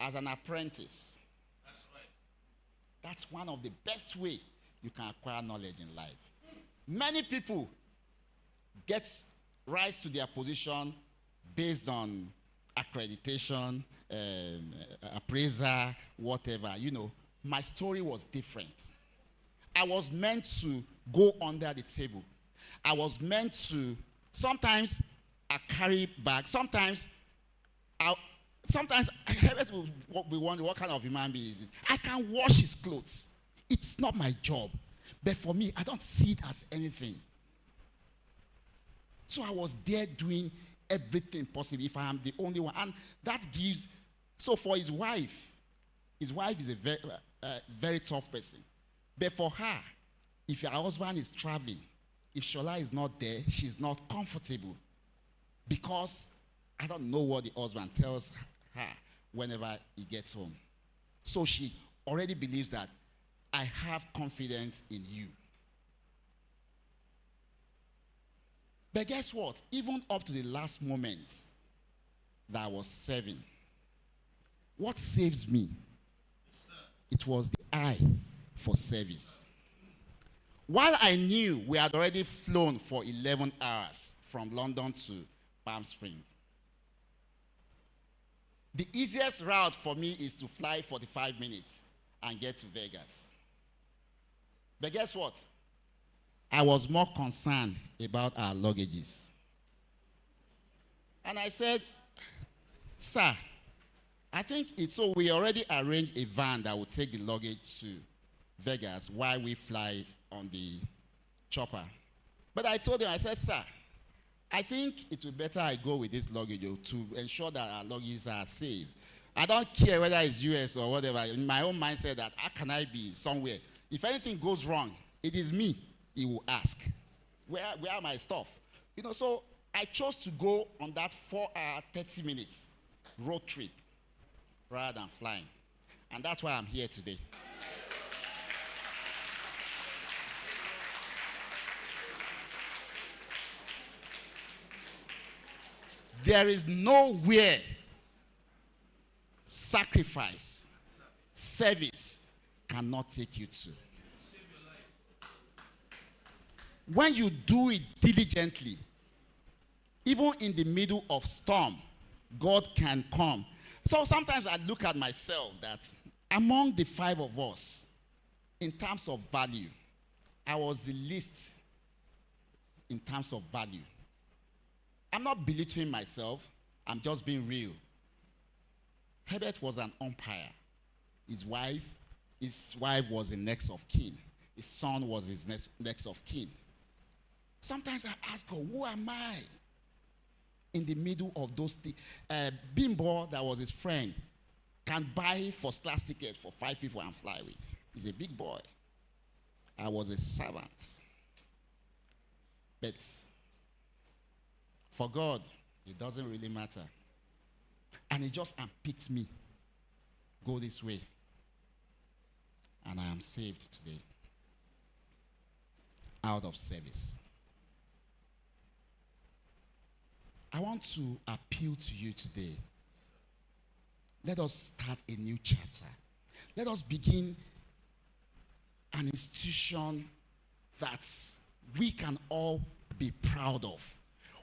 as an apprentice. That's right. That's one of the best ways you can acquire knowledge in life. Many people rise to their position based on accreditation, appraiser, whatever. You know, my story was different. I was meant to go under the table. I was meant to, sometimes I carry bags, sometimes Herbert will be wondering what kind of human being is this. I can wash his clothes. It's not my job. But for me, I don't see it as anything. So I was there doing everything possible if I am the only one. And that gives, so for his wife is a very, very tough person. But for her, if her husband is traveling, if Shola is not there, she's not comfortable. Because I don't know what the husband tells her whenever he gets home. So she already believes that I have confidence in you. But guess what? Even up to the last moment that I was serving, what saves me? It was the eye for service. While I knew we had already flown for 11 hours from London to Palm Springs, the easiest route for me is to fly 45 minutes and get to Vegas. But guess what? I was more concerned about our luggages. And I said, sir, I think it's so we already arranged a van that would take the luggage to Vegas while we fly on the chopper. But I told him, I said, sir, I think it would be better I go with this luggage to ensure that our luggages are safe. I don't care whether it's US or whatever. In my own mindset that how can I be somewhere? If anything goes wrong, it is me he will ask. Where are my stuff? You know, so I chose to go on that 4-hour, 30 minutes road trip rather than flying. And that's why I'm here today. There is nowhere sacrifice, service cannot take you to. When you do it diligently, even in the middle of storm, God can come. So sometimes I look at myself that among the 5 of us, in terms of value, I was the least in terms of value. I'm not belittling myself. I'm just being real. Herbert was an umpire. His wife was the next of kin. His son was his next of kin. Sometimes I ask God, who am I? In the middle of those things. Bimbo, that was his friend, can buy first-class ticket for 5 people and fly with. He's a big boy. I was a servant. But for God, it doesn't really matter. And he just unpicked me. Go this way. And I am saved today. Out of service. I want to appeal to you today. Let us start a new chapter. Let us begin an institution that we can all be proud of.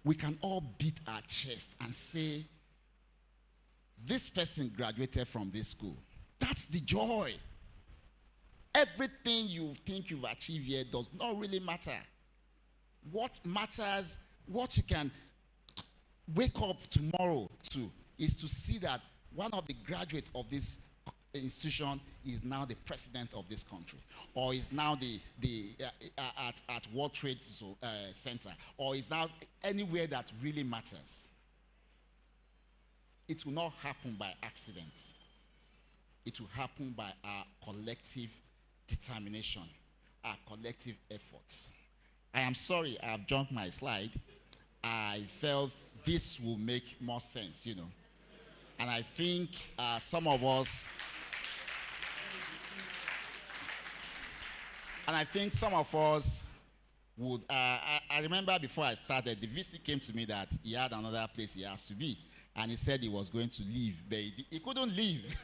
We can all beat our chest and say, this person graduated from this school. That's the joy. Everything you think you've achieved here does not really matter. What matters, what you can wake up tomorrow to, is to see that one of the graduates of this institution is now the president of this country, or is now at World Trade Center, or is now anywhere that really matters. It will not happen by accident. It will happen by our collective determination, our collective efforts. I am sorry I've jumped my slide. I felt this will make more sense, you know. And I think some of us, would, I remember before I started, the VC came to me that he had another place he has to be. And he said he was going to leave, but he couldn't leave.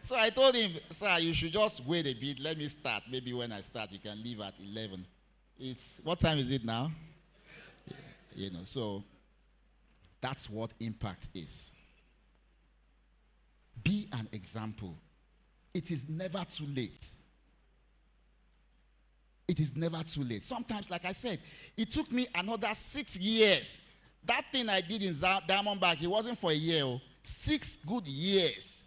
So I told him, sir, you should just wait a bit. Let me start. Maybe when I start, you can leave at 11. What time is it now? You know, so that's what impact is. Be an example. It is never too late. It is never too late. Sometimes, like I said, it took me another 6 years. That thing I did in Diamondback, it wasn't for a year. 6 good years.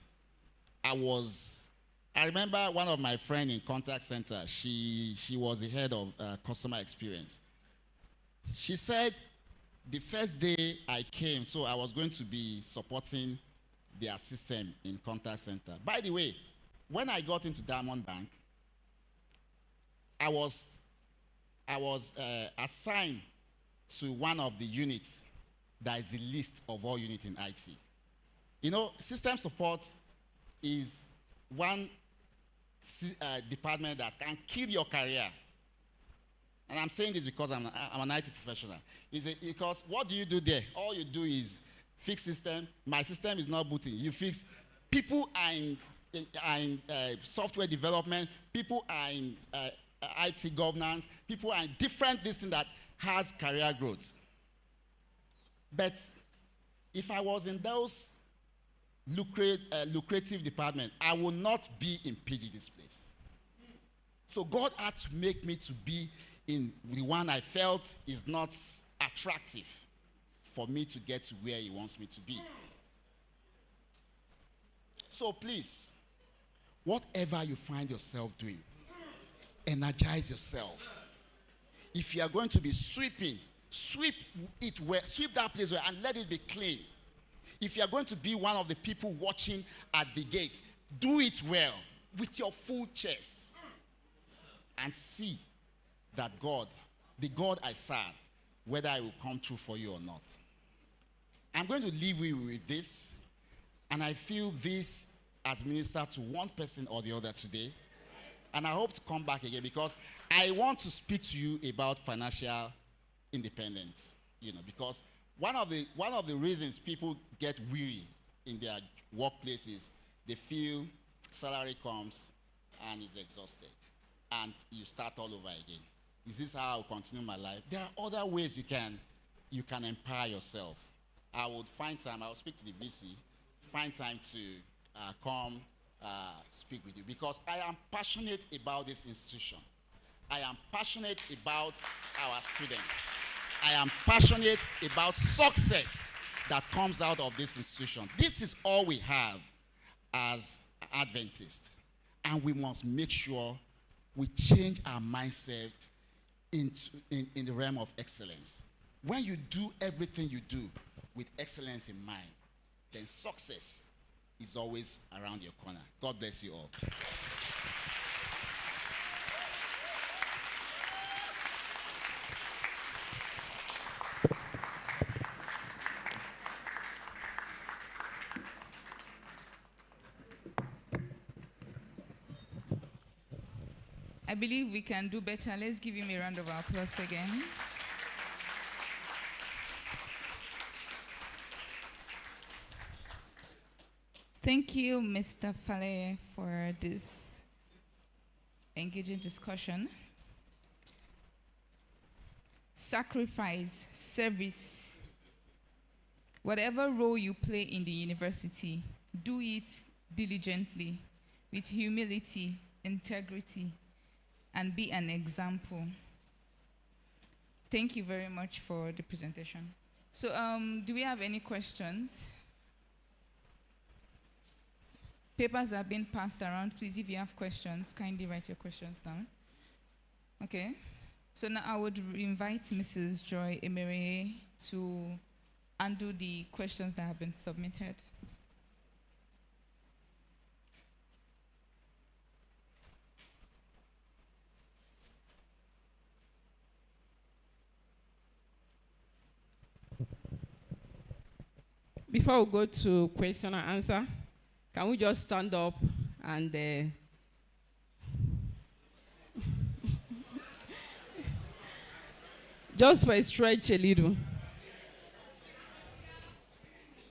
I remember one of my friends in contact center, she was the head of customer experience. She said the first day I came, so I was going to be supporting their system in contact center. By the way, when I got into Diamond Bank, I was assigned to one of the units that is the list of all units in IT. You know, system support is one department that can kill your career. And I'm saying this because I'm an IT professional. Because what do you do there? All you do is fix system. My system is not booting. You fix. People are in software development. People are in IT governance. People are in different things that has career growth. But if I was in those lucrative department, I will not be in PG this place. So God had to make me to be in the one I felt is not attractive for me to get to where he wants me to be. So please, whatever you find yourself doing, energize yourself. If you are going to be sweeping, sweep it well, sweep that place well and let it be clean. If you are going to be one of the people watching at the gate, do it well with your full chest and see that God, the God I serve, whether I will come true for you or not. I'm going to leave you with this, and I feel this as minister to one person or the other today, and I hope to come back again because I want to speak to you about financial independence, you know, because one of the reasons people get weary in their workplaces, they feel salary comes and is exhausted, and you start all over again. Is this how I'll continue my life? There are other ways you can empower yourself. I would find time. I will speak to the VC. Find time to come speak with you because I am passionate about this institution. I am passionate about our students. I am passionate about success that comes out of this institution. This is all we have as Adventists, and we must make sure we change our mindset in the realm of excellence. When you do everything you do with excellence in mind, then success is always around your corner. God bless you all. I believe we can do better. Let's give him a round of applause again. Thank you, Mr. Fale, for this engaging discussion. Sacrifice, service, whatever role you play in the university, do it diligently, with humility, integrity, and be an example. Thank you very much for the presentation. So, do we have any questions? Papers are being passed around. Please, if you have questions, kindly write your questions down. Okay. So now I would invite Mrs. Joy Emere to undo the questions that have been submitted. Before we go to question and answer, can we just stand up and just for a stretch a little?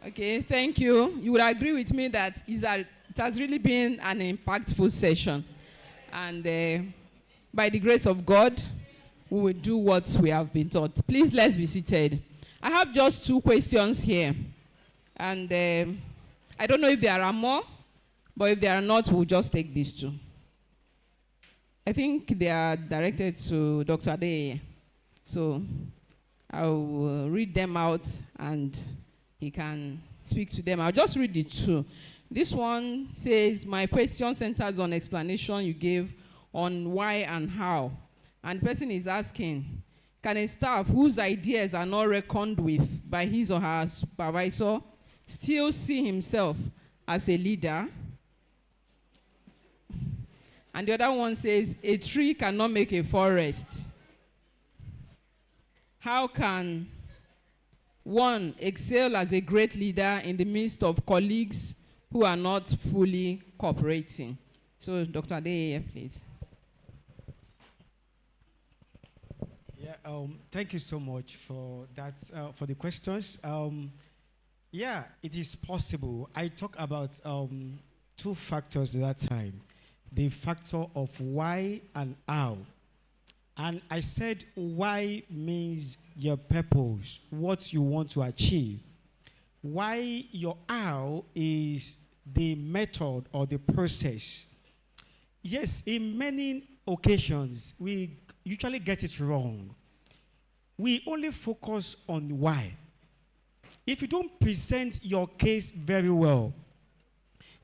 Okay, thank you. You would agree with me that it has really been an impactful session. And by the grace of God, we will do what we have been taught. Please, let's be seated. I have just 2 questions here. And I don't know if there are more, but if there are not, we'll just take these 2. I think they are directed to Dr. Adeye. So I'll read them out and he can speak to them. I'll just read the 2. This one says, my question centers on explanation you gave on why and how. And the person is asking, can a staff whose ideas are not reckoned with by his or her supervisor still see himself as a leader? And the other one says, a tree cannot make a forest. How can one excel as a great leader in the midst of colleagues who are not fully cooperating? So, Dr. Adeye, please. Yeah, thank you so much for that, for the questions. Yeah, it is possible. I talked about 2 factors at that time. The factor of why and how. And I said why means your purpose, what you want to achieve. Why your how is the method or the process. Yes, in many occasions, we usually get it wrong. We only focus on why. If you don't present your case very well,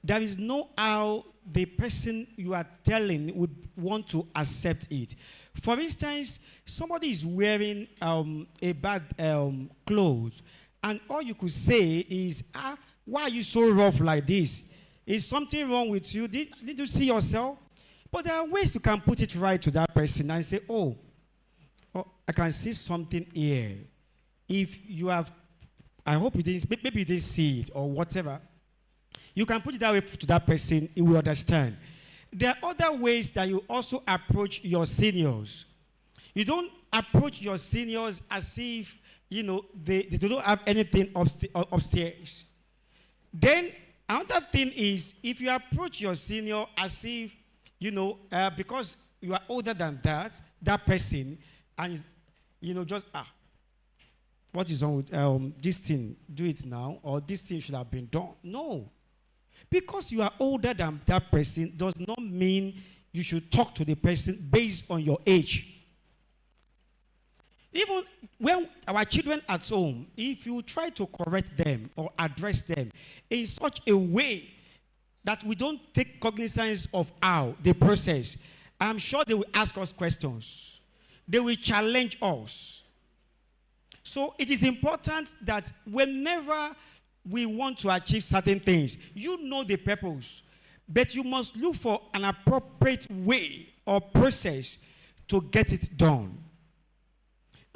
there is no how the person you are telling would want to accept it. For instance, somebody is wearing a bad clothes, and all you could say is, why are you so rough like this? Is something wrong with you? Did you see yourself? But there are ways you can put it right to that person and say, oh, I can see something here. If you have, I hope you didn't, maybe you didn't see it or whatever. You can put it that way to that person, he will understand. There are other ways that you also approach your seniors. You don't approach your seniors as if, you know, they don't have anything upstairs. Then another thing is, if you approach your senior as if, you know, because you are older than that person, and, you know, just, what is wrong with this thing? Do it now, or this thing should have been done. No. Because you are older than that person does not mean you should talk to the person based on your age. Even when our children at home, if you try to correct them or address them in such a way that we don't take cognizance of how the process, I'm sure they will ask us questions. They will challenge us. So it is important that whenever we want to achieve certain things, you know the purpose, but you must look for an appropriate way or process to get it done.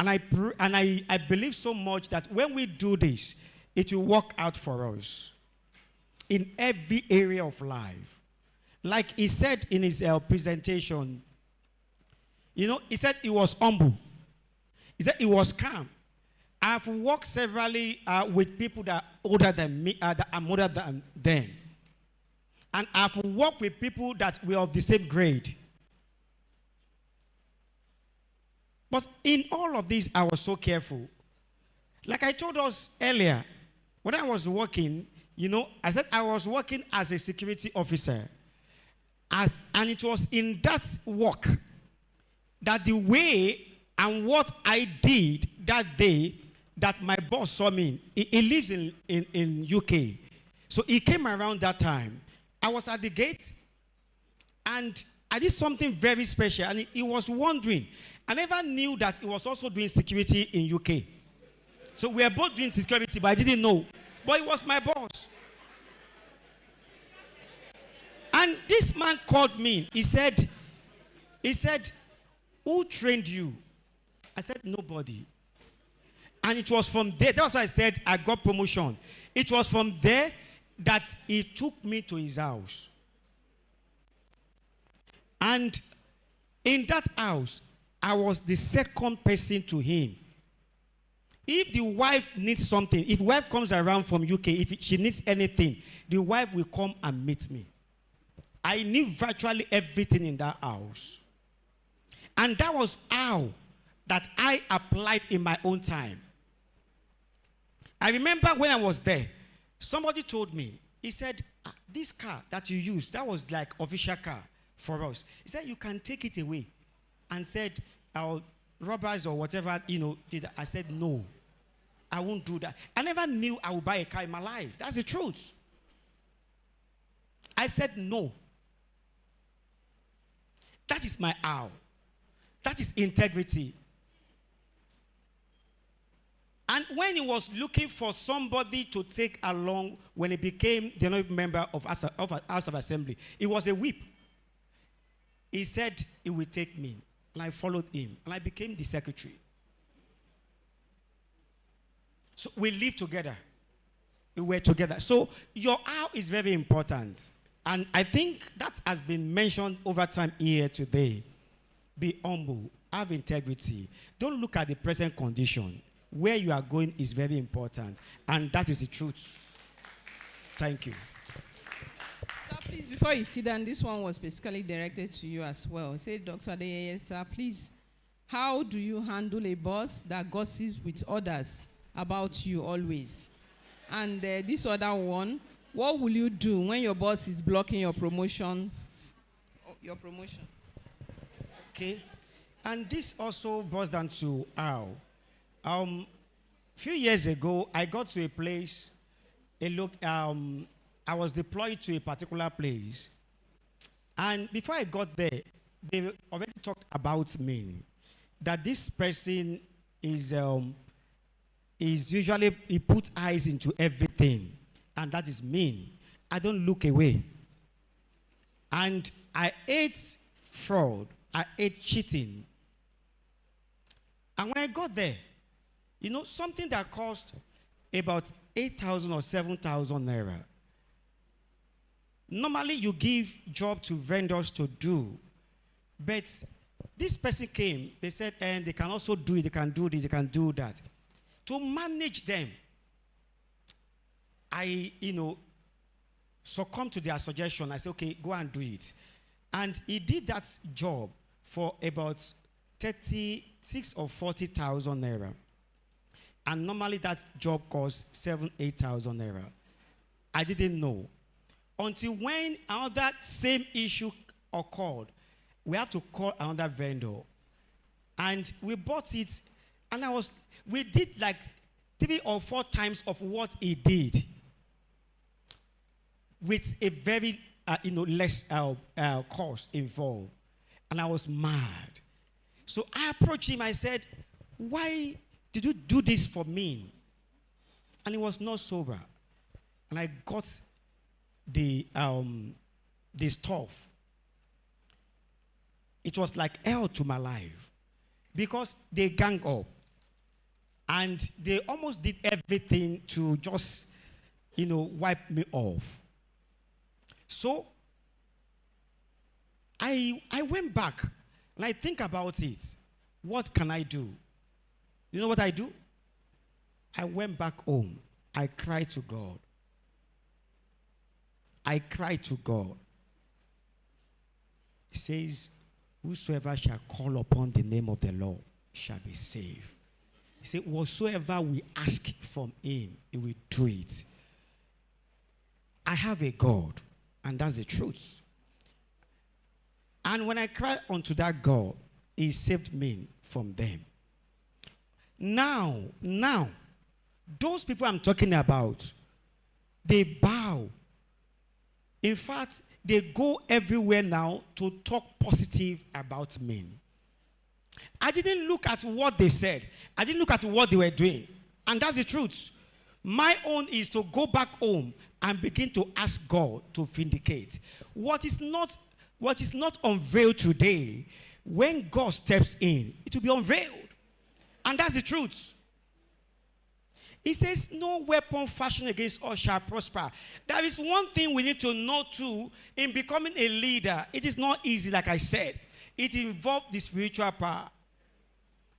And I believe so much that when we do this, it will work out for us in every area of life. Like he said in his presentation, you know, he said he was humble. He said he was calm. I've worked severally with people that are older than me, that I'm older than them. And I've worked with people that were of the same grade. But in all of this, I was so careful. Like I told us earlier, when I was working, you know, I said I was working as a security officer. And it was in that work that the way and what I did that day that my boss saw me. He lives in UK. So he came around that time. I was at the gate, and I did something very special, and he was wondering. I never knew that he was also doing security in UK. So we were both doing security, but I didn't know. But he was my boss. And this man called me. He said, who trained you? I said, nobody. And it was from there, that's why I said I got promotion. It was from there that he took me to his house. And in that house, I was the second person to him. If the wife needs something, if wife comes around from UK, if she needs anything, the wife will come and meet me. I knew virtually everything in that house. And that was how that I applied in my own time. I remember when I was there, somebody told me, he said, this car that you used, that was like official car for us. He said, you can take it away. And said, our robbers or whatever, did that. I said, no, I won't do that. I never knew I would buy a car in my life. That's the truth. I said, no. That is my how. That is integrity. And when he was looking for somebody to take along when he became the honorable member of House of Assembly, it was a whip. He said he would take me. And I followed him. And I became the secretary. So we lived together. We were together. So your how is very important. And I think that has been mentioned over time here today. Be humble. Have integrity. Don't look at the present condition. Where you are going is very important. And that is the truth. Thank you. Sir, please, before you sit down, this one was specifically directed to you as well. Say, Dr. Adeyeye, sir, please, how do you handle a boss that gossips with others about you always? And this other one, what will you do when your boss is blocking your promotion? Okay. And this also boils down to how. A few years ago, I got to a place, I was deployed to a particular place. And before I got there, they already talked about me. That this person is usually, he puts eyes into everything. And that is me. I don't look away. And I hate fraud. I hate cheating. And when I got there, something that cost about 8,000 or 7,000 naira. Normally, you give job to vendors to do. But this person came, they said, and they can also do it, they can do this, they can do that. To manage them, I, succumbed to their suggestion. I said, okay, go and do it. And he did that job for about 36 or 40,000 naira. And normally that job costs 8,000 naira. I didn't know. Until when another same issue occurred, we have to call another vendor. And we bought it, and we did like 3 or 4 times of what he did with a very, less cost involved. And I was mad. So I approached him, I said, why did you do this for me? And he was not sober. And I got the stuff. It was like hell to my life. Because they gang up. And they almost did everything to just, wipe me off. So I went back and I think about it. What can I do? You know what I do? I went back home. I cried to God. I cried to God. It says, whosoever shall call upon the name of the Lord shall be saved. He said, whatsoever we ask from him, he will do it. I have a God, and that's the truth. And when I cried unto that God, he saved me from them. Now, those people I'm talking about, they bow In fact, they go everywhere now to talk positive about men. I didn't look at what they said. I didn't look at what they were doing. And that's the truth. My own is to go back home and begin to ask God to vindicate. What is not unveiled today, when God steps in, it will be unveiled. And that's the truth. He says, no weapon fashioned against us shall prosper. There is one thing we need to know too in becoming a leader. It is not easy, like I said. It involves the spiritual power.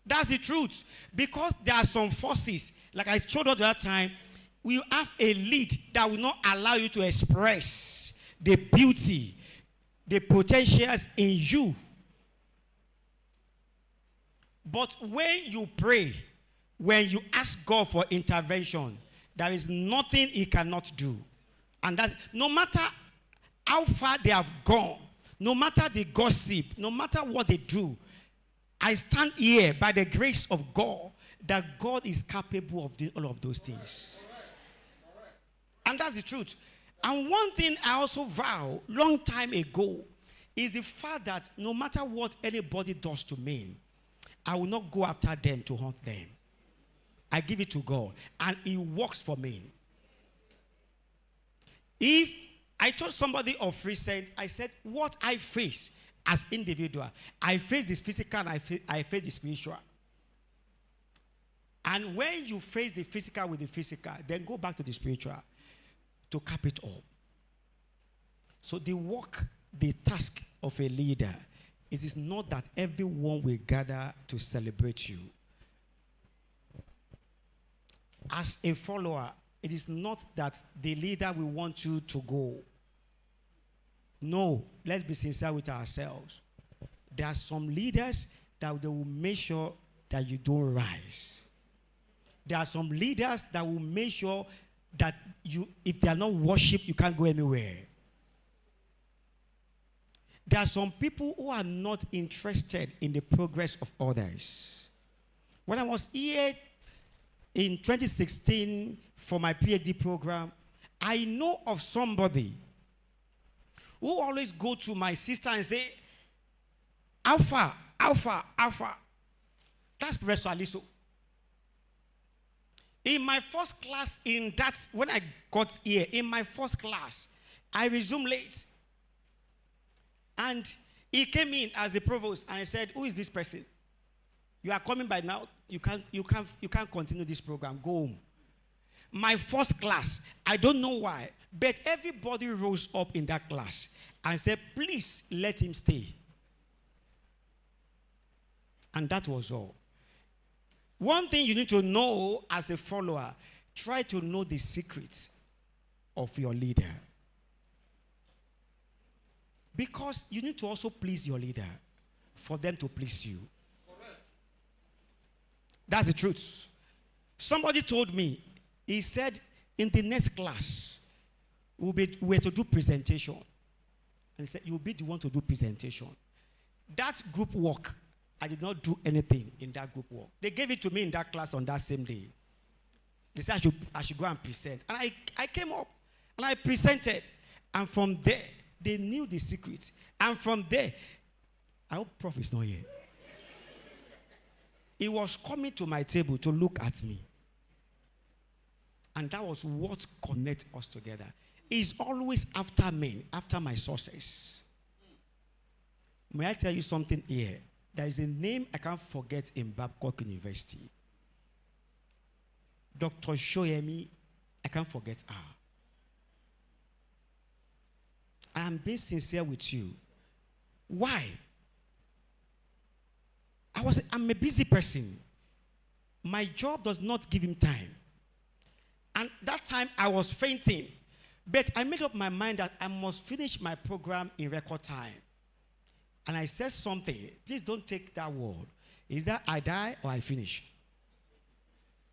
That's the truth. Because there are some forces, like I showed us that time, we have a lead that will not allow you to express the beauty, the potentials in you. But when you pray, when you ask God for intervention, there is nothing he cannot do. And that's, no matter how far they have gone, no matter the gossip, no matter what they do, I stand here by the grace of God that God is capable of doing all of those things. And that's the truth. And one thing I also vow long time ago is the fact that no matter what anybody does to me, I will not go after them to hunt them. I give it to God, and it works for me. If I told somebody of recent, I said, what I face as individual, I face this physical and I face the spiritual. And when you face the physical with the physical, then go back to the spiritual to cap it up. So the work, the task of a leader is not that everyone will gather to celebrate you. As a follower, it is not that the leader will want you to go. No, let's be sincere with ourselves. There are some leaders that they will make sure that you don't rise. There are some leaders that will make sure that you, if they are not worshipped, you can't go anywhere. There are some people who are not interested in the progress of others. When I was here in 2016 for my PhD program, I know of somebody who always go to my sister and say, Alpha, Alpha, Alpha. That's Professor Aliso. In my first class, when I got here, in my first class, I resumed late. And he came in as the provost and I said, who is this person? You are coming by now. You can't continue this program. Go home. My first class, I don't know why, but everybody rose up in that class and said, please let him stay. And that was all. One thing you need to know as a follower, try to know the secrets of your leader. Because you need to also please your leader for them to please you. Correct. That's the truth. Somebody told me, he said, in the next class, we're to do presentation. And he said, you'll be the one to do presentation. That group work, I did not do anything in that group work. They gave it to me in that class on that same day. They said I should go and present. And I came up and I presented. And from there, they knew the secrets. And from there, I hope Prof is not here. He was coming to my table to look at me. And that was what connects us together. He's always after me, after my sources. May I tell you something here? There is a name I can't forget in Babcock University. Dr. Shoyemi, I can't forget her. I am being sincere with you. Why? I'm a busy person. My job does not give him time. And that time I was fainting. But I made up my mind that I must finish my program in record time. And I said something. Please don't take that word. Is that I die or I finish?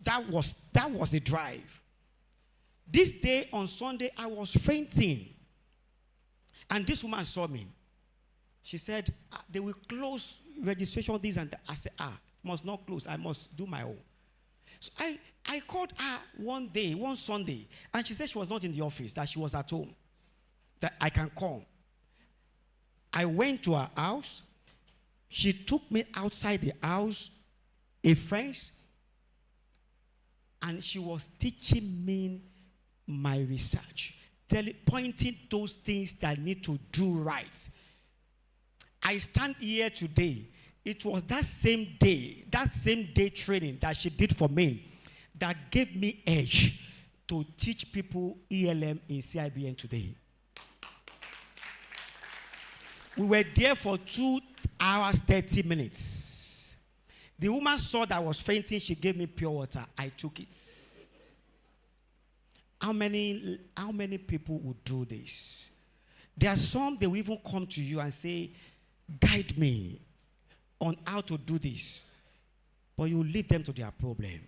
That was the drive. This day on Sunday, I was fainting. And this woman saw me. She said, they will close registration, this and that. I said, must not close. I must do my own. So I called her one Sunday, and she said she was not in the office, that she was at home. that I can come. I went to her house. She took me outside the house, a fence, and she was teaching me my research, pointing those things that I need to do right. I stand here today. It was that same day training that she did for me that gave me edge to teach people ELM in CIBN today. We were there for 2 hours, 30 minutes. The woman saw that I was fainting. She gave me pure water. I took it. How many people would do this? There are some, they will even come to you and say, guide me on how to do this. But you leave them to their problem.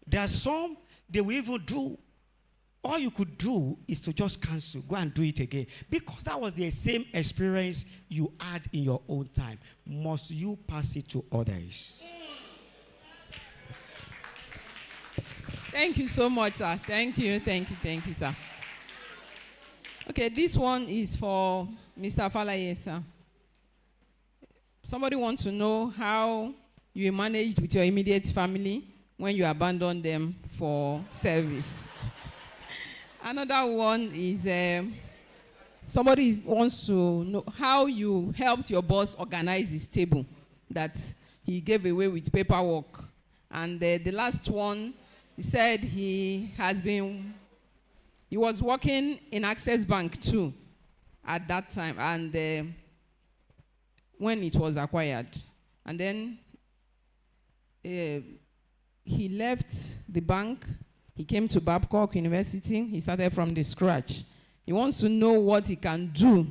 There are some, they will even do. All you could do is to just cancel, go and do it again. Because that was the same experience you had in your own time. Must you pass it to others? Thank you so much, sir. Thank you, sir. Okay, this one is for Mr. Falaye, sir. Somebody wants to know how you managed with your immediate family when you abandoned them for service. Another one is somebody wants to know how you helped your boss organize his table that he gave away with paperwork. And the last one, he said he was working in Access Bank too at that time, and when it was acquired. And then he left the bank. He came to Babcock University. He started from the scratch. He wants to know what he can do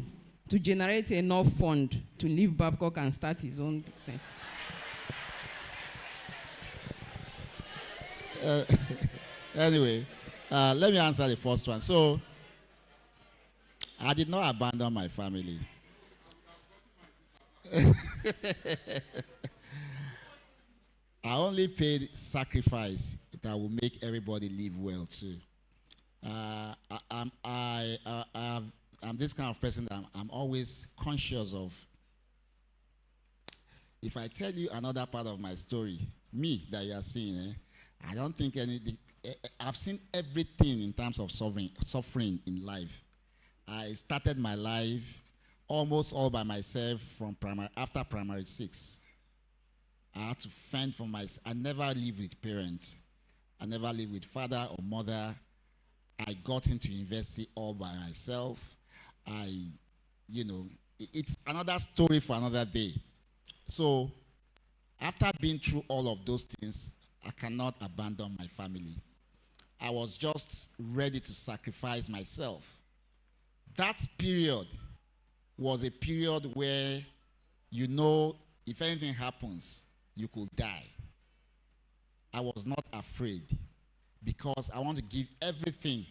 to generate enough fund to leave Babcock and start his own business. Anyway, let me answer the first one. So, I did not abandon my family. I only paid sacrifice that will make everybody live well too. I'm this kind of person that I'm always conscious of. If I tell you another part of my story, me that you are seeing, I don't think I've seen everything in terms of suffering in life. I started my life almost all by myself from after primary 6. I had to fend for myself. I never lived with parents. I never lived with father or mother. I got into university all by myself. It's another story for another day. So, after being through all of those things, I cannot abandon my family. I was just ready to sacrifice myself. That period was a period where, if anything happens, you could die. I was not afraid because I want to give everything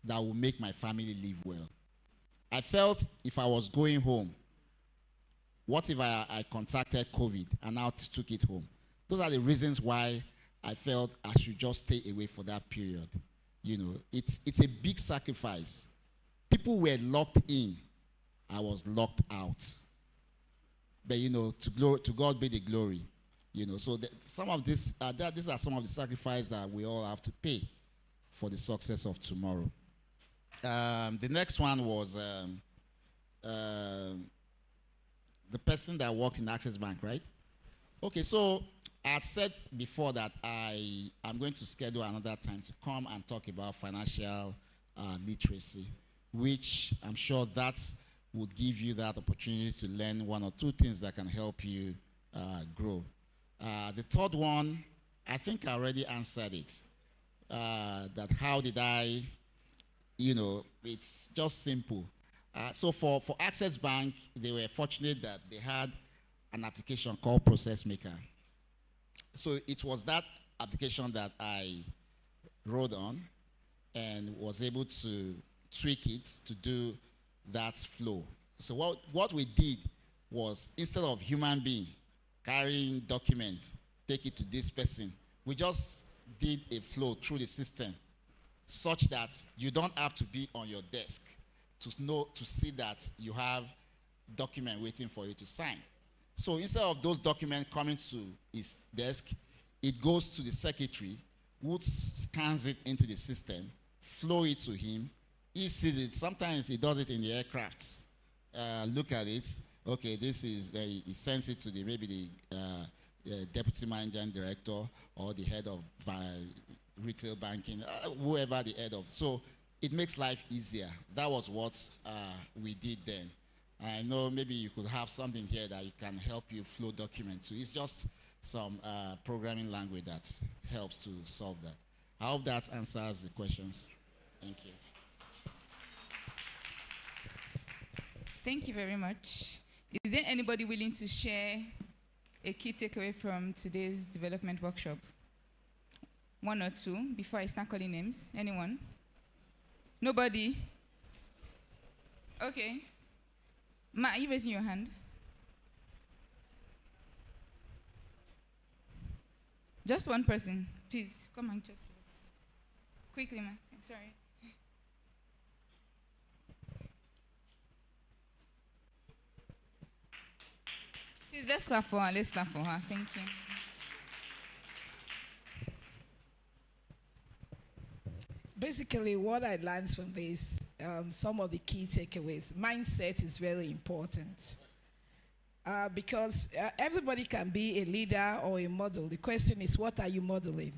that will make my family live well. I felt if I was going home, what if I contracted COVID and now took it home? Those are the reasons why I felt I should just stay away for that period. It's a big sacrifice. People were locked in. I was locked out. But, to God be the glory. So some of this, these are some of the sacrifices that we all have to pay for the success of tomorrow. The next one was the person that worked in Access Bank, right? Okay, so I had said before that I'm going to schedule another time to come and talk about financial literacy, which I'm sure that would give you that opportunity to learn one or two things that can help you grow. The third one, I think I already answered it. That how did I, it's just simple. So for Access Bank, they were fortunate that they had an application called Process Maker. So it was that application that I wrote on and was able to tweak it to do that flow. So what we did was, instead of human being carrying documents, take it to this person, we just did a flow through the system such that you don't have to be on your desk to see that you have document waiting for you to sign. So instead of those documents coming to his desk, it goes to the secretary, who scans it into the system, flow it to him. He sees it. Sometimes he does it in the aircraft. Look at it. Okay, this is, he sends it to maybe the deputy managing director or the head of retail banking, whoever the head of. So it makes life easier. That was what we did then. I know maybe you could have something here that you can help you flow documents to. It's just some programming language that helps to solve that. I hope that answers the questions. Thank you. Thank you very much. Is there anybody willing to share a key takeaway from today's development workshop? One or two before I start calling names. Anyone? Nobody? Okay. Ma, are you raising your hand? Just one person. Please, come and just quickly, ma. Sorry. Please, let's clap for her. Let's clap for her. Thank you. Basically, what I learned from this, some of the key takeaways, mindset is very important. Because everybody can be a leader or a model. The question is, what are you modeling?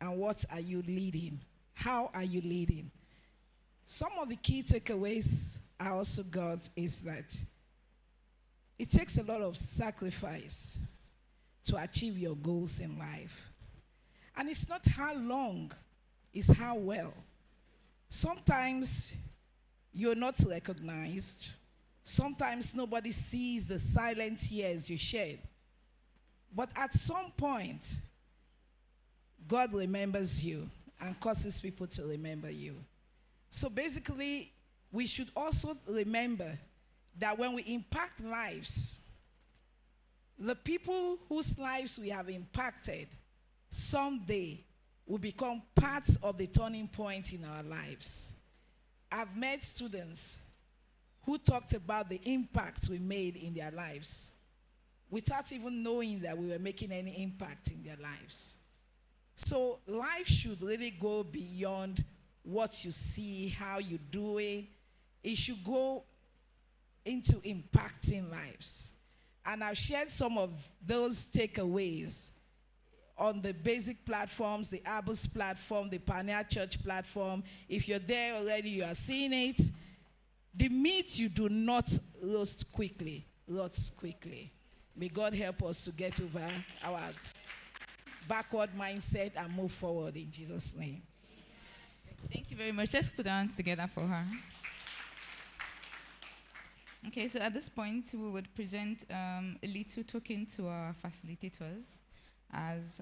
And what are you leading? How are you leading? Some of the key takeaways I also got is that it takes a lot of sacrifice to achieve your goals in life. And it's not how long, it's how well. Sometimes you're not recognized. Sometimes nobody sees the silent years you shed. But at some point, God remembers you and causes people to remember you. So basically, we should also remember that when we impact lives, the people whose lives we have impacted someday will become parts of the turning point in our lives. I've met students who talked about the impact we made in their lives without even knowing that we were making any impact in their lives. So life should really go beyond what you see, how you do it. It should go into impacting lives. And I've shared some of those takeaways on the basic platforms, the Abus platform, the Pioneer Church platform. If you're there already, you are seeing it. The meat you do not roast quickly, rots quickly. May God help us to get over our backward mindset and move forward in Jesus' name. Thank you very much. Let's put our hands together for her. Okay, so at this point, we would present a little token to our facilitators as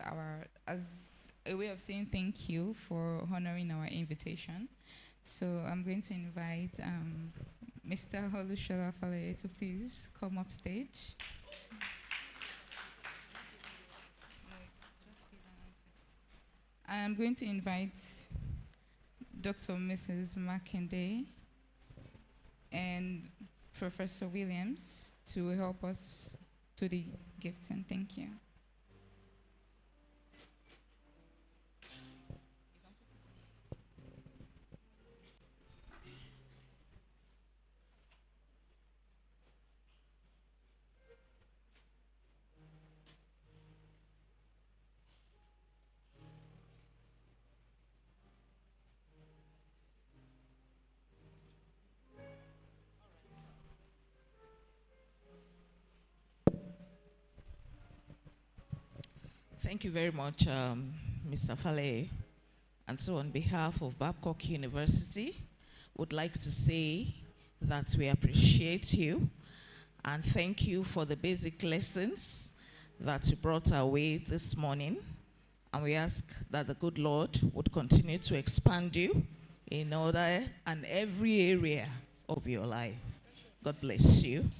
a way of saying thank you for honoring our invitation. So I'm going to invite Mr. Olushola Falaye to please come up stage. I'm going to invite Dr. Mrs. Makinde and Professor Williams to help us to the gifting. Thank you. Thank you very much, Mr. Falaye. And so on behalf of Babcock University, would like to say that we appreciate you and thank you for the basic lessons that you brought our way this morning. And we ask that the good Lord would continue to expand you in other and every area of your life. God bless you.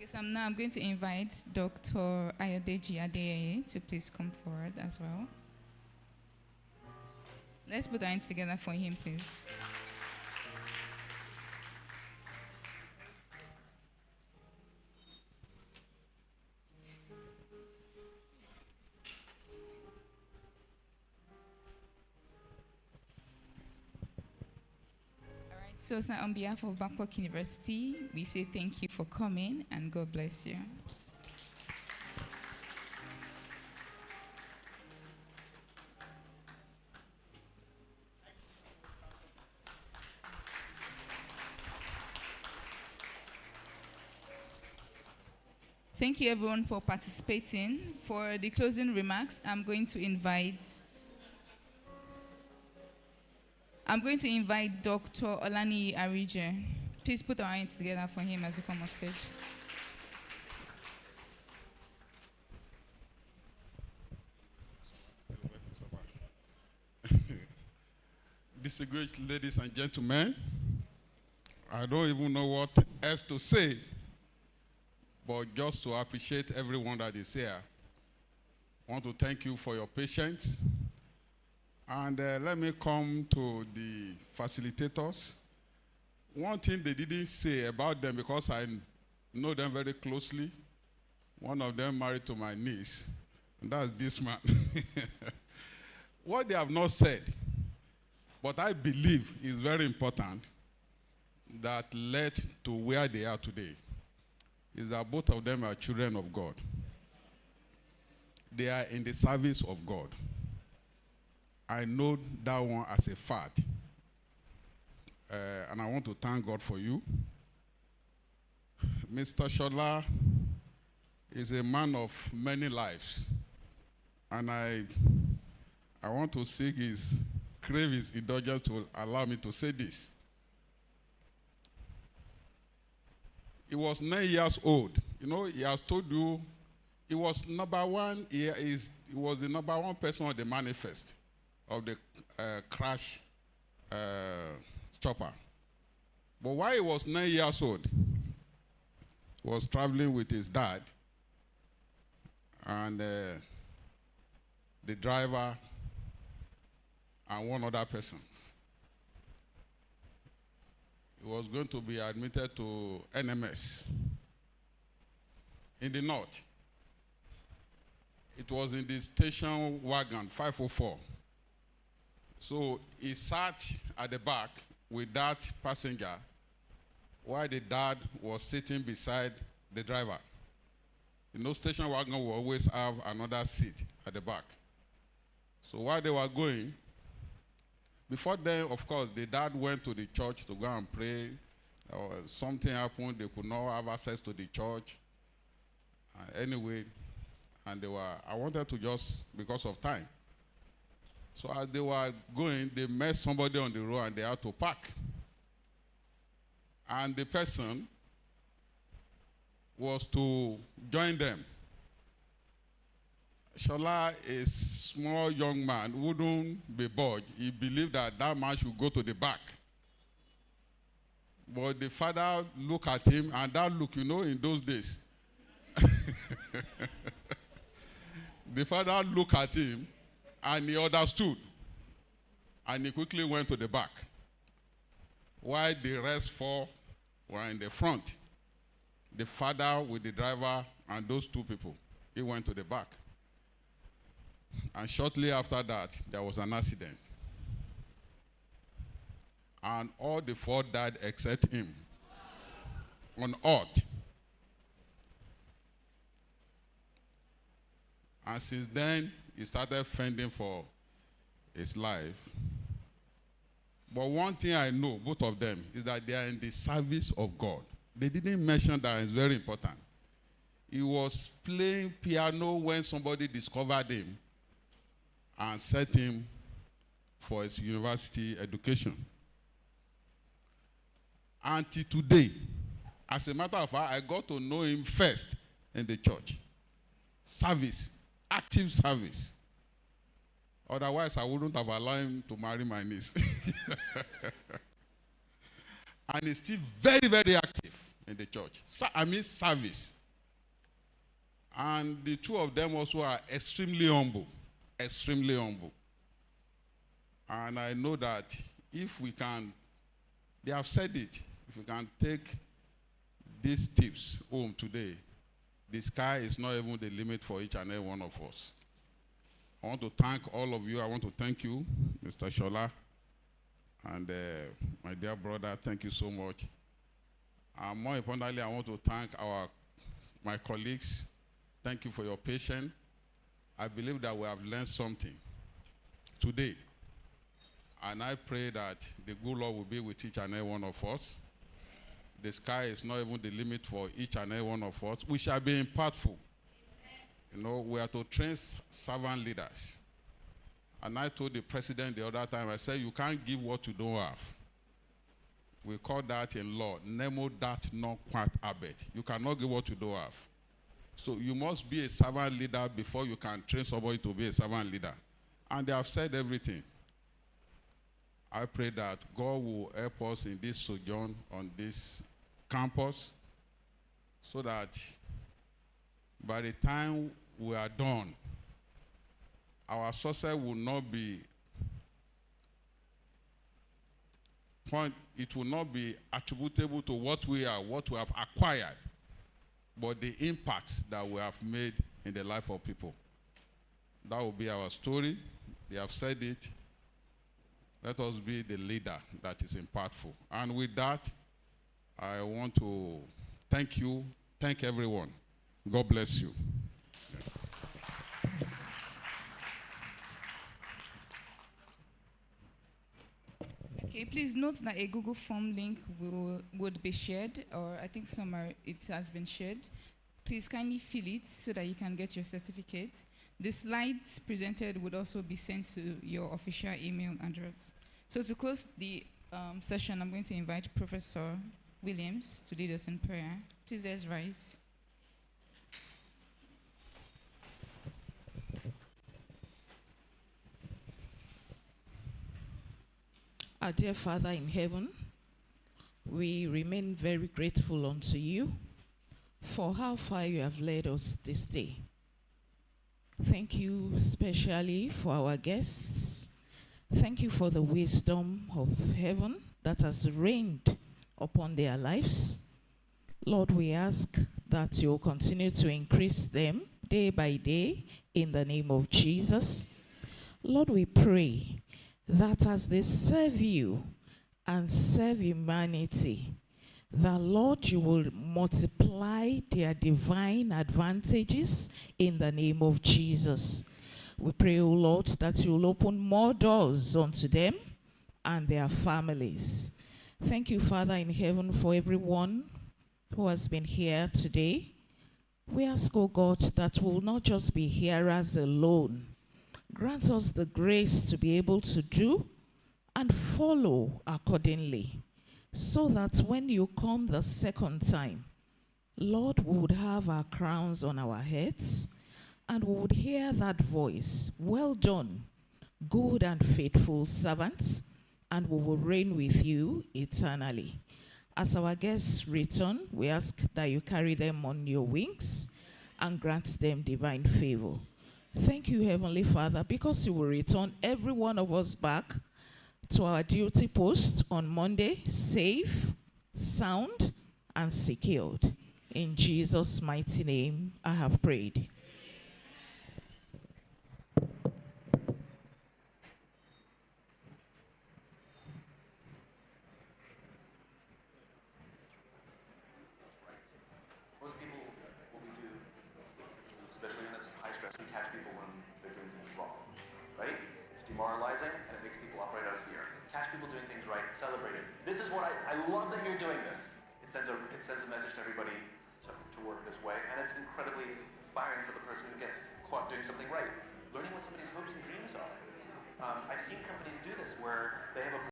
Okay, so now I'm going to invite Dr. Ayodeji Adeyeye to please come forward as well. Let's put our hands together for him, please. All right, so sir, on behalf of Babcock University, we say thank you for coming and God bless you. Thank you everyone for participating. For the closing remarks, I'm going to invite Dr. Olani Arije. Please put our hands together for him as he comes off stage. Distinguished ladies and gentlemen, I don't even know what else to say, but just to appreciate everyone that is here. I want to thank you for your patience. And let me come to the facilitators. One thing they didn't say about them, because I know them very closely, one of them married to my niece, and that's this man. What they have not said, but I believe is very important, that led to where they are today, is that both of them are children of God. They are in the service of God. I know that one as a fact. And I want to thank God for you. Mr. Shola is a man of many lives. And I want to crave his indulgence to allow me to say this. He was 9 years old. You know, he has told you he was number one. He was the number one person on the manifest of the crash chopper. But while he was 9 years old, he was traveling with his dad and the driver and one other person. He was going to be admitted to NMS in the north. It was in the station wagon 504. So he sat at the back with that passenger while the dad was sitting beside the driver. You know, station wagon will always have another seat at the back. So while they were going, before then, of course, the dad went to the church to go and pray. Something happened, they could not have access to the church. Anyway, and I wanted to just, because of time. So as they were going, they met somebody on the road and they had to park. And the person was to join them. Shola, a small young man, wouldn't be bored. He believed that that man should go to the back. But the father looked at him, and that look, you know, in those days. The father looked at him, and he understood. And he quickly went to the back. While the rest four were in the front. The father with the driver and those two people, he went to the back. And shortly after that, there was an accident. And all the four died except him on earth. And since then, he started fending for his life. But one thing I know, both of them, is that they are in the service of God. They didn't mention that, it's very important. He was playing piano when somebody discovered him and sent him for his university education. Until today, as a matter of fact, I got to know him first in the church. Service, active service. Otherwise, I wouldn't have allowed him to marry my niece. And he's still very, very active in the church. Service. And the two of them also are extremely humble. Extremely humble. And I know that if we can, they have said it, if we can take these tips home today, the sky is not even the limit for each and every one of us. I want to thank all of you. I want to thank you, Mr. Shola, and my dear brother, thank you so much. And more importantly, I want to thank my colleagues. Thank you for your patience. I believe that we have learned something today. And I pray that the good Lord will be with each and every one of us. The sky is not even the limit for each and every one of us. We shall be impactful. You know, we are to train servant leaders. And I told the president the other time, I said, you can't give what you don't have. We call that in law, nemo dat non quat habet. You cannot give what you don't have. So you must be a servant leader before you can train somebody to be a servant leader. And they have said everything. I pray that God will help us in this sojourn on this campus so that by the time we are done, our success will not be it will not be attributable to what we are, what we have acquired, but the impact that we have made in the life of people. That will be our story. They have said it. Let us be the leader that is impactful. And with that, I want to thank everyone. God bless you. Okay, please note that a Google form link would be shared, or I think it has been shared. Please kindly fill it so that you can get your certificate. The slides presented would also be sent to your official email address. So to close the session, I'm going to invite Professor Williams to lead us in prayer. Please let's rise. Our dear Father in heaven, we remain very grateful unto you for how far you have led us this day. Thank you especially for our guests. Thank you for the wisdom of heaven that has reigned upon their lives. Lord, we ask that you will continue to increase them day by day in the name of Jesus. Lord, we pray that as they serve you and serve humanity, that Lord, you will multiply their divine advantages in the name of Jesus. We pray, O Lord, that you will open more doors unto them and their families. Thank you, Father in heaven, for everyone who has been here today. We ask, O God, that we will not just be hearers alone. Grant us the grace to be able to do and follow accordingly, so that when you come the second time, Lord, we would have our crowns on our heads and we would hear that voice, well done, good and faithful servant, and we will reign with you eternally. As our guests return, we ask that you carry them on your wings and grant them divine favor. Thank you, Heavenly Father, because you will return every one of us back to our duty post on Monday, safe, sound, and secured. In Jesus' mighty name, I have prayed. Most people, what we do, especially when it's high stress, we catch people when they're doing things wrong, right? It's demoralizing and it makes people operate out of fear. Catch people doing things right, celebrate it. This is what I love that you're doing this. It sends a message to everybody to work this way, and it's incredibly inspiring for the person who gets caught doing something right. Learning what somebody's hopes and dreams are. I've seen companies do this where they have a